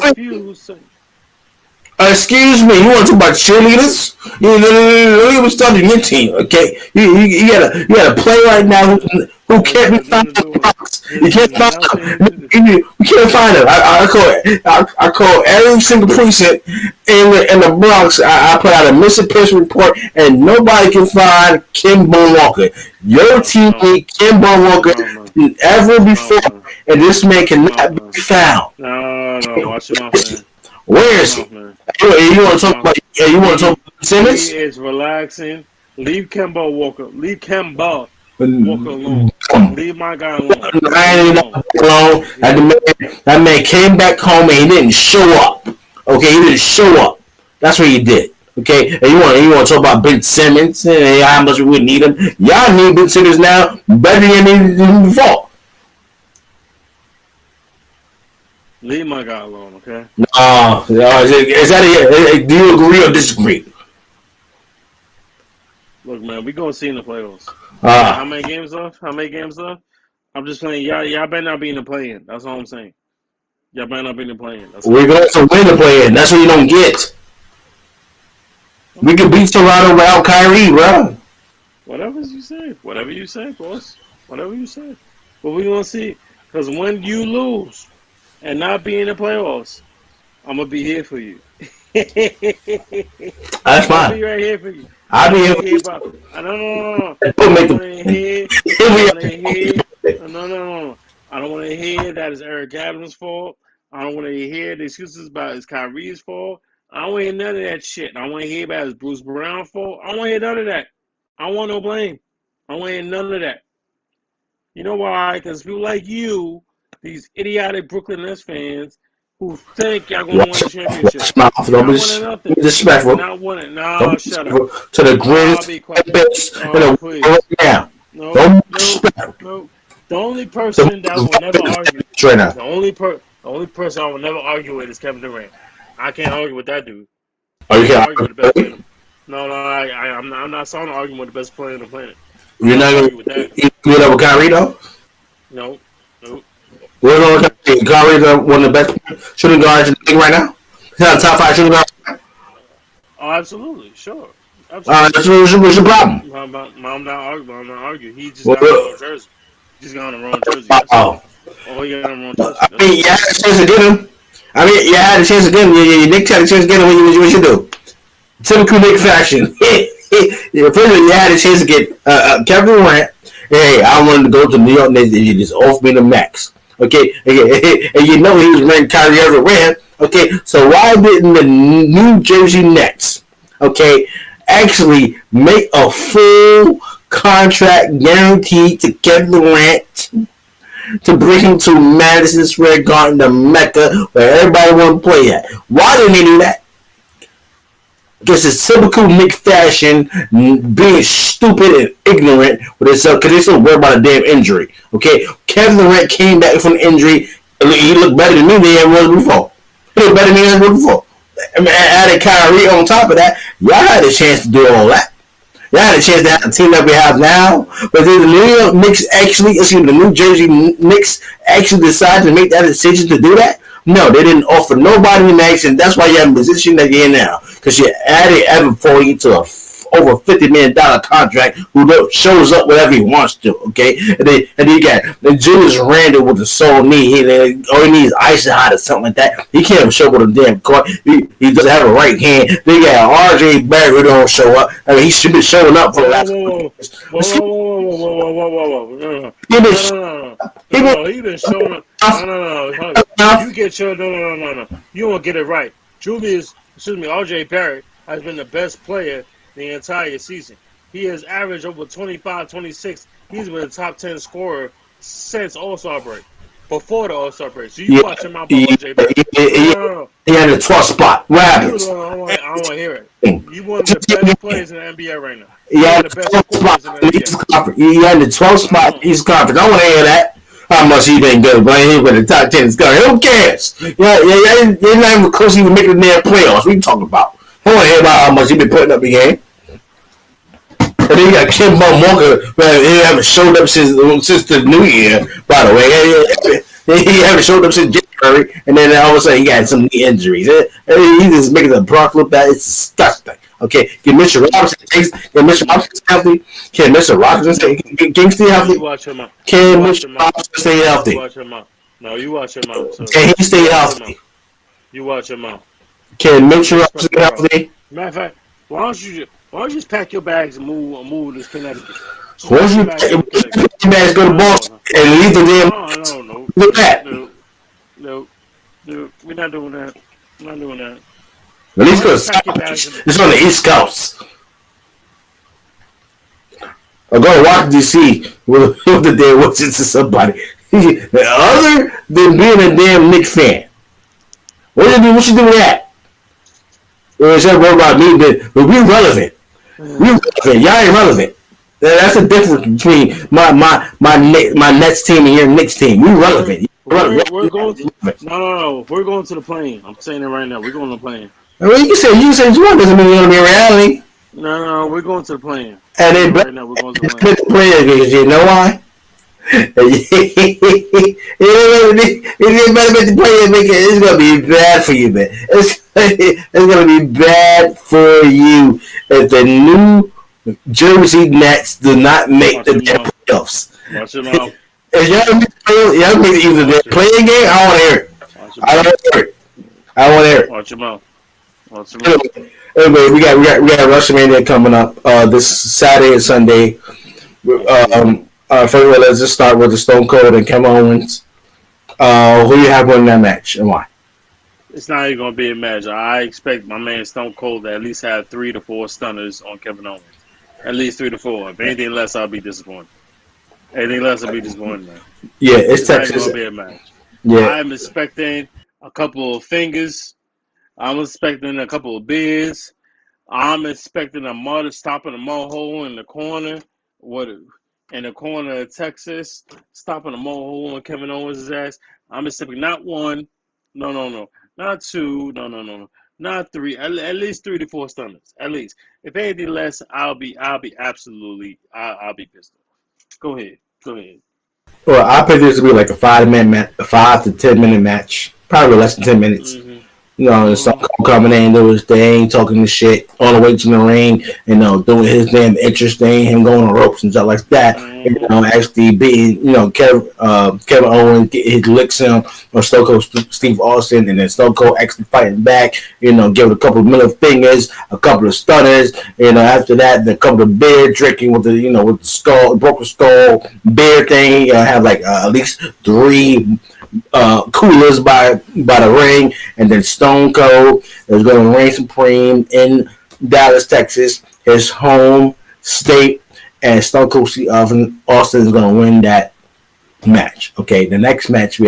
S2: me, you want to talk about cheerleaders? Look at what's done in your team, okay? You got a player right now who can't be found in the box. You can't find him. You can't find him. I call every single precinct in the Bronx. I put out a missing person report, and nobody can find Bong Walker. Your teammate Bong Walker ever before, and this man cannot be found.
S1: No, watch him out, man.
S2: Where is he? You want to talk about Simmons?
S1: He is relaxing. Leave Kemba Walker. Leave Kemba Walker alone. Leave my guy alone.
S2: That man came back home and he didn't show up. Okay, he didn't show up. That's what he did. Okay, and you want to talk about Ben Simmons and how much we need him? Y'all need Ben Simmons now better than before.
S1: Leave my guy alone, okay?
S2: No. Do you agree or disagree?
S1: Look, man, we gonna see in the playoffs. How many games left? I'm just saying, y'all better not be in the play-in. That's all I'm saying. Y'all better not be in the play-in.
S2: We're going to win the play-in. That's what you don't get. We can beat Toronto without Kyrie, bro.
S1: Whatever you say, boss. Whatever you say. But we gonna see, because when you lose and not be in the playoffs, I'm gonna be here for you.
S2: That's fine.
S1: I'll be right here for you.
S2: I'll be here for you.
S1: No. I don't want to hear that it's Eric Adams' fault. I don't want to hear the excuses about it's Kyrie's fault. I don't want to hear none of that shit. I don't want to hear about it's Bruce Brown's fault. I don't want to hear none of that. I don't want no blame. I don't want to hear none of that. You know why? Because people like you, these idiotic Brooklyn Nets fans, who think y'all gonna win the championship.
S2: Don't be disrespectful.
S1: Not winning. No, shut up.
S2: To the greatest best in the world right now.
S1: No. The only person that will never argue.
S2: Right now.
S1: The only person I will never argue with is Kevin Durant. I can't argue with that dude.
S2: Oh, you can't
S1: argue with the best player. No, I'm not starting to argue with the best player on the planet.
S2: You're not gonna with Kyrie though?
S1: No.
S2: We're going to Kyrie one of the best shooting guards in the league right now. He's not top 5 shooting guards.
S1: Oh, absolutely, sure. Absolutely.
S2: What's your problem?
S1: I'm not arguing. He just got on the wrong jersey. He got on the wrong jersey. He got on the wrong jersey.
S2: I mean, you had a chance to get him. You had a chance to get him. Your Knicks had a chance to get him. What you do? Typical Knicks fashion. First, you had a chance to get Kevin Durant. Hey, I wanted to go to New York Knicks. You just offered me the max. Okay, and you know he was wearing Kyrie Irving ran. Okay, so why didn't the New Jersey Nets, okay, actually make a full contract guaranteed to Kevin Durant to bring him to Madison Square Garden, the Mecca, where everybody want to play at? Why didn't they do that? Just a typical Nick fashion, being stupid and ignorant with himself, because they still worried about a damn injury. Okay, Kevin Durant came back from injury. He looked better than me than he ever was before. He looked better than he ever was before. I mean, added Kyrie on top of that, y'all had a chance to do all that. Y'all had a chance to have the team that we have now, but then the New York Knicks the New Jersey Knicks actually decided to make that decision to do that. No, they didn't offer nobody next, and that's why you're in the position that you're in now. Because you added Evan Fournier to a over $50 million contract who shows up whenever he wants to, okay? And then you got Julius Randle with the sole knee. All he needs is ice hot or something like that. He can't even show up with a damn court. He doesn't have a right hand. Then you got RJ Barrett who don't show up. I mean, he should be showing up for the last
S1: Whoa. He been showing up. No. You get your no. You won't get it right. RJ Barrett has been the best player the entire season. He has averaged over 25, 26. He's been a top 10 scorer since All-Star break. Before the All-Star break. So you watch him out for RJ Barrett.
S2: He had the 12th spot. What happens?
S1: I don't want to hear it. You one of the best players in the NBA right now.
S2: He had the 12th spot in the East Conference. He had the 12th spot in the East Conference. I don't want to hear that. How much he been good, but he with the top 10 scorer. Who cares? You're not even close to even making the damn playoffs. What are you talking about? I don't want to hear about how much he been putting up the game. And then you got Kim Walker, he haven't showed up since the New Year, by the way. He haven't showed up since January, and then all of a sudden he got some knee injuries. He's just making the Brock look bad. It's disgusting. Okay, can Mr. Robinson healthy? Can Mr. Robinson stay healthy? Can Mr. Robinson stay healthy?
S1: No, you watch him out.
S2: Can he stay healthy?
S1: You watch him out.
S2: Can Mr. Robinson stay healthy?
S1: Matter of fact, why don't you just pack your bags and move to Connecticut?
S2: Why don't you pack your bags, go to Boston, and leave the damn...
S1: No.
S2: Look at that.
S1: No. We're not doing that. We're not doing that.
S2: At least go to it's on the East Coast. Or go to Washington, D.C. with the damn Washington to somebody. Other than being a damn Knicks fan. What you do with that? It's not worry about me, but we're relevant. Y'all ain't relevant. That's the difference between my Nets team and your Knicks team. We're relevant.
S1: We're going to, no. We're going to the plane. I'm saying it right now. We're going to the plane.
S2: Well, you say one doesn't mean you're going to be a reality.
S1: No, we're going to the plane.
S2: And then right now we're going to the plane. Because you know why? It's going to be bad for you, man. It's going to be bad for you if the New Jersey Nets do not make the playoffs.
S1: Watch your mouth.
S2: If y'all make either the playing game, I want to hear it. I want to hear it.
S1: Watch your mouth.
S2: Anyway, we got WrestleMania coming up this Saturday and Sunday. First of all, let's just start with the Stone Cold and Kevin Owens. Who do you have winning that match and why?
S1: It's not even going to be a match. I expect my man Stone Cold to at least have 3 to 4 stunners on Kevin Owens. At least 3 to 4. If anything less, I'll be disappointed. Anything less, I'll be disappointed, man.
S2: Yeah, it's Texas.
S1: Not going to be a match.
S2: Yeah.
S1: I'm expecting a couple of fingers. I'm expecting a couple of beers. I'm expecting a mud stopping a mud hole in the corner. In the corner of Texas, stopping a mud hole on Kevin Owens' ass. I'm expecting not 1, no, not 2, no, not 3. At least 3 to 4 stunners. At least. If anything less, I'll be absolutely I'll be pissed off. Go ahead.
S2: Well, I picked this to be like a 5 to 10 minute match, probably less than 10 minutes. Mm-hmm. You know, and Stone Cold coming in, doing his thing, talking the shit on the way to the ring, doing his damn interest thing, him going on ropes and stuff like that. Actually beating, Kevin Owens, get his licks in on Stone Cold Steve Austin, and then Stone Cold actually fighting back, give it a couple of middle fingers, a couple of stunners, after that, a couple of beer drinking with the, with the skull, broken skull, beer thing, have like at least 3 coolers by the ring, and then Stone Cold is going to reign supreme in Dallas, Texas, his home state, and Stone Cold Steve Austin is going to win that match. Okay, the next match we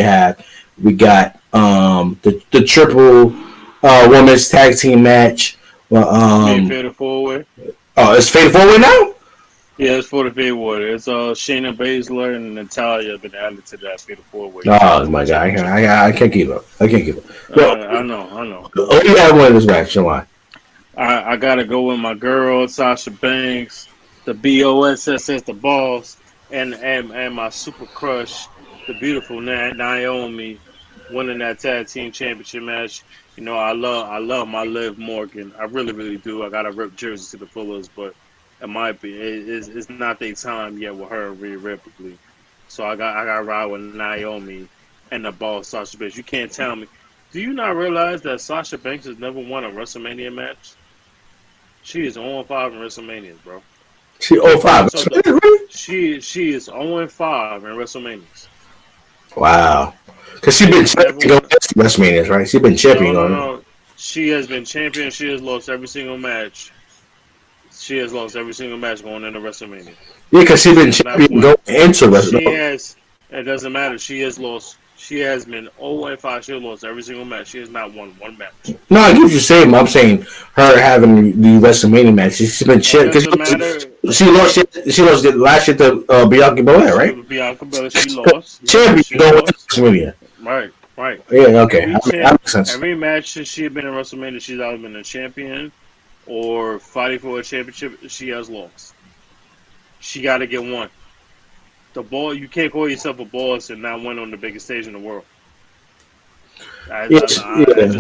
S2: got the triple women's tag team match. Well,
S1: Fatal Four-Way.
S2: Oh, it's Fatal Four-Way now?
S1: Yeah, it's for the Fatal Four-Way. It's Shayna Baszler and Natalya have been added to that Fatal Four-Way.
S2: Oh my god, I can't keep up. Well,
S1: I know.
S2: Oh, you have one of this match, Shalon.
S1: I gotta go with my girl Sasha Banks, the BOSS, the boss, and my super crush, the beautiful Naomi, winning that tag team championship match. You know, I love my Liv Morgan. I really do. I gotta rip Jersey to the fullest, but it might be it's not their time yet with her Rhea Ripley. So I got ride with Naomi and the boss Sasha Banks. You can't tell me. Do you not realize that Sasha Banks has never won a WrestleMania match? She is 0-5 in WrestleManias, bro.
S2: She 0-5.
S1: She is 0-5 in WrestleManias.
S2: Wow. Because she's been champion WrestleManias, right? She's been champion on
S1: No. She has been champion. She has lost every single match. She has lost every single match going into WrestleMania.
S2: Yeah, because she's been champion going into WrestleMania.
S1: It doesn't matter. She has lost. She has been 0-5. She has lost every single match. She has not won one match.
S2: No, I get what you're saying. I'm saying her having the WrestleMania match. She's been champion. She lost it last year to Bianca Belair, right?
S1: Bianca Belair. She lost.
S2: Champion going into WrestleMania.
S1: Right.
S2: Yeah, okay. That makes sense.
S1: Every match since she has been in WrestleMania, she's either been a champion or fighting for a championship. She has lost. She got to get one. The ball, you can't call yourself a boss and not win on the biggest stage in the world. I just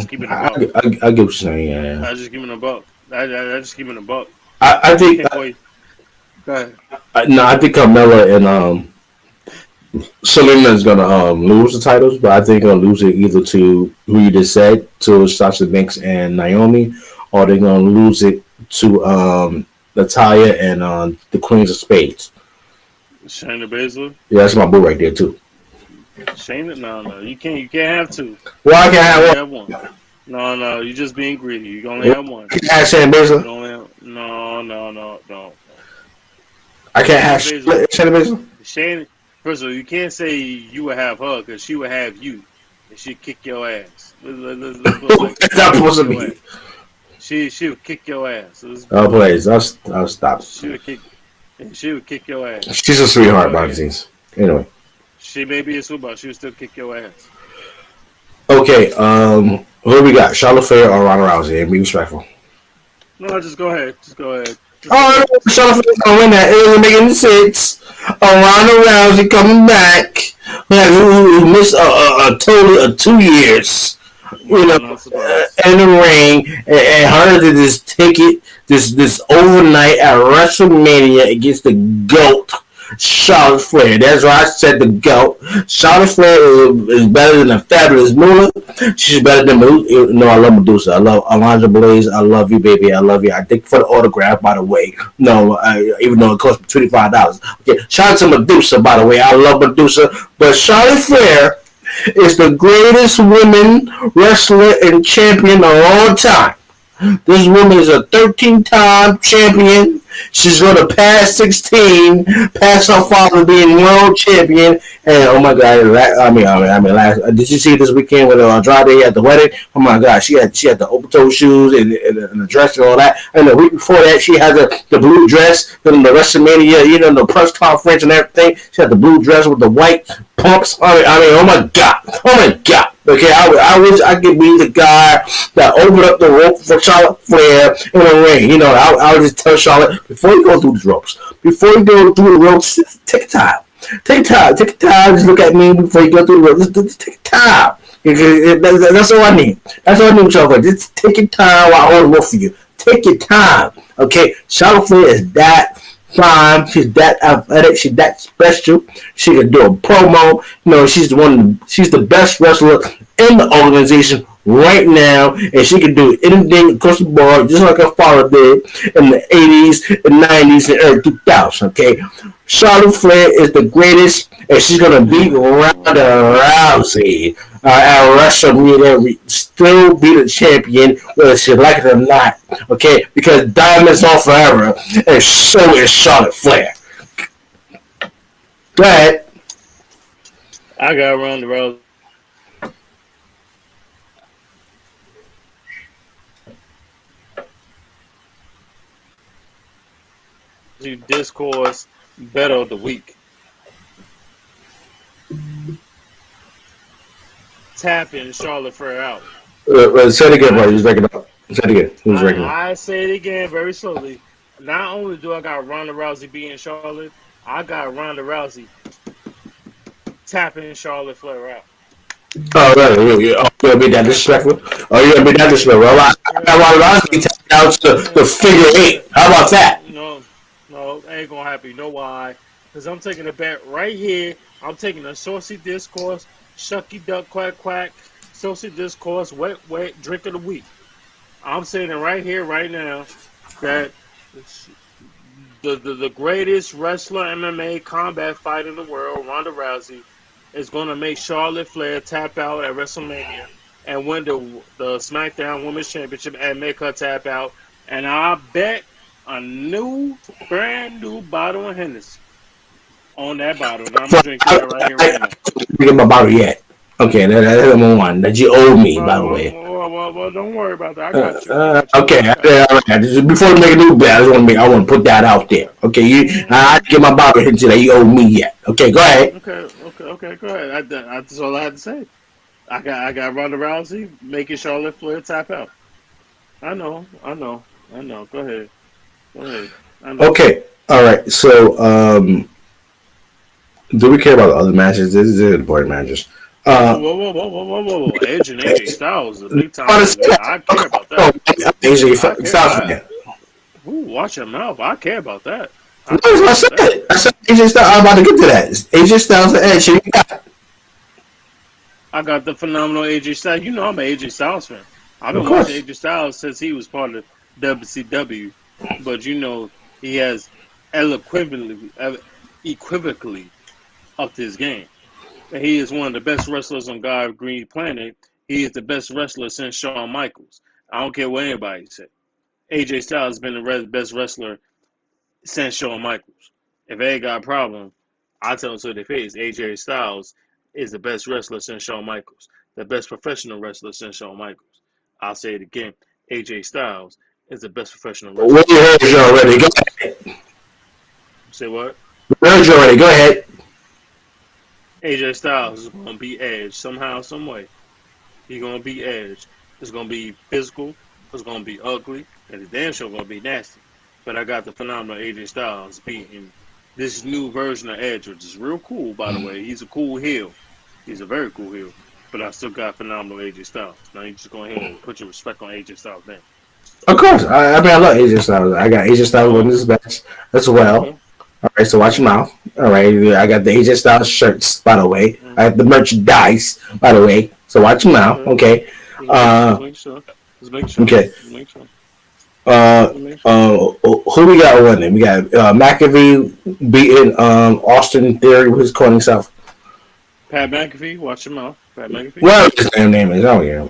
S1: keep it a buck.
S2: I get what you're saying. Yeah.
S1: I just keep it a buck. I just keep it a buck.
S2: I think.
S1: Go ahead.
S2: I think Carmella and Selena is gonna lose the titles, but I think they're gonna lose it either to who you just said, to Sasha Banks and Naomi, or they're gonna lose it to Natalya and the Queens of Spades.
S1: Shayna Baszler?
S2: Yeah, that's my boo right there too.
S1: Shayna? No, you can't have two.
S2: Well, I can have one.
S1: No, you're just being greedy. You can only have one.
S2: Can I have Shayna Baszler?
S1: No.
S2: I can't have Shayna Baszler?
S1: Shayna, first of all, you can't say you would have her because she would have you, and she'd kick your ass. Let's
S2: That's not supposed to be.
S1: She would kick your ass.
S2: Oh, please, I'll stop.
S1: She would kick your ass.
S2: She's a sweetheart, behind the scenes. Anyway.
S1: She may be a sweetheart. She would still kick your ass.
S2: Okay, who we got? Charlotte Flair or Ronda Rousey? And be respectful.
S1: No, just go ahead.
S2: Oh, Charlotte Flair's gonna win that. It doesn't make any sense. Ronda Rousey coming back. Who missed a total of 2 years. You know, in the ring, and her to this ticket, this overnight at WrestleMania against the GOAT, Charlotte Flair. That's why I said the GOAT. Charlotte Flair is better than the Fabulous Moolah. She's better than Medusa. No, I love Medusa. I love Alondra Blaze. I love you, baby. I love you. I think for the autograph, by the way. No, even though it cost me $25. Okay, shout out to Medusa, by the way. I love Medusa, but Charlotte Flair is the greatest women wrestler and champion of all time. This woman is a 13-time champion. She's going to pass 16, pass her father being world champion. And oh my God, did you see this weekend with Andrade at the wedding? Oh my God, she had the open toe shoes and the dress and all that. And the week before that, she had the blue dress, then the WrestleMania, the press conference and everything. She had the blue dress with the white pumps. Oh my God. Okay, I wish I could be the guy that opened up the rope for Charlotte Flair in the ring. I would just tell Charlotte, before you go through the ropes, take time. Take time. Just look at me before you go through the ropes. Just take time. That's all I need. That's all I need, Charlotte. Just take your time while I hold the rope for you. Take your time. Okay, Charlotte Flair is that fine. She's that athletic. She's that special. She can do a promo. She's the best wrestler in the organization right now, and she can do anything across the board, just like her father did in the 80s, and 90s, and early 2000s. Okay, Charlotte Flair is the greatest and she's gonna beat Ronda Rousey at WrestleMania, still be the champion, whether she like it or not. Okay, because Diamond's on forever, and so is Charlotte Flair. Go ahead.
S1: I got Ronda Rousey Discourse better of the week. Tapping Charlotte Flair out.
S2: Say it again,
S1: I
S2: bro. He's breaking up. Say it again. Who's breaking up?
S1: I say it again very slowly. Not only do I got Ronda Rousey beating Charlotte, I got Ronda Rousey tapping Charlotte Flair out.
S2: Oh, really? Oh, you gonna be that disrespectful? Oh, you gonna be that disrespectful? I got Ronda Rousey tapped out to the figure eight. How about that?
S1: No, no, ain't gonna happen. You know why? Because I'm taking a bet right here. I'm taking a Saucy Discourse, Shucky Duck Quack Quack, Saucy Discourse, wet drink of the week. I'm saying it right here, right now, that the greatest wrestler MMA combat fight in the world, Ronda Rousey, is going to make Charlotte Flair tap out at WrestleMania and win the SmackDown Women's Championship and make her tap out. And I bet a brand new bottle of Hennessy on that bottle. And I'm drinking that right here, right now.
S2: I didn't get my bottle yet. Okay, that's number one. That you owe me, by the way.
S1: Well, don't worry about that. I got you.
S2: Okay. Before we make a new bet, I want to put that out there. Okay, I didn't get my bottle hit that you owe me yet. Okay, go ahead.
S1: Okay. Go ahead. That's all I had to say. I got Ronda Rousey making Charlotte Flair tap out. I know. Go ahead. I know.
S2: Okay, all right. So, do we care about the other matches? This is important matches.
S1: Whoa. Edge and AJ Styles is a big time. I care about that.
S2: AJ Styles.
S1: Watch your mouth. I care about that.
S2: I said AJ Styles. I'm about to get to that. AJ Styles and Edge.
S1: I got the phenomenal AJ Styles. You know I'm an AJ Styles fan. I've been watching AJ Styles since he was part of WCW. But you know he has equivocally upped his game. He is one of the best wrestlers on God's green planet. He is the best wrestler since Shawn Michaels. I don't care what anybody says. AJ Styles has been the best wrestler since Shawn Michaels. If they got a problem, I tell them to their face. AJ Styles is the best wrestler since Shawn Michaels. The best professional wrestler since Shawn Michaels. I'll say it again. AJ Styles is the best professional wrestler.
S2: Well, you heard you already. Go ahead.
S1: Say what?
S2: We heard you already. Go ahead.
S1: AJ Styles is going to be Edge somehow, some way. He's going to be Edge. It's going to be physical. It's going to be ugly. And the damn show going to be nasty. But I got the phenomenal AJ Styles beating this new version of Edge, which is real cool, by the way. He's a cool heel. He's a very cool heel. But I still got phenomenal AJ Styles. Now you just go ahead and put your respect on AJ Styles then.
S2: Of course. I love AJ Styles. I got AJ Styles winning this match as well. Okay. All right, so watch your mouth. All right, I got the AJ Styles shirts, by the way. I have the merchandise, by the way. So watch your mouth, okay?
S1: Make sure.
S2: Okay. Who we got winning? We got McAfee beating Austin Theory with his calling himself.
S1: Pat McAfee, watch your mouth. Pat McAfee.
S2: Well, his name is. Oh yeah.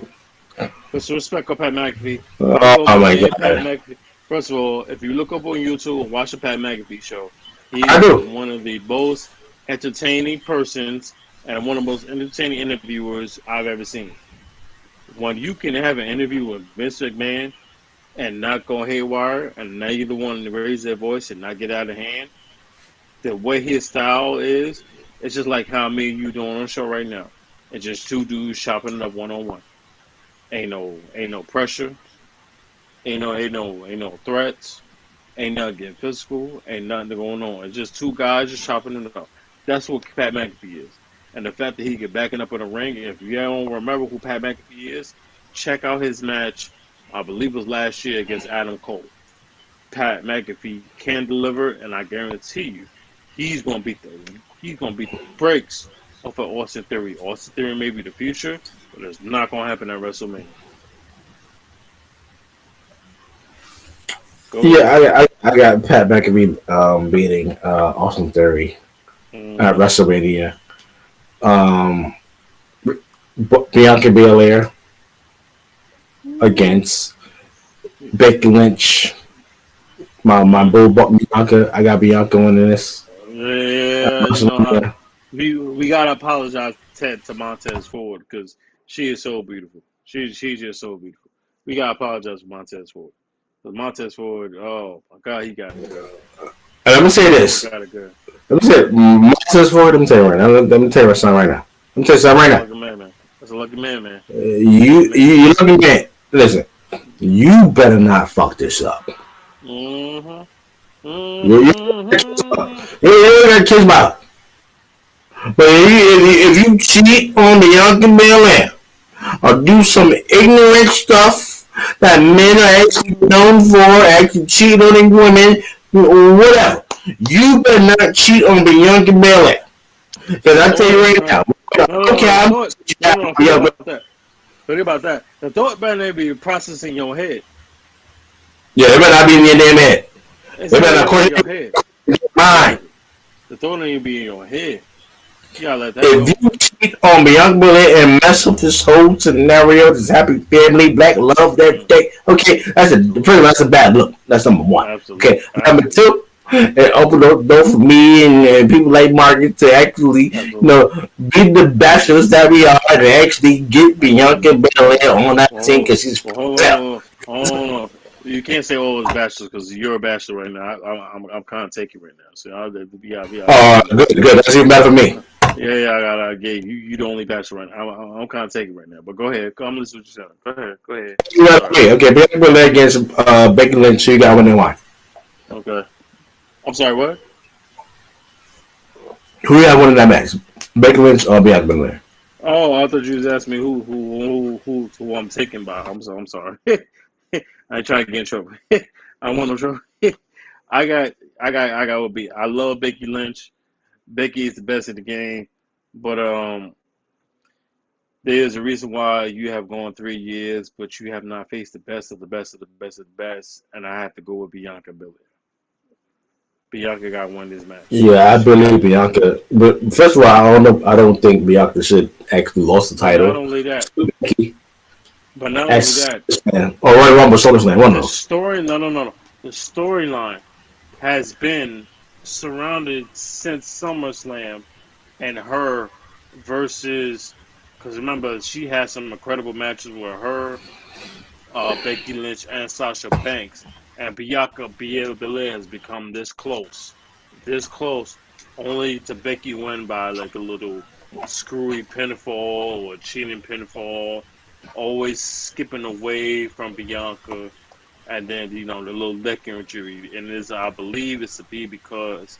S1: Put some respect on Pat McAfee.
S2: Oh my God.
S1: Pat McAfee. First of all, if you look up on YouTube and watch the Pat McAfee show, he
S2: is
S1: one of the most entertaining persons and one of the most entertaining interviewers I've ever seen. When you can have an interview with Vince McMahon and not go haywire and neither one to raise their voice and not get out of hand, the way his style is, it's just like how me and you doing on the show right now. It's just two dudes chopping it up one-on-one. Ain't no pressure. Ain't no threats. Ain't nothing getting physical. Ain't nothing going on. It's just two guys just chopping it up. That's what Pat McAfee is. And the fact that he get backing up in the ring, if you don't remember who Pat McAfee is, check out his match, I believe it was last year against Adam Cole. Pat McAfee can deliver, and I guarantee you, he's gonna beat the brakes off of Austin Theory. Austin Theory may be the future, but it's not gonna happen at WrestleMania.
S2: I got Pat McAfee beating Austin Theory. at
S1: Mm-hmm.
S2: WrestleMania. Um, Bianca Belair against Becky Lynch. My
S1: Mm-hmm.
S2: boo Bianca. I got Bianca winning this.
S1: Yeah, you know how
S2: WrestleMania.
S1: we gotta apologize to Montez Ford because she is so beautiful. She's just so beautiful. We gotta apologize to Montez Ford. But Montez Ford, oh my God, he got it good.
S2: And let me say
S1: Montez Ford
S2: this.
S1: got it good.
S2: Let me say Montez Ford. Let me tell you right now. Let me tell you something right now. Let me tell you something
S1: That's
S2: right
S1: a
S2: now.
S1: lucky man, man. That's a lucky man, man. That's a lucky
S2: You
S1: man.
S2: you looking man. Listen. You better not fuck this up.
S1: Mm-hmm.
S2: You
S1: Mm-hmm.
S2: you got kids about. But if you cheat on Bianca Belair or do some ignorant stuff that men are actually known for, actually cheat on women, whatever. You better not cheat on Bianca Belair. Because
S1: The
S2: I tell you
S1: thought,
S2: right now, okay,
S1: the
S2: I'm
S1: thought, no. Forget about that. Forget about that. The thought better be processing your head.
S2: yeah, they better not be in your damn head.
S1: It's
S2: They
S1: not
S2: better not
S1: even in
S2: question
S1: your head.
S2: your mind.
S1: Exactly. The thought ain't be in your head. You gotta let that
S2: If
S1: go.
S2: you cheat on Bianca Belair and mess up this whole scenario, this happy family, black love, that
S1: Mm,
S2: day, okay,
S1: absolutely.
S2: that's a bad look. That's number one. Okay,
S1: Absolutely.
S2: number
S1: Absolutely.
S2: two, it opened the door for me and people like Margaret to actually,
S1: Absolutely.
S2: be the bachelors that we are and actually get Bianca
S1: Absolutely.
S2: Belair on that team
S1: Well,
S2: because she's
S1: well,
S2: herself.
S1: hold on. You can't say all it's bachelors because you're a bachelor right now. I'm kind of taking right now. So I gotta give you
S2: Good,
S1: that.
S2: good. That's even better for me.
S1: Yeah, I gotta give you. You the only bachelor right now. I'm kind of taking right now. But go ahead. I'm listening to what you're saying. Go ahead. Go ahead.
S2: You better for
S1: Sorry.
S2: me. Okay, Bianca Belair against Becky Lynch. So you got winning line.
S1: Okay. I'm sorry. What?
S2: Who you got winning that match? Becky Lynch or Bianca Belair?
S1: Oh, I thought you was asking me who I'm taking by. I'm sorry. I ain't trying to get in trouble. I want no trouble. I got what be. I love Becky Lynch. Becky is the best in the game, but there's a reason why you have gone 3 years, but you have not faced the best of the best of the best of the best, and I have to go with Bianca Belair. Bianca got to win this match.
S2: Yeah, I
S1: She got
S2: believe
S1: to.
S2: Bianca. But first of all, I don't know. I don't think Bianca should actually lost the
S1: But not
S2: title.
S1: only that,
S2: Becky
S1: but not
S2: at
S1: only that,
S2: SummerSlam or Royal Rumble, SummerSlam, one of
S1: the
S2: those.
S1: story. No. The storyline has been surrounded since SummerSlam and her versus. Because remember, she had some incredible matches with her, Becky Lynch, and Sasha Banks. And Bianca Belair has become this close, only to Becky win by like a little screwy pinfall or cheating pinfall, always skipping away from Bianca, and then the little neck injury. And I believe it's to be because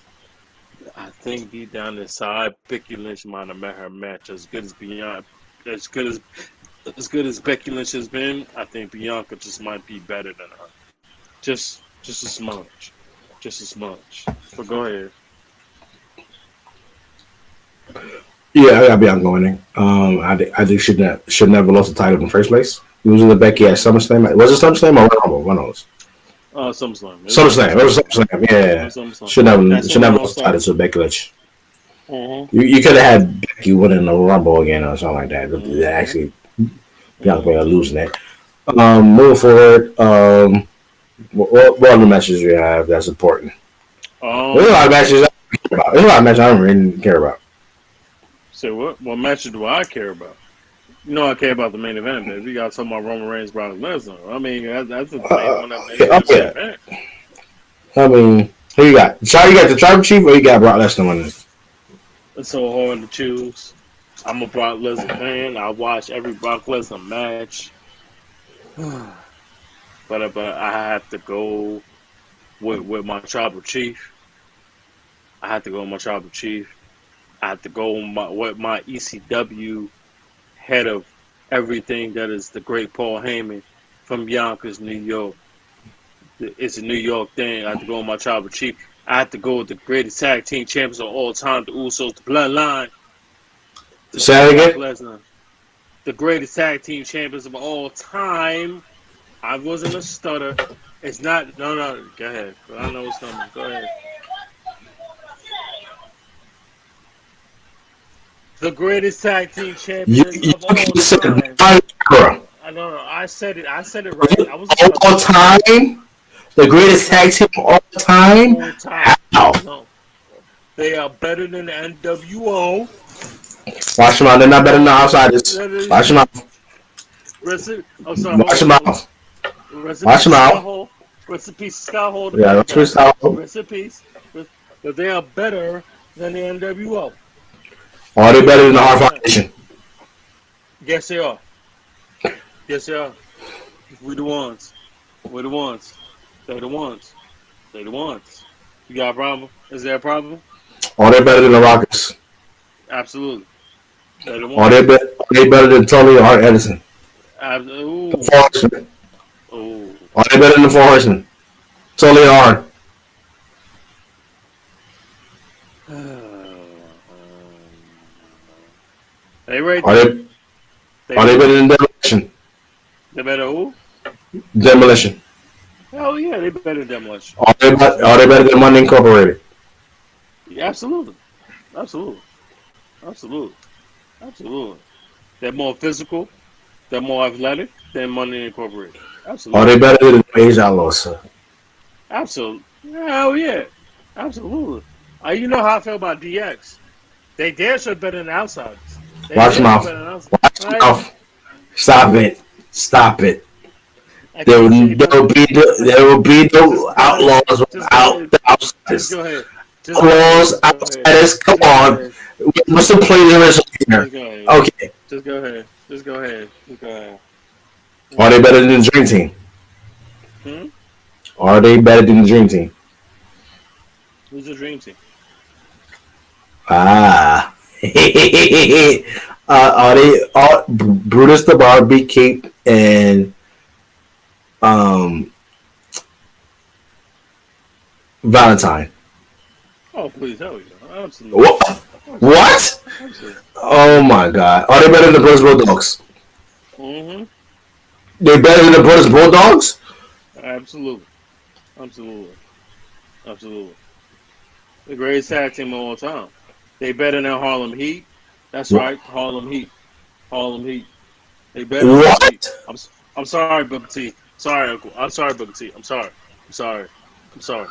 S1: I think deep down inside, Becky Lynch might have met her match as good as Bianca, as good as Becky Lynch has been. I think Bianca just might be better than her, just a smudge, just a smudge. But go ahead.
S2: Yeah, I got Bianca winning. I think should never lost the title in the first place. Losing to Becky at
S1: Mm-hmm.
S2: SummerSlam. Was it SummerSlam or Royal Rumble? One of those.
S1: SummerSlam. It was
S2: SummerSlam. It was
S1: SummerSlam.
S2: SummerSlam.
S1: It
S2: Yeah.
S1: was SummerSlam.
S2: Should never
S1: That's when
S2: should
S1: it
S2: never
S1: all
S2: lost the title
S1: started.
S2: to Becky Lynch.
S1: Mm-hmm.
S2: You could have had Becky winning the Rumble again or something like that.
S1: Mm-hmm.
S2: Actually, Bianca Belair
S1: Mm-hmm.
S2: losing it. Moving forward, what other matches we have that's important? There's a lot of
S1: Um.
S2: matches I don't care about. There's a lot of matches I don't really care about.
S1: Say what? What matches do I care about? You know I care about the main event, baby. We got talking about Roman Reigns, Brock Lesnar. I mean, that's the main one. That main
S2: Yeah,
S1: the main
S2: yeah.
S1: event.
S2: I mean, who you got? You got the Tribal Chief or you got Brock Lesnar winning?
S1: It's so hard to choose. I'm a Brock Lesnar fan. I watch every Brock Lesnar match, but I have to go with my tribal chief. I have to go with my tribal chief. I have to go with my ECW head of everything that is the great Paul Heyman from Yonkers, New York. It's a New York thing. I have to go with my tribal chief. I have to go with the greatest tag team champions of all time, the Usos, the Bloodline,
S2: Say that
S1: Brock
S2: again.
S1: Lesnar. The greatest tag team champions of all time. I wasn't a stutter. It's not. No. Go ahead. I know it's coming. Go ahead. The greatest tag team
S2: You
S1: champions
S2: you
S1: of all
S2: said
S1: time.
S2: my era.
S1: I don't know. I said it. I said it right. I was about to
S2: All
S1: say it.
S2: time, the
S1: All
S2: greatest tag
S1: time.
S2: team of all time.
S1: All time.
S2: How?
S1: No. They are better than the NWO.
S2: Watch them out. They're not better than the outsiders. Watch them
S1: Rest
S2: out.
S1: I'm sorry.
S2: Watch them
S1: Hold on.
S2: out.
S1: Rest in
S2: Watch them
S1: peace, Scott
S2: out.
S1: Hall. Rest in peace, Scott Hall, the
S2: Yeah,
S1: bad
S2: that's
S1: guy.
S2: what's out.
S1: Rest in peace. But they are better than the NWO.
S2: Are they
S1: They
S2: better
S1: are
S2: than the
S1: better
S2: Hart
S1: than.
S2: Foundation?
S1: Yes, they are. Yes, they are. We the ones. We're the ones. They the ones. They the ones. You got a problem? Is there a problem?
S2: Are they better than the Rockets?
S1: Absolutely. They the
S2: Are they,
S1: ones.
S2: are they better than Tony or Art Edison? The
S1: Ooh.
S2: Four Horsemen.
S1: Ooh.
S2: Are they better than the Four Horsemen? Tony or Art?
S1: They right
S2: Are
S1: there.
S2: they
S1: They
S2: are they
S1: right
S2: better
S1: there.
S2: than Demolition?
S1: They better who?
S2: Demolition.
S1: Hell yeah, they better than much.
S2: Are they better than Money Incorporated?
S1: Yeah, absolutely. Absolutely. Absolutely. Absolutely. They're more physical. They're more athletic than Money Incorporated.
S2: Are
S1: Absolutely.
S2: they better than the Age Outlaws? Sir?
S1: Absolutely. Hell yeah. Absolutely. You know how I feel about DX. They damn sure better than outsiders. They
S2: Watch your
S1: damn sure
S2: mouth.
S1: better than outsiders.
S2: Watch your
S1: Right?
S2: mouth. Stop it. Stop it.
S1: I can't say nothing.
S2: There will be no
S1: Just go ahead.
S2: outlaws
S1: Just go
S2: without
S1: ahead.
S2: the
S1: Just
S2: outsiders.
S1: go ahead. Just go ahead.
S2: Outlaws,
S1: Just go ahead.
S2: outsiders. Come
S1: Just go
S2: on.
S1: ahead.
S2: What's the plagiarism here?
S1: Just go ahead.
S2: Okay.
S1: Just go ahead. Just go ahead. Just go ahead.
S2: Are they better than the Dream Team?
S1: Hmm?
S2: Are they better than the Dream Team?
S1: Who's the dream team?
S2: Ah. Are they Brutus the Barbie Cape and um Valentine?
S1: Oh, please, hell yeah. Absolutely.
S2: What?
S1: Absolutely.
S2: What?
S1: Absolutely.
S2: Oh my God! Are they better than the British Bulldogs?
S1: Mm-hmm.
S2: They're better than the British Bulldogs?
S1: Absolutely. Absolutely. Absolutely. The greatest tag team of all time. They better than Harlem Heat. That's right, Harlem Heat. Harlem Heat. They better than Harlem Heat.
S2: What?
S1: I'm sorry, Booker T. Sorry, Uncle. I'm sorry, Booker T. I'm sorry. I'm sorry. I'm sorry.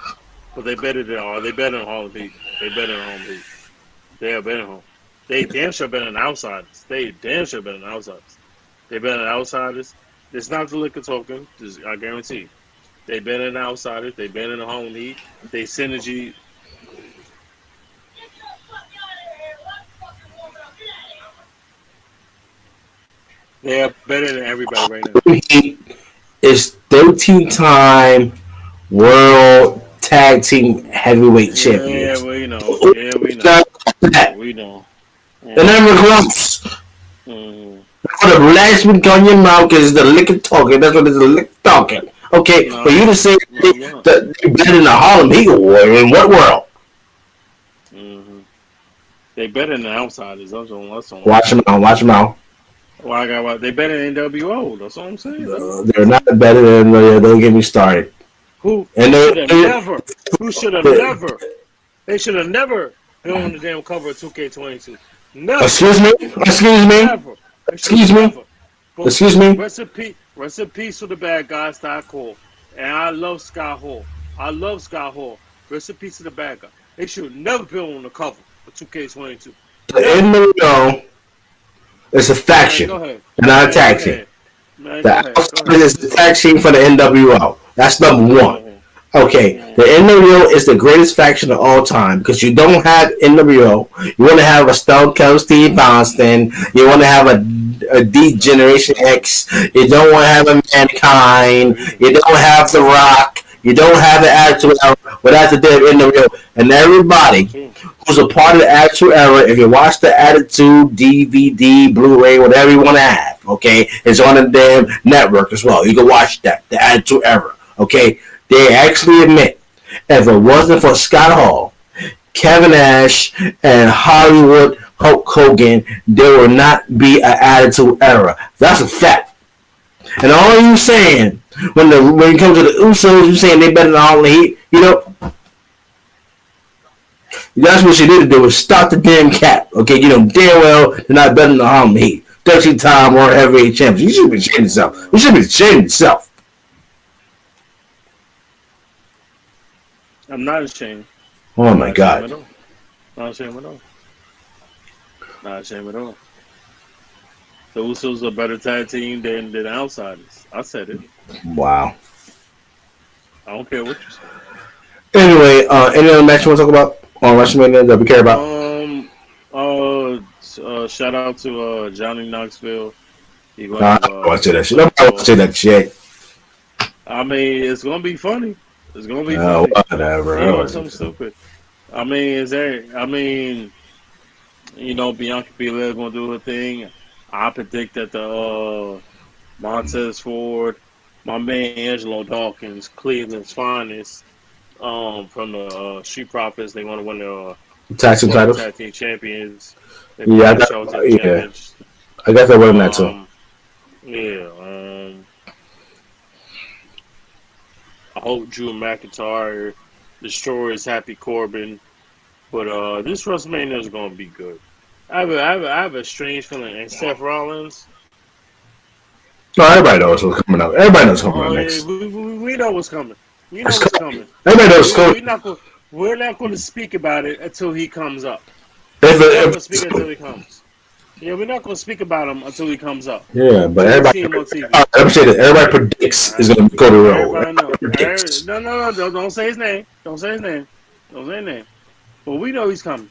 S1: But they better than they better than Harlem Heat. They better than Harlem Heat. They are better than home. They damn sure better than outsiders. They damn sure better than outsiders. They better than outsiders. It's not the liquor token. I guarantee. They better than outsiders. They better than Harlem Heat. They synergy. They are better than everybody right now.
S2: He is 13-time World Tag Team Heavyweight
S1: Yeah,
S2: Champions.
S1: we know. Yeah, we know. We know.
S2: The number close.
S1: Mm.
S2: Put a last week on your mouth is the liquor talking. That's what it's the liquor talking. Okay,
S1: No,
S2: for you to say
S1: no, no.
S2: that they're better than the Harlem Heat Award, in what world?
S1: Mm-hmm. They better than outsiders. That's all.
S2: Watch them out. Watch them out.
S1: Well, I got what they better than NWO. That's what I'm saying.
S2: They're not better than. Don't get me started.
S1: Who
S2: And
S1: should have never? Who should have never? They should have never been on the damn cover of 2K22. Never.
S2: Excuse me. Excuse me.
S1: Never.
S2: Excuse me.
S1: Never. But
S2: Excuse me.
S1: Rest in peace for the bad guy, Scott Hall. And I love Scott Hall. I love Scott Hall. Rest in peace to the bad guy. They should never been on the cover of 2K22.
S2: The NWO is a faction,
S1: Man, go ahead.
S2: and not a
S1: Man,
S2: tag
S1: go
S2: team.
S1: ahead. Man,
S2: The
S1: go ahead.
S2: outside is the tag team for the NWO. That's number one. Okay, the NWO is the greatest faction of all time because you don't have NWO. You want to have a Stone Cold Steve Austin. You want to have a D Generation X. You don't want to have a Mankind. You don't have The Rock. You don't have the Attitude Era without the damn NWO. And everybody who's a part of the Attitude Era, if you watch the Attitude DVD, Blu-ray, whatever you want to have, okay, it's on the damn network as well. You can watch that, the Attitude Era, okay. They actually admit, if it wasn't for Scott Hall, Kevin Nash, and Hollywood Hulk Hogan, there would not be an Attitude Era. That's a fact. And all you saying, when it comes to the Usos, you saying they better than all the Heat, That's what you need to do is stop the damn cap. Okay, you know damn well you're not better than me. 13-time world heavyweight champion. You should be ashamed of yourself. You should be ashamed of yourself.
S1: I'm not ashamed.
S2: Oh my God.
S1: Not ashamed at all. Not ashamed at all. The Usos are a better tag team than the Outsiders. I said it.
S2: Wow.
S1: I don't care what you say.
S2: Anyway, any other match you want to talk about on WrestleMania that we care about?
S1: Shout out to Johnny Knoxville.
S2: I don't want to say that shit. Nobody want to say that shit.
S1: I mean, it's gonna be funny. It's gonna be funny.
S2: Whatever.
S1: You know, something stupid. I mean, Bianca Belair gonna do her thing. I predict that the Montez Ford, my man Angelo Dawkins, Cleveland's finest, from the Street Profits, they want to win the
S2: tag team titles.
S1: Tag team champions. I
S2: got that one that too.
S1: I hope Drew McIntyre destroys Happy Corbin, but this WrestleMania is going to be good. I have a strange feeling. And Seth Rollins.
S2: No, everybody knows what's coming up. Everybody knows what's coming up next.
S1: We know what's coming. We know what's coming.
S2: Everybody knows what's coming.
S1: We're not going to speak about it until he comes up.
S2: We're
S1: not going to speak until he comes. Yeah, we're not going to speak about him until he comes up.
S2: Yeah, but everybody predicts is going to be Cody Rhodes.
S1: No, don't say his name. Don't say his name. But we know he's coming.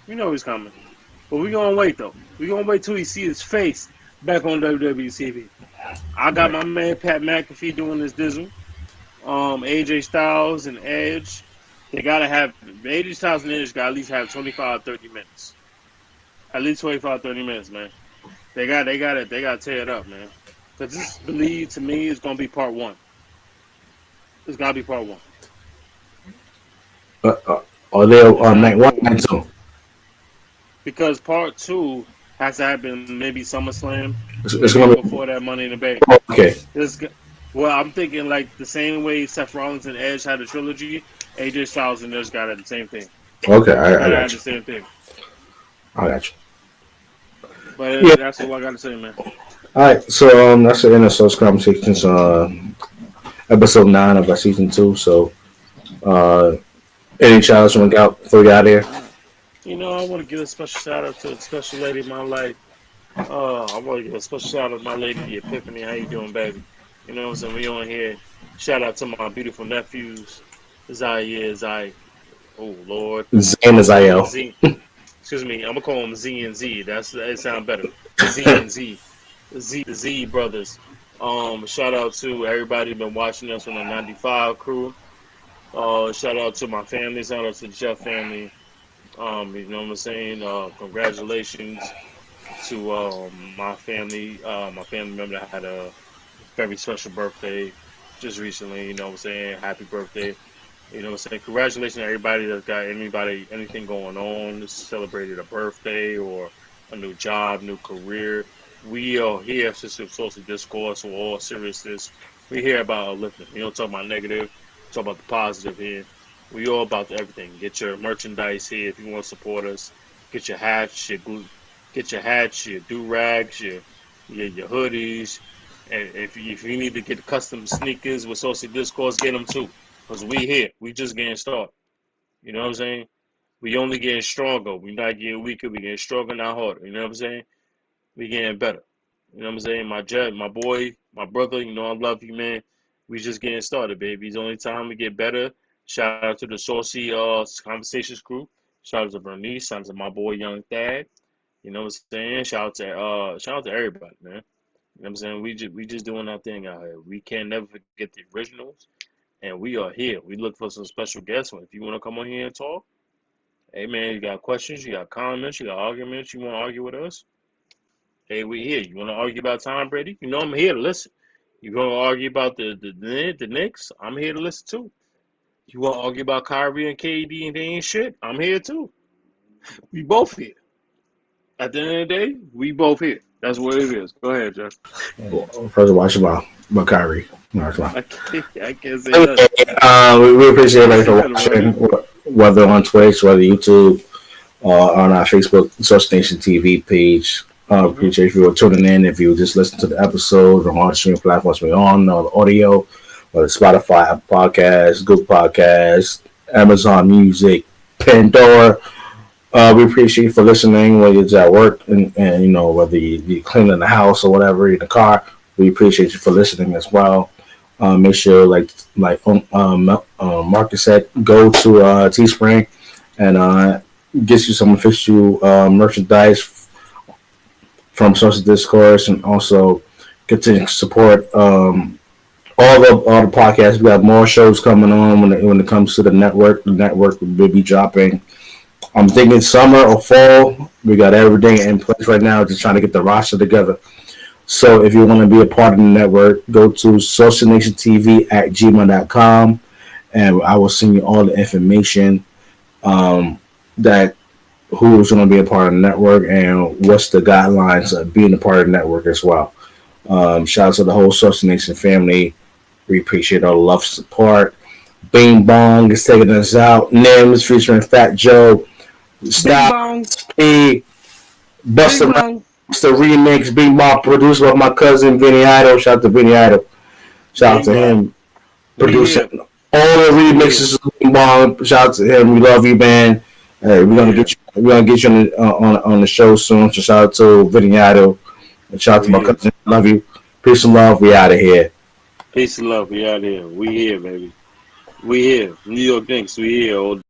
S1: But we're going to wait, though. We're going to wait till we see his face back on WWE TV. I got my man Pat McAfee doing this dizzle. AJ Styles and Edge. They got to have... AJ Styles and Edge got to at least have 25, 30 minutes. At least 25, 30 minutes, man. They got to tear it up, man. Because this, believe to me, is going to be part one. It's got to be part one.
S2: Are they on night one, night two?
S1: Because part two has to happen maybe SummerSlam.
S2: It's going to be
S1: before that Money in the Bank.
S2: Okay.
S1: Well, I'm thinking like the same way Seth Rollins and Edge had a trilogy, AJ Styles and Edge got the same thing.
S2: Okay, I got you.
S1: The same thing.
S2: I got you.
S1: But that's all I got to say, man.
S2: All right, so that's the end of Source Conversations, episode 9 of our season 2. So, any shout outs you want to get before we get out of here?
S1: You know, I want to give a special shout out to a special lady in my life. I want to give a special shout out to my lady, Epiphany. How you doing, baby? You know what I'm saying? We on here. Shout out to my beautiful nephews. Zaya. Oh, Lord.
S2: Zane and Zael.
S1: Excuse me. I'm going to call them Z and Z. That sounds better. Z and Z. The Z brothers. Shout out to everybody been watching us from the 95 crew. Shout out to my family. Shout out to the Jeff family. You know what I'm saying? Congratulations to my family. My family member that had a very special birthday just recently. You know what I'm saying? Happy birthday. You know what I'm saying? Congratulations to everybody that's got anything going on, celebrated a birthday or a new job, new career. We are here for Saucy Discourse with all seriousness. We hear about uplifting. We don't talk about negative. We talk about the positive here. We all about everything. Get your merchandise here if you want to support us. Get your hats, your do-rags, your hoodies. And if you need to get custom sneakers with Saucy Discourse, get them too. Because we here. We just getting started. You know what I'm saying? We only getting stronger. We not getting weaker. We getting stronger, not harder. You know what I'm saying? We getting better. You know what I'm saying? My boy, my brother, you know I love you, man. We just getting started, baby. It's the only time we get better. Shout out to the Saucy Conversations group. Shout out to Bernice. Shout out to my boy Young Thad. You know what I'm saying? Shout out to everybody, man. You know what I'm saying? We just doing our thing out here. We can never forget the originals. And we are here. We look for some special guests. If you want to come on here and talk, hey man, you got questions, you got comments, you got arguments, you want to argue with us? Hey, we here. You want to argue about Tom Brady? You know I'm here to listen. You want to argue about the Knicks? I'm here to listen too. You want to argue about Kyrie and KD and they ain't shit? I'm here too. We both here. At the end of the day, we both here. That's what it is. Go ahead, Jeff.
S2: First of all, about Kyrie. No,
S1: I can't say that.
S2: We appreciate everybody for watching. whether on Twitch, whether YouTube, or on our Facebook Saucy Nation TV page.
S1: Mm-hmm.
S2: Appreciate if you were tuning in. If you just listen to the episode on all the streaming platforms we're on, or the audio, whether Spotify, Apple Podcasts, Google Podcasts, Amazon Music, Pandora. We appreciate you for listening, whether it's at work and you know, whether you're cleaning the house or whatever in the car. We appreciate you for listening as well. Make sure, Marcus said, go to Teespring and get you some official merchandise from Saucy Discourse, and also continue to support all the podcasts. We have more shows coming on when it comes to the network. The network will be dropping. I'm thinking summer or fall. We got everything in place right now, just trying to get the roster together. So if you want to be a part of the network, go to socialnationtv@gmail.com, and I will send you all the information that who's going to be a part of the network and what's the guidelines of being a part of the network as well. Shout out to the whole Saucy Nation family. We appreciate all the love and support. Bong is taking us out. Nims featuring Fat Joe.
S1: Bong.
S2: P. Buster the remix. Bing Bong produced by my cousin Vinny Idol. Shout out to Vinny Idol. Shout out to him. Producing all the remixes of Bing Bong. Shout out to him. We love you, man. Hey, we're gonna get you on the show soon. So shout out to Vinny Idol. And shout out to my cousin. Love you. Peace and love. We out of here.
S1: Peace and love. We out of here. We here, baby. We here. New York Knicks. We here.